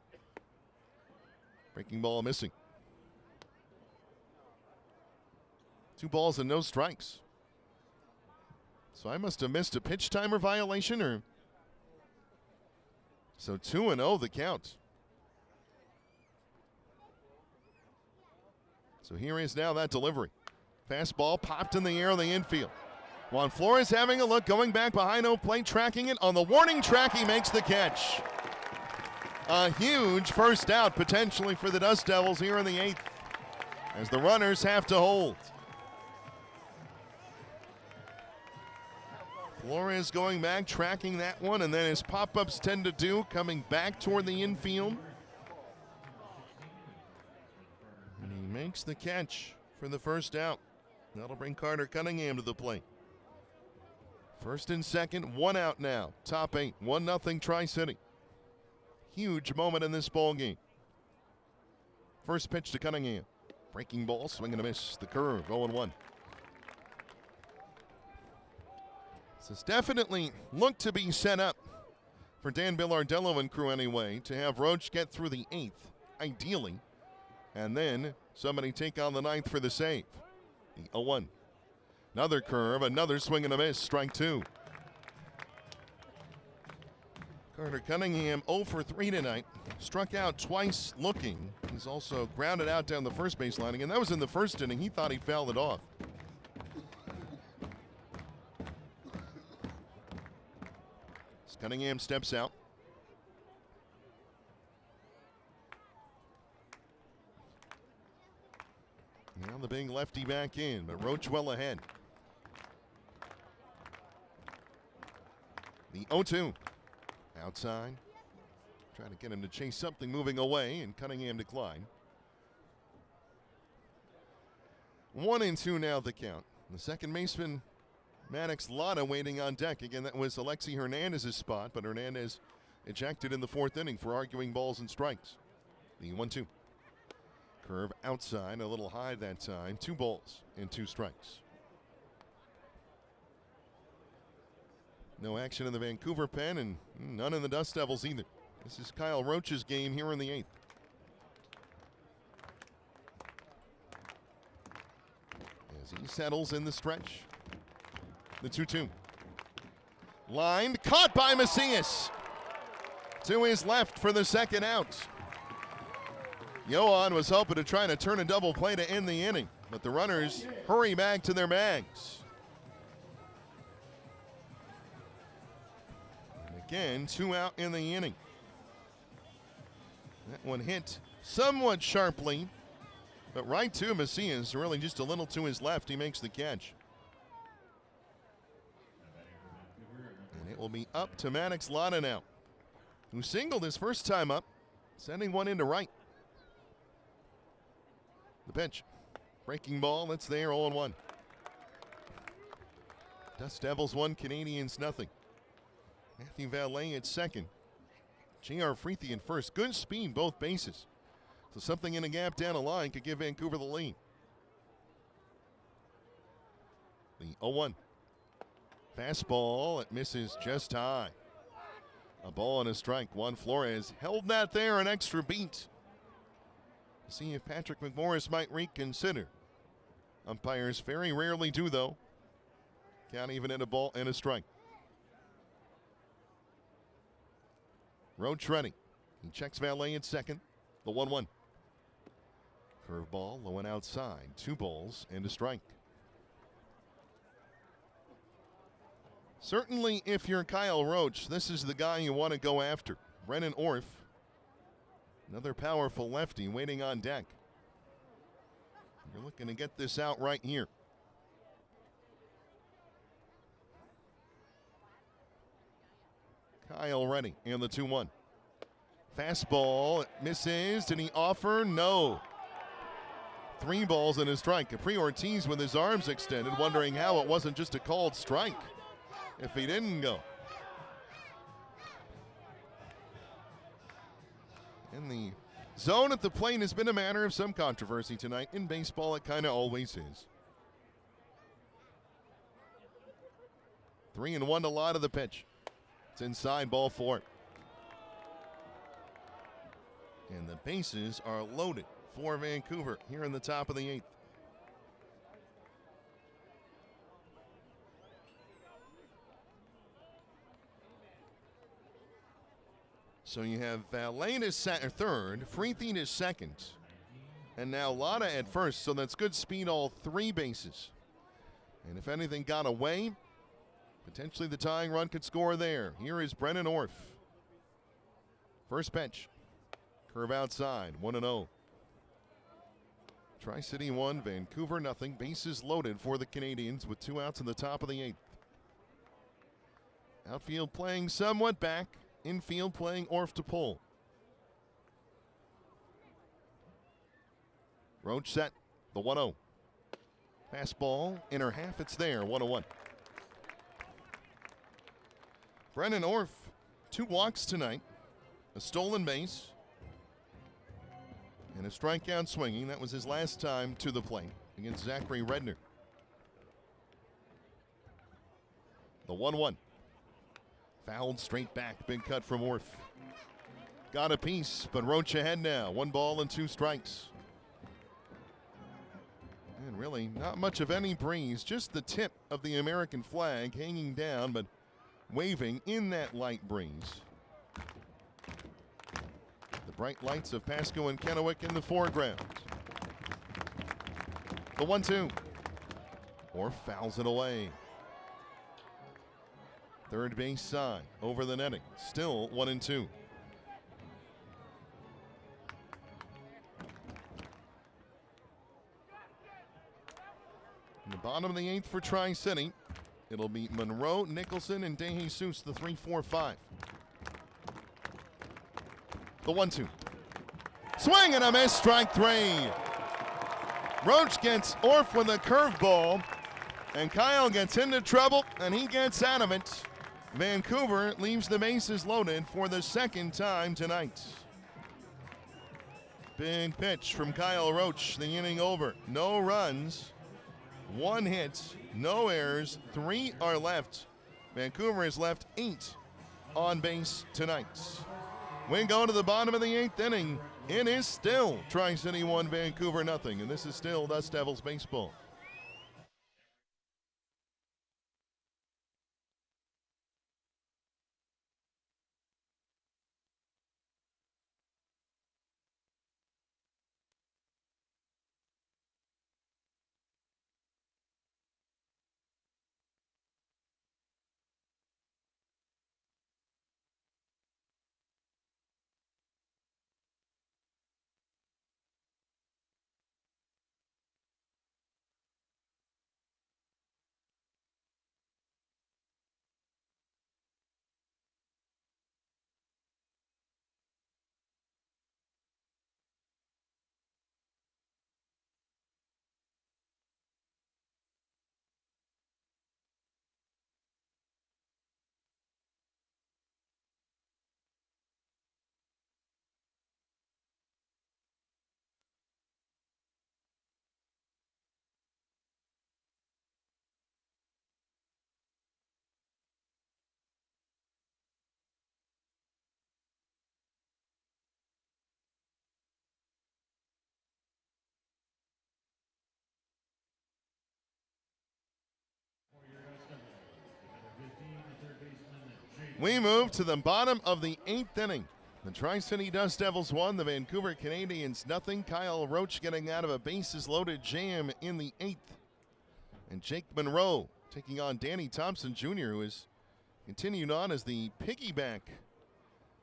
Breaking ball missing. 2 balls and no strikes. So I must have missed a pitch timer violation, or so 2-0 the count. So here is now that delivery. Fastball popped in the air in the infield. Juan Flores having a look, going back behind home plate, tracking it. On the warning track, he makes the catch. A huge first out potentially for the Dust Devils here in the 8th, as the runners have to hold. Flores going back, tracking that one, and then as pop-ups tend to do, coming back toward the infield. And he makes the catch for the first out. That'll bring Carter Cunningham to the plate. First and second, 1 out now. Top 8, 1-0 Tri-City. Huge moment in this ball game. First pitch to Cunningham. Breaking ball, swing and a miss. The curve, 0-1. This has definitely looked to be set up for Dan Billardello and crew anyway, to have Roach get through the 8th, ideally, and then somebody take on the 9th for the save. The 0-1. Another curve, another swing and a miss, strike 2. Carter Cunningham 0 for 3 tonight. Struck out twice looking. He's also grounded out down the first base line again. That was in the first inning. He thought he'd fouled it off. As Cunningham steps out. Now the big lefty back in, but Roach well ahead. The 0-2. Outside. Trying to get him to chase something moving away, and Cunningham declined. 1-2 now the count. The second baseman, Maddox Lotta, waiting on deck. Again, that was Alexi Hernandez's spot, but Hernandez ejected in the 4th inning for arguing balls and strikes. The 1-2. Curve outside, a little high that time. 2 balls and 2 strikes. No action in the Vancouver pen, and none in the Dust Devils either. This is Kyle Roach's game here in the 8th. As he settles in the stretch. The 2-2. Lined, caught by Macias. To his left for the second out. Yohan was hoping to try to turn a double play to end the inning, but the runners hurry back to their bags. And again, 2 out in the inning. That one hit somewhat sharply, but right to Macias, really just a little to his left. He makes the catch. And it will be up to Maddox Lotta now, who singled his first time up, sending one into right. The pitch. Breaking ball, that's there, 0-1. Dust Devils 1, Canadians nothing. Matthew Valet at second. J.R. Freethy in first. Good speed, both bases. So something in a gap down the line could give Vancouver the lead. The 0-1. Fastball, it misses just high. A ball and a strike. Juan Flores held that there an extra beat. See if Patrick McMorris might reconsider. Umpires very rarely do, though. Count even at a ball and a strike. Roach ready. He checks Valet at second. The 1-1. Curveball, low and outside. 2 balls and a strike. Certainly, if you're Kyle Roach, this is the guy you want to go after. Brennan Orff. Another powerful lefty waiting on deck. You're looking to get this out right here. Kyle ready and the 2-1. Fastball, it misses. Did he offer? No. 3 balls and a strike. Capri Ortiz with his arms extended, wondering how it wasn't just a called strike if he didn't go. And the zone at the plate has been a matter of some controversy tonight. In baseball, it kind of always is. 3-1 to Lotta the pitch. It's inside, ball 4. And the bases are loaded for Vancouver here in the top of the 8th. So you have Valet to third, Freethy to second, and now Lotta at first. So that's good speed all 3 bases. And if anything got away, potentially the tying run could score there. Here is Brennan Orff. First pitch. Curve outside, 1-0. Tri-City 1, Vancouver nothing. Bases loaded for the Canadians with 2 outs in the top of the 8th. Outfield playing somewhat back. Infield playing Orff to pull. Roach set, the 1-0. Fastball, inner half, it's there, 1-1. Brennan Orff, 2 walks tonight, a stolen base, and a strikeout swinging. That was his last time to the plate against Zachary Redner. The 1-1. Fouled straight back, big cut from Orff. Got a piece, but Roach ahead now, 1 ball and 2 strikes. And really not much of any breeze, just the tip of the American flag hanging down, but waving in that light breeze. The bright lights of Pasco and Kennewick in the foreground. The 1-2. Orff fouls it away. Third base side, over the netting. Still 1-2. In the bottom of the 8th for Tri-City, it'll be Monroe, Nicholson, and DeJesus, the 3-4-5. The 1-2. Swing and a miss, strike 3. Roach gets Orff with a curveball, and Kyle gets into trouble, and he gets out of it. Vancouver leaves the bases loaded for the 2nd time tonight. Big pitch from Kyle Roach, the inning over. No runs, 1 hit, no errors, 3 are left. Vancouver has left 8 on base tonight. We go to the bottom of the 8th inning. It is still Tri-City 1, Vancouver nothing, and this is still Dust Devils baseball. We move to the bottom of the 8th inning. The Tri-City Dust Devils 1, the Vancouver Canadians nothing. Kyle Roach getting out of a bases-loaded jam in the 8th. And Jake Monroe taking on Danny Thompson Jr., who has continued on as the piggyback.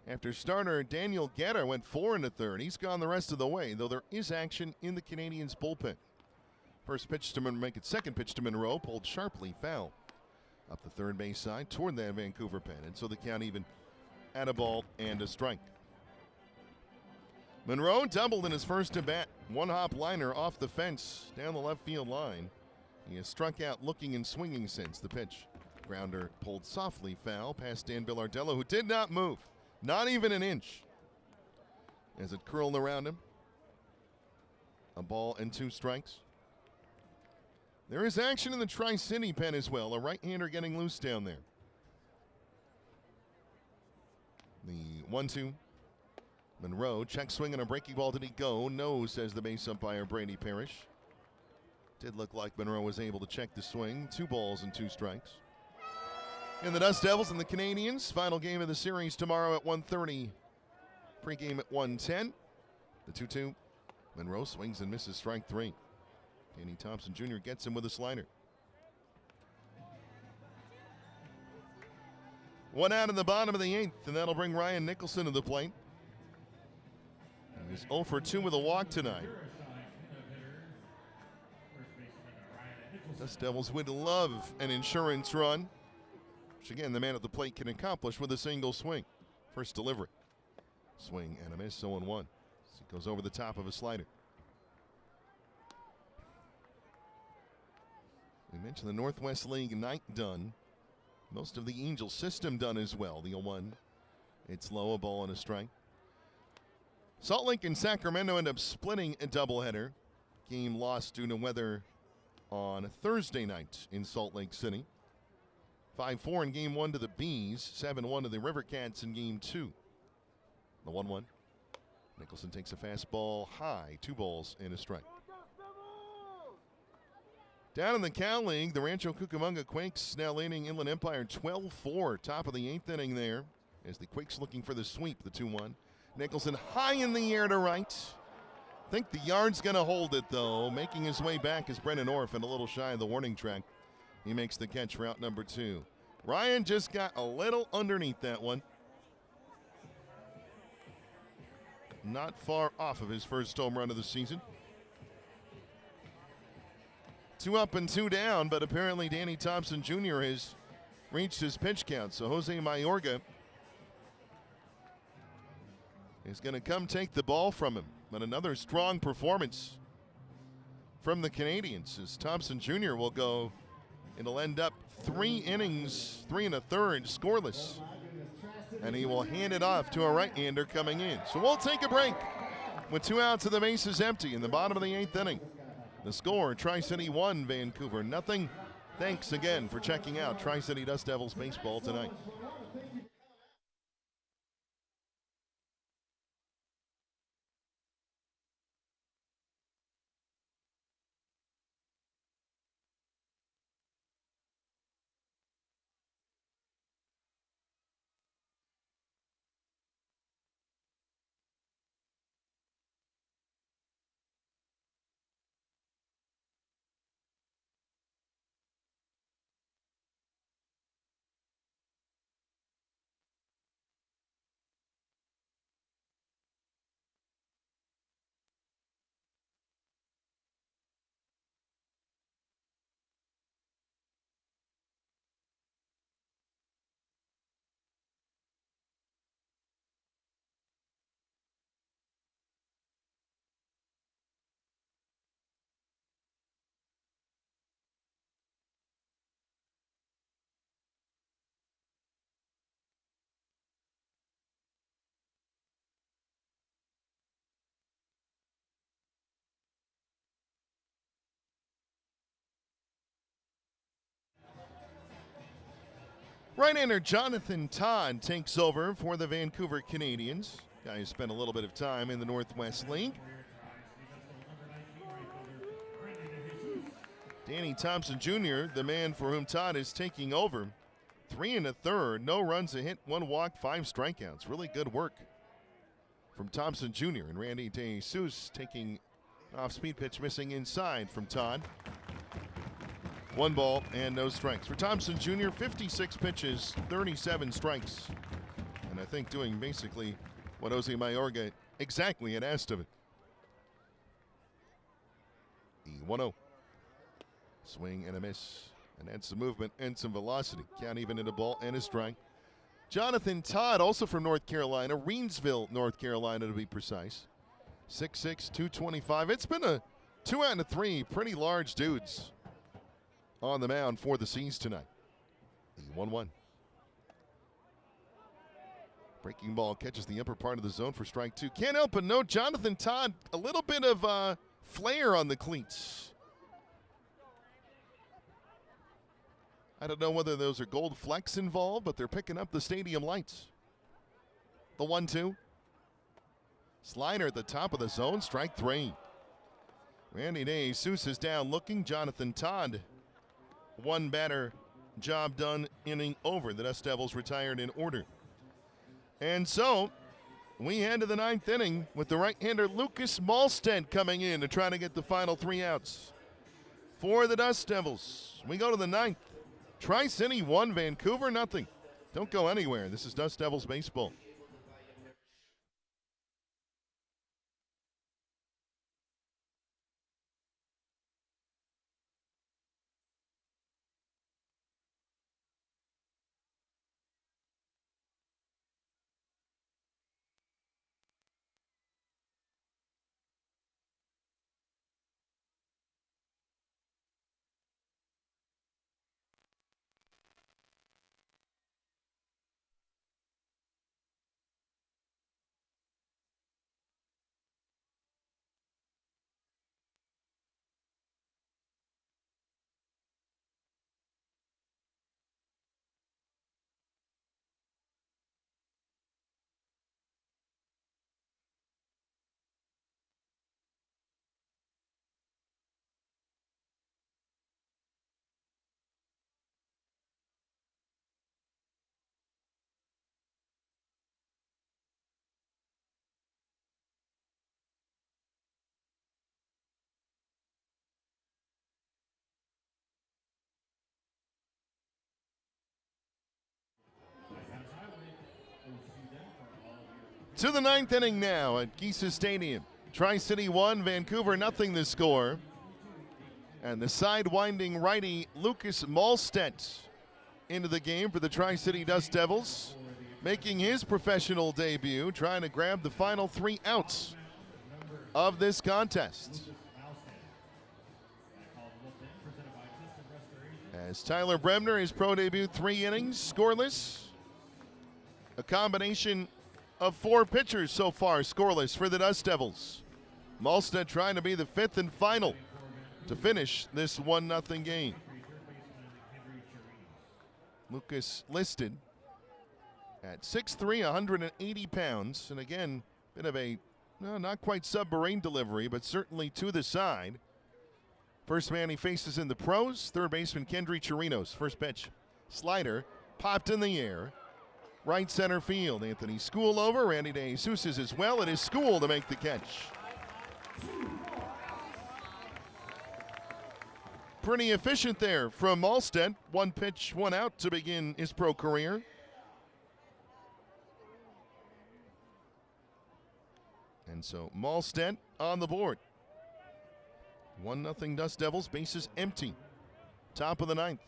After starter Daniel Gatter went 4 1/3. He's gone the rest of the way, though there is action in the Canadians' bullpen. First pitch to second pitch to Monroe, pulled sharply foul up the third base side toward that Vancouver pen, and so the count even at a ball and a strike. Monroe doubled in his first at bat. 1-hop liner off the fence down the left field line. He has struck out looking and swinging since the pitch. Grounder pulled softly foul past Dan Billardello, who did not move, not even an inch, as it curled around him. A ball and 2 strikes. There is action in the Tri-City pen as well. A right-hander getting loose down there. The 1-2. Monroe, check swing and a breaking ball. Did he go? No, says the base umpire Brady Parrish. Did look like Monroe was able to check the swing. 2 balls and 2 strikes. And the Dust Devils and the Canadians. Final game of the series tomorrow at 1:30. Pregame at 1:10. The 2-2. Monroe swings and misses, strike 3. Danny Thompson Jr. gets him with a slider. 1 out in the bottom of the 8th, and that'll bring Ryan Nicholson to the plate. He's 0 for 2 with a walk tonight. Dust Devils would love an insurance run, which again the man at the plate can accomplish with a single swing. First delivery. Swing and a miss, 0-1. He goes over the top of a slider. Mentioned the Northwest League night done. Most of the Angels system done as well. The 0-1. It's low, a ball and a strike. Salt Lake and Sacramento end up splitting a doubleheader. Game lost due to weather on Thursday night in Salt Lake City. 5-4 in Game 1 to the Bees. 7-1 to the River Cats in Game 2. The 1-1. Nicholson takes a fastball high. 2 balls and a strike. Down in the Cal League, the Rancho Cucamonga Quakes now leading Inland Empire 12-4. Top of the 8th inning there as the Quakes looking for the sweep, the 2-1. Nicholson high in the air to right. I think the yard's going to hold it, though. Making his way back is Brennan Orff and a little shy of the warning track. He makes the catch for out number 2. Ryan just got a little underneath that one. Not far off of his first home run of the season. 2 up and 2 down, but apparently Danny Thompson Jr. has reached his pitch count. So Jose Mayorga is going to come take the ball from him. But another strong performance from the Canadians as Thompson Jr. will go. It'll end up 3 innings, 3 1/3 scoreless. And he will hand it off to a right-hander coming in. So we'll take a break with 2 outs and the bases empty in the bottom of the 8th inning. The score, Tri-City 1, Vancouver nothing. Thanks again for checking out Tri-City Dust Devils baseball tonight. Right-hander Jonathan Todd takes over for the Vancouver Canadians. Guy who spent a little bit of time in the Northwest League. Danny Thompson Jr., the man for whom Todd is taking over. 3 1/3, no runs, a hit, 1 walk, 5 strikeouts. Really good work from Thompson Jr. and Randy DeJesus taking off-speed pitch, missing inside from Todd. 1 ball and no strikes. For Thompson Jr., 56 pitches, 37 strikes. And I think doing basically what Jose Mayorga exactly had asked of it. The 1-0. Swing and a miss. And adds some movement and some velocity. Count even in a ball and a strike. Jonathan Todd, also from North Carolina, Reensville, North Carolina to be precise. 6'6", 225. It's been a 2 out of 3 pretty large dudes on the mound for the Seas tonight. The 1-1. Breaking ball catches the upper part of the zone for strike 2. Can't help but note Jonathan Todd, a little bit of flair on the cleats. I don't know whether those are gold flecks involved, but they're picking up the stadium lights. The 1-2. Slider at the top of the zone, strike 3. Randy DeJesus is down looking. Jonathan Todd, 1 batter, job done, inning over. The Dust Devils retired in order. And so we head to the 9th inning with the right-hander Lucas Malstead coming in to try to get the final 3 outs for the Dust Devils. We go to the 9th. Tri-City 1, Vancouver nothing. Don't go anywhere. This is Dust Devils baseball. To the ninth inning now at Geesa Stadium. Tri-City 1, Vancouver nothing the score. And the side-winding righty Lucas Malstedt into the game for the Tri-City Dust Devils, making his professional debut, trying to grab the final 3 outs of this contest. As Tyler Bremner, his pro debut, 3 innings, scoreless. A combination of 4 pitchers so far, scoreless for the Dust Devils. Malstedt trying to be the 5th and final to finish this 1-0 game. Lucas listed at 6'3", 180 pounds. And again, bit of a, not quite submarine delivery, but certainly to the side. First man he faces in the pros, third baseman Kendry Chirinos. First pitch, slider, popped in the air. Right center field, Anthony School over. Randy De Jesus is as well. It is School to make the catch. Pretty efficient there from Malstedt. 1 pitch, 1 out to begin his pro career. And so Malstedt on the board. 1-0 Dust Devils, bases empty. Top of the 9th.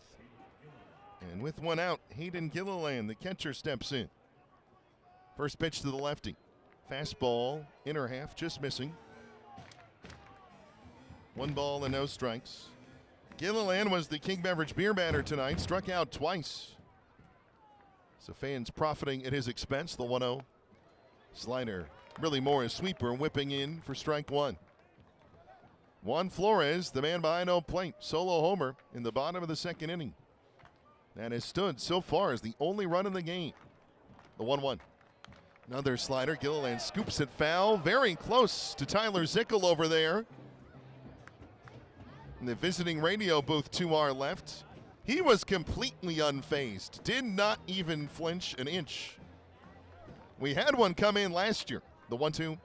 And with 1 out, Hayden Gilliland, the catcher, steps in. First pitch to the lefty. Fastball, inner half, just missing. 1 ball and no strikes. Gilliland was the King Beverage beer batter tonight, struck out twice. So fans profiting at his expense, the 1-0. Slider, really more a sweeper, whipping in for strike 1. Juan Flores, the man behind home plate, solo homer in the bottom of the 2nd inning. That has stood so far as the only run in the game. The 1-1. Another slider. Gilliland scoops it foul. Very close to Tyler Zickel over there. In the visiting radio booth to our left. He was completely unfazed. Did not even flinch an inch. We had one come in last year. The 1-2.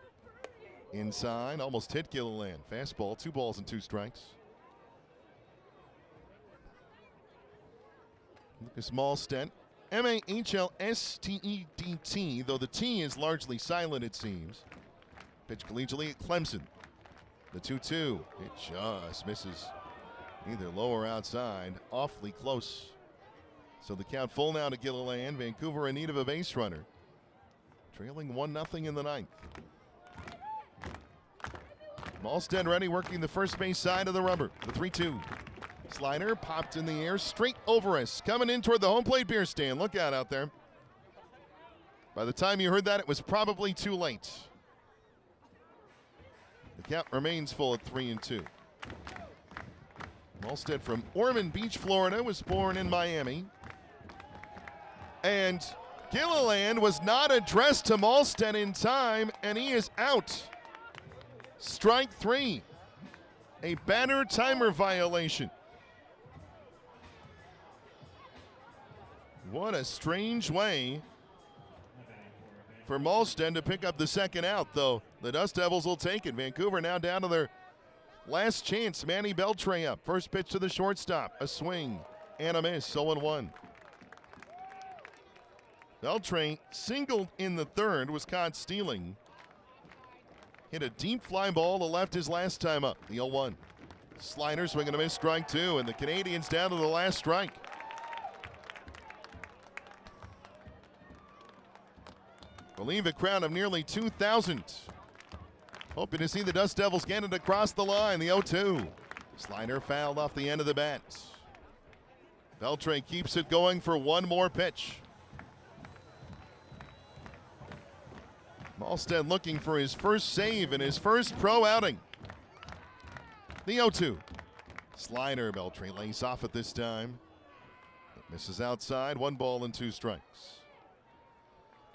Inside. Almost hit Gilliland. Fastball. 2 balls and 2 strikes. Lucas Malstedt, Malstedt, though the T is largely silent, it seems. Pitch collegially at Clemson. The 2-2. It just misses either low or outside. Awfully close. So the count full now to Gilliland. Vancouver in need of a base runner. Trailing 1-0 in the 9th. Malstedt ready, working the first base side of the rubber. The 3-2. Slider popped in the air, straight over us. Coming in toward the home plate beer stand. Look out there. By the time you heard that, it was probably too late. The count remains full at 3-2. Malstedt from Ormond Beach, Florida, was born in Miami. And Gilliland was not addressed to Malstedt in time, and he is out. Strike 3. A batter timer violation. What a strange way for Malstedt to pick up the 2nd out, though. The Dust Devils will take it. Vancouver now down to their last chance. Manny Beltre up. First pitch to the shortstop. A swing and a miss. 0-1. Beltre singled in the 3rd, was caught stealing. Hit a deep fly ball to left his last time up. The 0-1. Slider swinging a miss, strike 2, and the Canadians down to the last strike. Believe a crowd of nearly 2,000. Hoping to see the Dust Devils get it across the line. The 0-2. Slider fouled off the end of the bat. Beltre keeps it going for 1 more pitch. Malstedt looking for his first save in his first pro outing. The 0-2. Slider. Beltre lays off it this time. It misses outside. 1 ball and 2 strikes.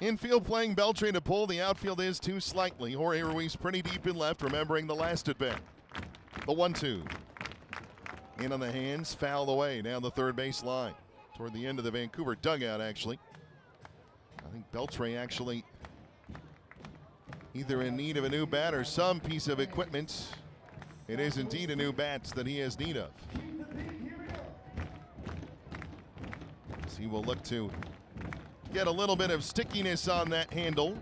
Infield playing Beltre to pull. The outfield is too slightly. Jorge Ruiz pretty deep in left, remembering the last at bat. The 1-2. In on the hands, fouled away down the 3rd base line. Toward the end of the Vancouver dugout, actually. I think Beltre actually either in need of a new bat or some piece of equipment. It is indeed a new bat that he has need of. So he will look to get a little bit of stickiness on that handle.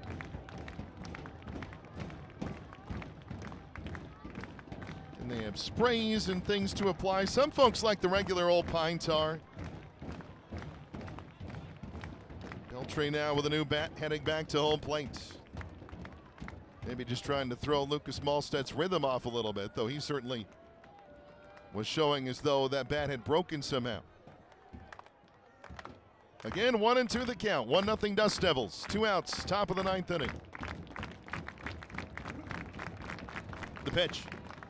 They have sprays and things to apply. Some folks like the regular old pine tar. Beltre now with a new bat heading back to home plate. Maybe just trying to throw Lucas Malstedt's rhythm off a little bit, though he certainly was showing as though that bat had broken somehow. Again, 1-2 the count. 1-0 Dust Devils. 2 outs, top of the 9th inning. The pitch.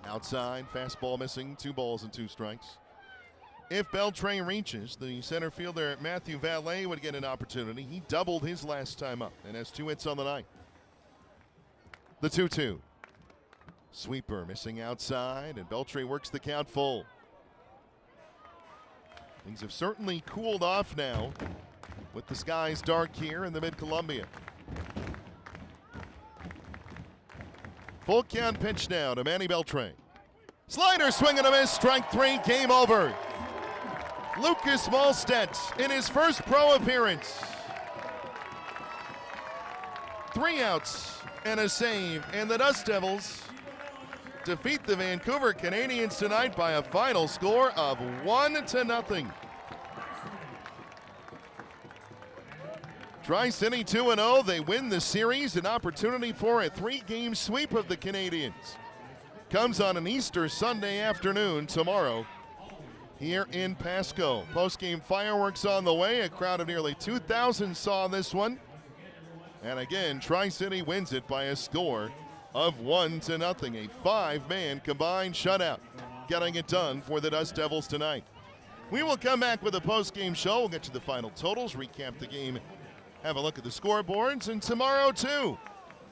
Outside, fastball missing, 2 balls and 2 strikes. If Beltre reaches, the center fielder Matthew Valet would get an opportunity. He doubled his last time up and has 2 hits on the night. The 2-2. Sweeper missing outside, and Beltre works the count full. Things have certainly cooled off now with the skies dark here in the Mid-Columbia. Full count pitch now to Manny Beltre. Slider swing and a miss, strike 3, game over. Lucas Malstedt in his first pro appearance. 3 outs and a save, and the Dust Devils defeat the Vancouver Canadians tonight by a final score of 1-0. Tri-City 2-0. They win the series. An opportunity for a 3-game sweep of the Canadians comes on an Easter Sunday afternoon tomorrow here in Pasco. Post-game fireworks on the way. A crowd of nearly 2,000 saw this one. And again, Tri-City wins it by a score of 1-0. A 5-man combined shutout getting it done for the Dust Devils tonight. We will come back with a post-game show. We'll get to the final totals, recap the game, have a look at the scoreboards, and tomorrow too,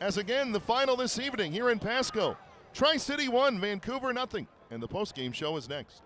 as again the final this evening here in Pasco. Tri-City 1, Vancouver 0, and the post-game show is next.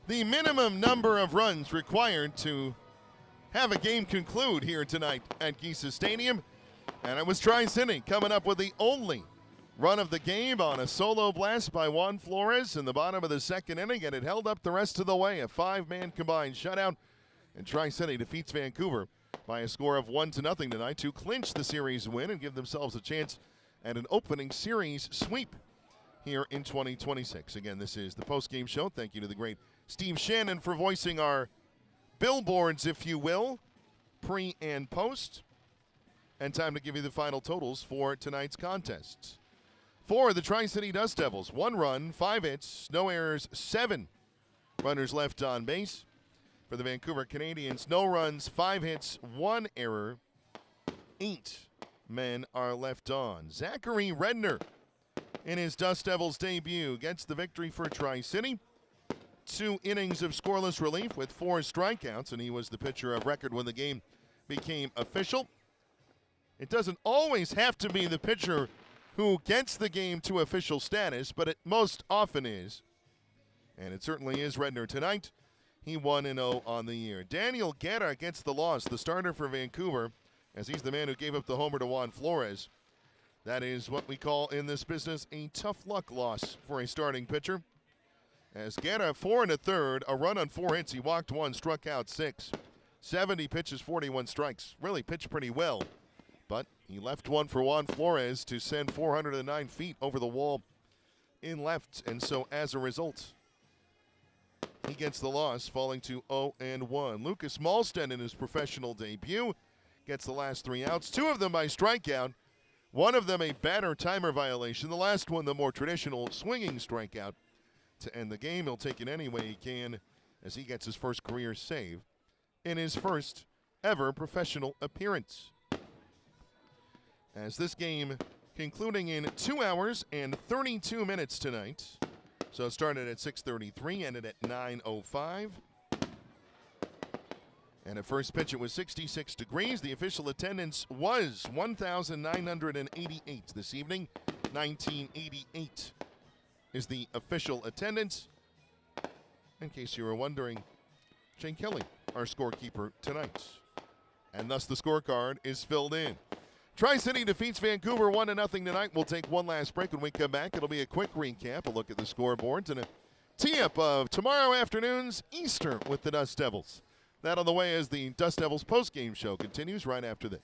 the minimum number of runs required to have a game conclude here tonight at Geisa Stadium. And it was Tri-City coming up with the only run of the game on a solo blast by Juan Flores in the bottom of the second inning, and it held up the rest of the way. A 5-man combined shutout, and Tri-City defeats Vancouver by a score of 1-0 tonight to clinch the series win and give themselves a chance at an opening series sweep here in 2026. Again, this is the post-game show. Thank you to the great Steve Shannon for voicing our billboards, if you will, pre and post. And time to give you the final totals for tonight's contests. For the Tri-City Dust Devils, 1 run, 5 hits, no errors, 7 runners left on base. For the Vancouver Canadians, no runs, 5 hits, 1 error, 8 men are left on. Zachary Redner, in his Dust Devils debut, gets the victory for Tri-City. 2 innings of scoreless relief with 4 strikeouts, and he was the pitcher of record when the game became official. It doesn't always have to be the pitcher who gets the game to official status, but it most often is. And it certainly is Redner tonight. He 1-0 on the year. Daniel Guerra gets the loss, the starter for Vancouver, as he's the man who gave up the homer to Juan Flores. That is what we call in this business a tough luck loss for a starting pitcher. As Guerra, 4 1/3, a run on 4 hits. He walked 1, struck out 6. 70 pitches, 41 strikes. Really pitched pretty well. But he left one for Juan Flores to send 409 feet over the wall in left. And so as a result, he gets the loss, falling to 0-1. Lucas Malsten in his professional debut gets the last 3 outs, 2 of them by strikeout, 1 of them a batter timer violation, the last one the more traditional swinging strikeout to end the game. He'll take it any way he can as he gets his first career save in his first ever professional appearance. As this game concluding in 2 hours and 32 minutes tonight. So it started at 6:33, ended at 9:05. And at first pitch, it was 66 degrees. The official attendance was 1,988 this evening. 1988 is the official attendance. In case you were wondering, Shane Kelly, our scorekeeper tonight. And thus the scorecard is filled in. Tri-City defeats Vancouver 1-0 tonight. We'll take one last break. When we come back, it'll be a quick recap, a look at the scoreboards, and a tee-up of tomorrow afternoon's Easter with the Dust Devils. That on the way as the Dust Devils post-game show continues right after this.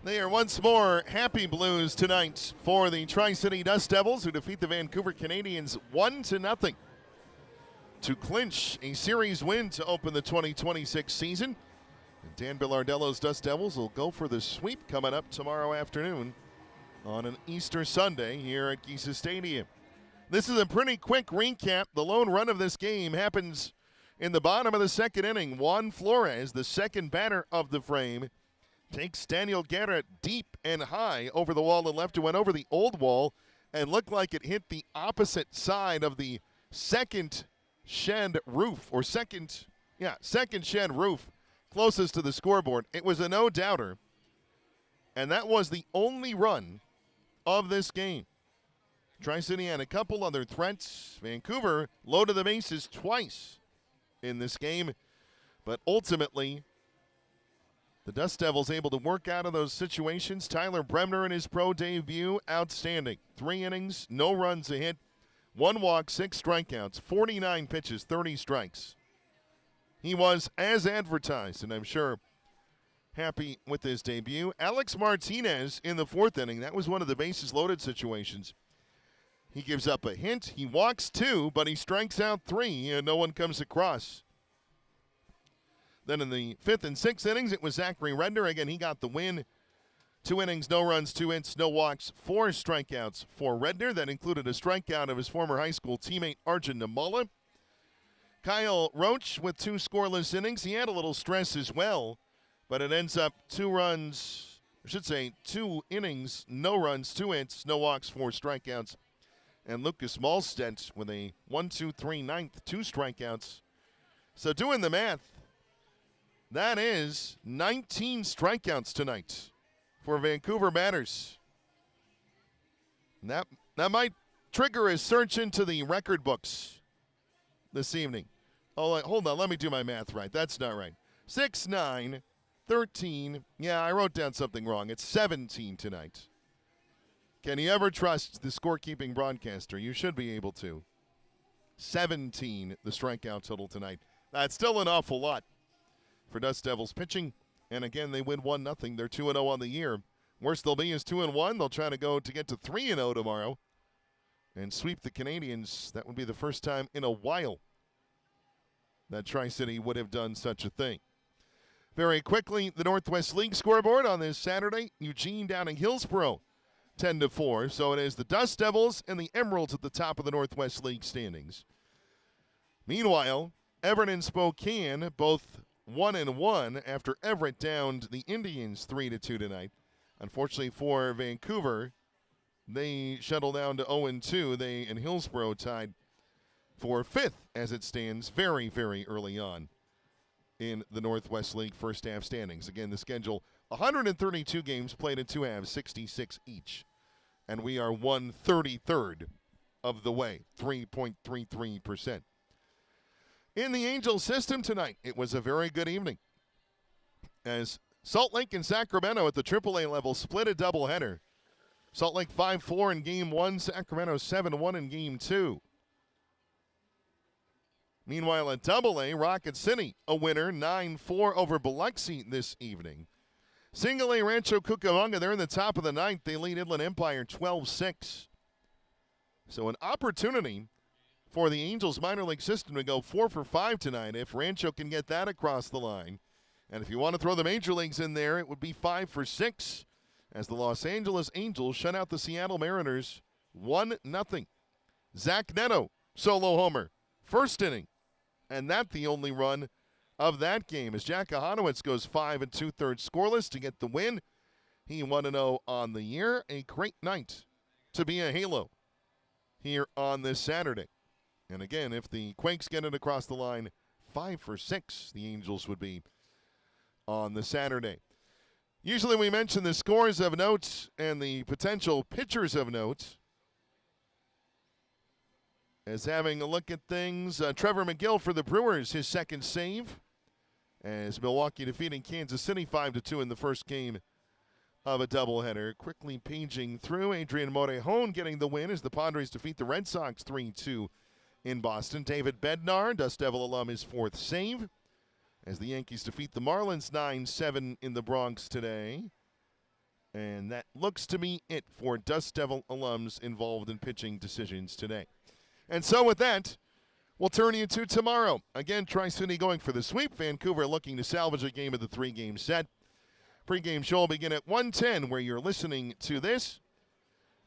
They are once more happy blues tonight for the Tri-City Dust Devils, who defeat the Vancouver Canadians 1-0 to clinch a series win to open the 2026 season. And Dan Bilardello's Dust Devils will go for the sweep coming up tomorrow afternoon on an Easter Sunday here at Giza Stadium. This is a pretty quick recap. The lone run of this game happens in the bottom of the second inning. Juan Flores, the second batter of the frame, takes Daniel Guerra deep and high over the wall to left. It went over the old wall and looked like it hit the opposite side of the second shed roof, or second shed roof closest to the scoreboard. It was a no-doubter, and that was the only run of this game. Tri-City had a couple other threats. Vancouver loaded the bases twice in this game, but ultimately the Dust Devils able to work out of those situations. Tyler Bremner in his pro debut, outstanding. 3 innings, no runs a hit, 1 walk, 6 strikeouts, 49 pitches, 30 strikes. He was as advertised, and I'm sure happy with his debut. Alex Martinez in the 4th inning. That was one of the bases loaded situations. He gives up a hint. He walks 2, but he strikes out 3, and no one comes across. Then in the 5th and 6th innings, it was Zachary Redner. Again, he got the win. 2 innings, no runs, 2 hits, no walks, 4 strikeouts for Redner. That included a strikeout of his former high school teammate, Arjun Namala. Kyle Roach with 2 scoreless innings. He had a little stress as well, but it ends up 2 innings, no runs, 2 hits, no walks, 4 strikeouts. And Lucas Malstedt with a 1-2-3 ninth, 2 strikeouts. So doing the math, that is 19 strikeouts tonight for Vancouver batters. And that might trigger a search into the record books this evening. Oh, hold on, let me do my math right. That's not right. 6, 9, 13. Yeah, I wrote down something wrong. It's 17 tonight. Can you ever trust the scorekeeping broadcaster? You should be able to. 17, the strikeout total tonight. That's still an awful lot for Dust Devils pitching. And again, they win 1-0. They're 2-0 on the year. Worst they'll be is 2-1. They'll try to get to 3-0 tomorrow and sweep the Canadians. That would be the first time in a while that Tri-City would have done such a thing. Very quickly, the Northwest League scoreboard on this Saturday. Eugene down in Hillsborough, 10-4. So it is the Dust Devils and the Emeralds at the top of the Northwest League standings. Meanwhile, Everett and Spokane both 1-1 after Everett downed the Indians 3-2 tonight. Unfortunately for Vancouver, they shuttle down to 0-2. They and Hillsborough tied for 5th as it stands very, very early on in the Northwest League first half standings. Again, the schedule, 132 games played in 2 halves, 66 each. And we are 1/33rd of the way, 3.33%. In the Angels system tonight, it was a very good evening as Salt Lake and Sacramento at the AAA level split a doubleheader. Salt Lake 5-4 in Game 1, Sacramento 7-1 in Game 2. Meanwhile, at AA, Rocket City, a winner, 9-4 over Biloxi this evening. Single A Rancho Cucamonga, they're in the top of the 9th. They lead Inland Empire 12-6. So an opportunity for the Angels minor league system to go 4 for 5 tonight if Rancho can get that across the line. And if you want to throw the major leagues in there, it would be 5 for 6 as the Los Angeles Angels shut out the Seattle Mariners 1-0. Zach Neto, solo homer, first inning. And that the only run of that game as Jack Ahanowitz goes 5 2/3 scoreless to get the win. He 1-0 on the year. A great night to be a Halo here on this Saturday. And again, if the Quakes get it across the line, 5 for 6, the Angels would be on the Saturday. Usually we mention the scores of note and the potential pitchers of note. As having a look at things, Trevor McGill for the Brewers, his second save. As Milwaukee defeating Kansas City 5-2 in the first game of a doubleheader. Quickly paging through, Adrian Morejon getting the win as the Padres defeat the Red Sox 3-2 in Boston. David Bednar, Dust Devil alum, his 4th save. As the Yankees defeat the Marlins 9-7 in the Bronx today. And that looks to be it for Dust Devil alums involved in pitching decisions today. And so with that, we'll turn you to tomorrow. Again, Tri-City going for the sweep. Vancouver looking to salvage a game of the 3-game set. Pre-game show will begin at 1:10 where you're listening to this.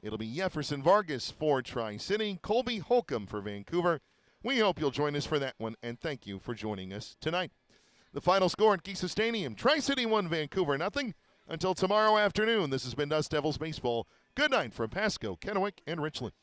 It'll be Jefferson Vargas for Tri-City, Colby Holcomb for Vancouver. We hope you'll join us for that one, and thank you for joining us tonight. The final score at Gisa Stadium, Tri-City 1, Vancouver 0. Until tomorrow afternoon, this has been Dust Devils Baseball. Good night from Pasco, Kennewick, and Richland.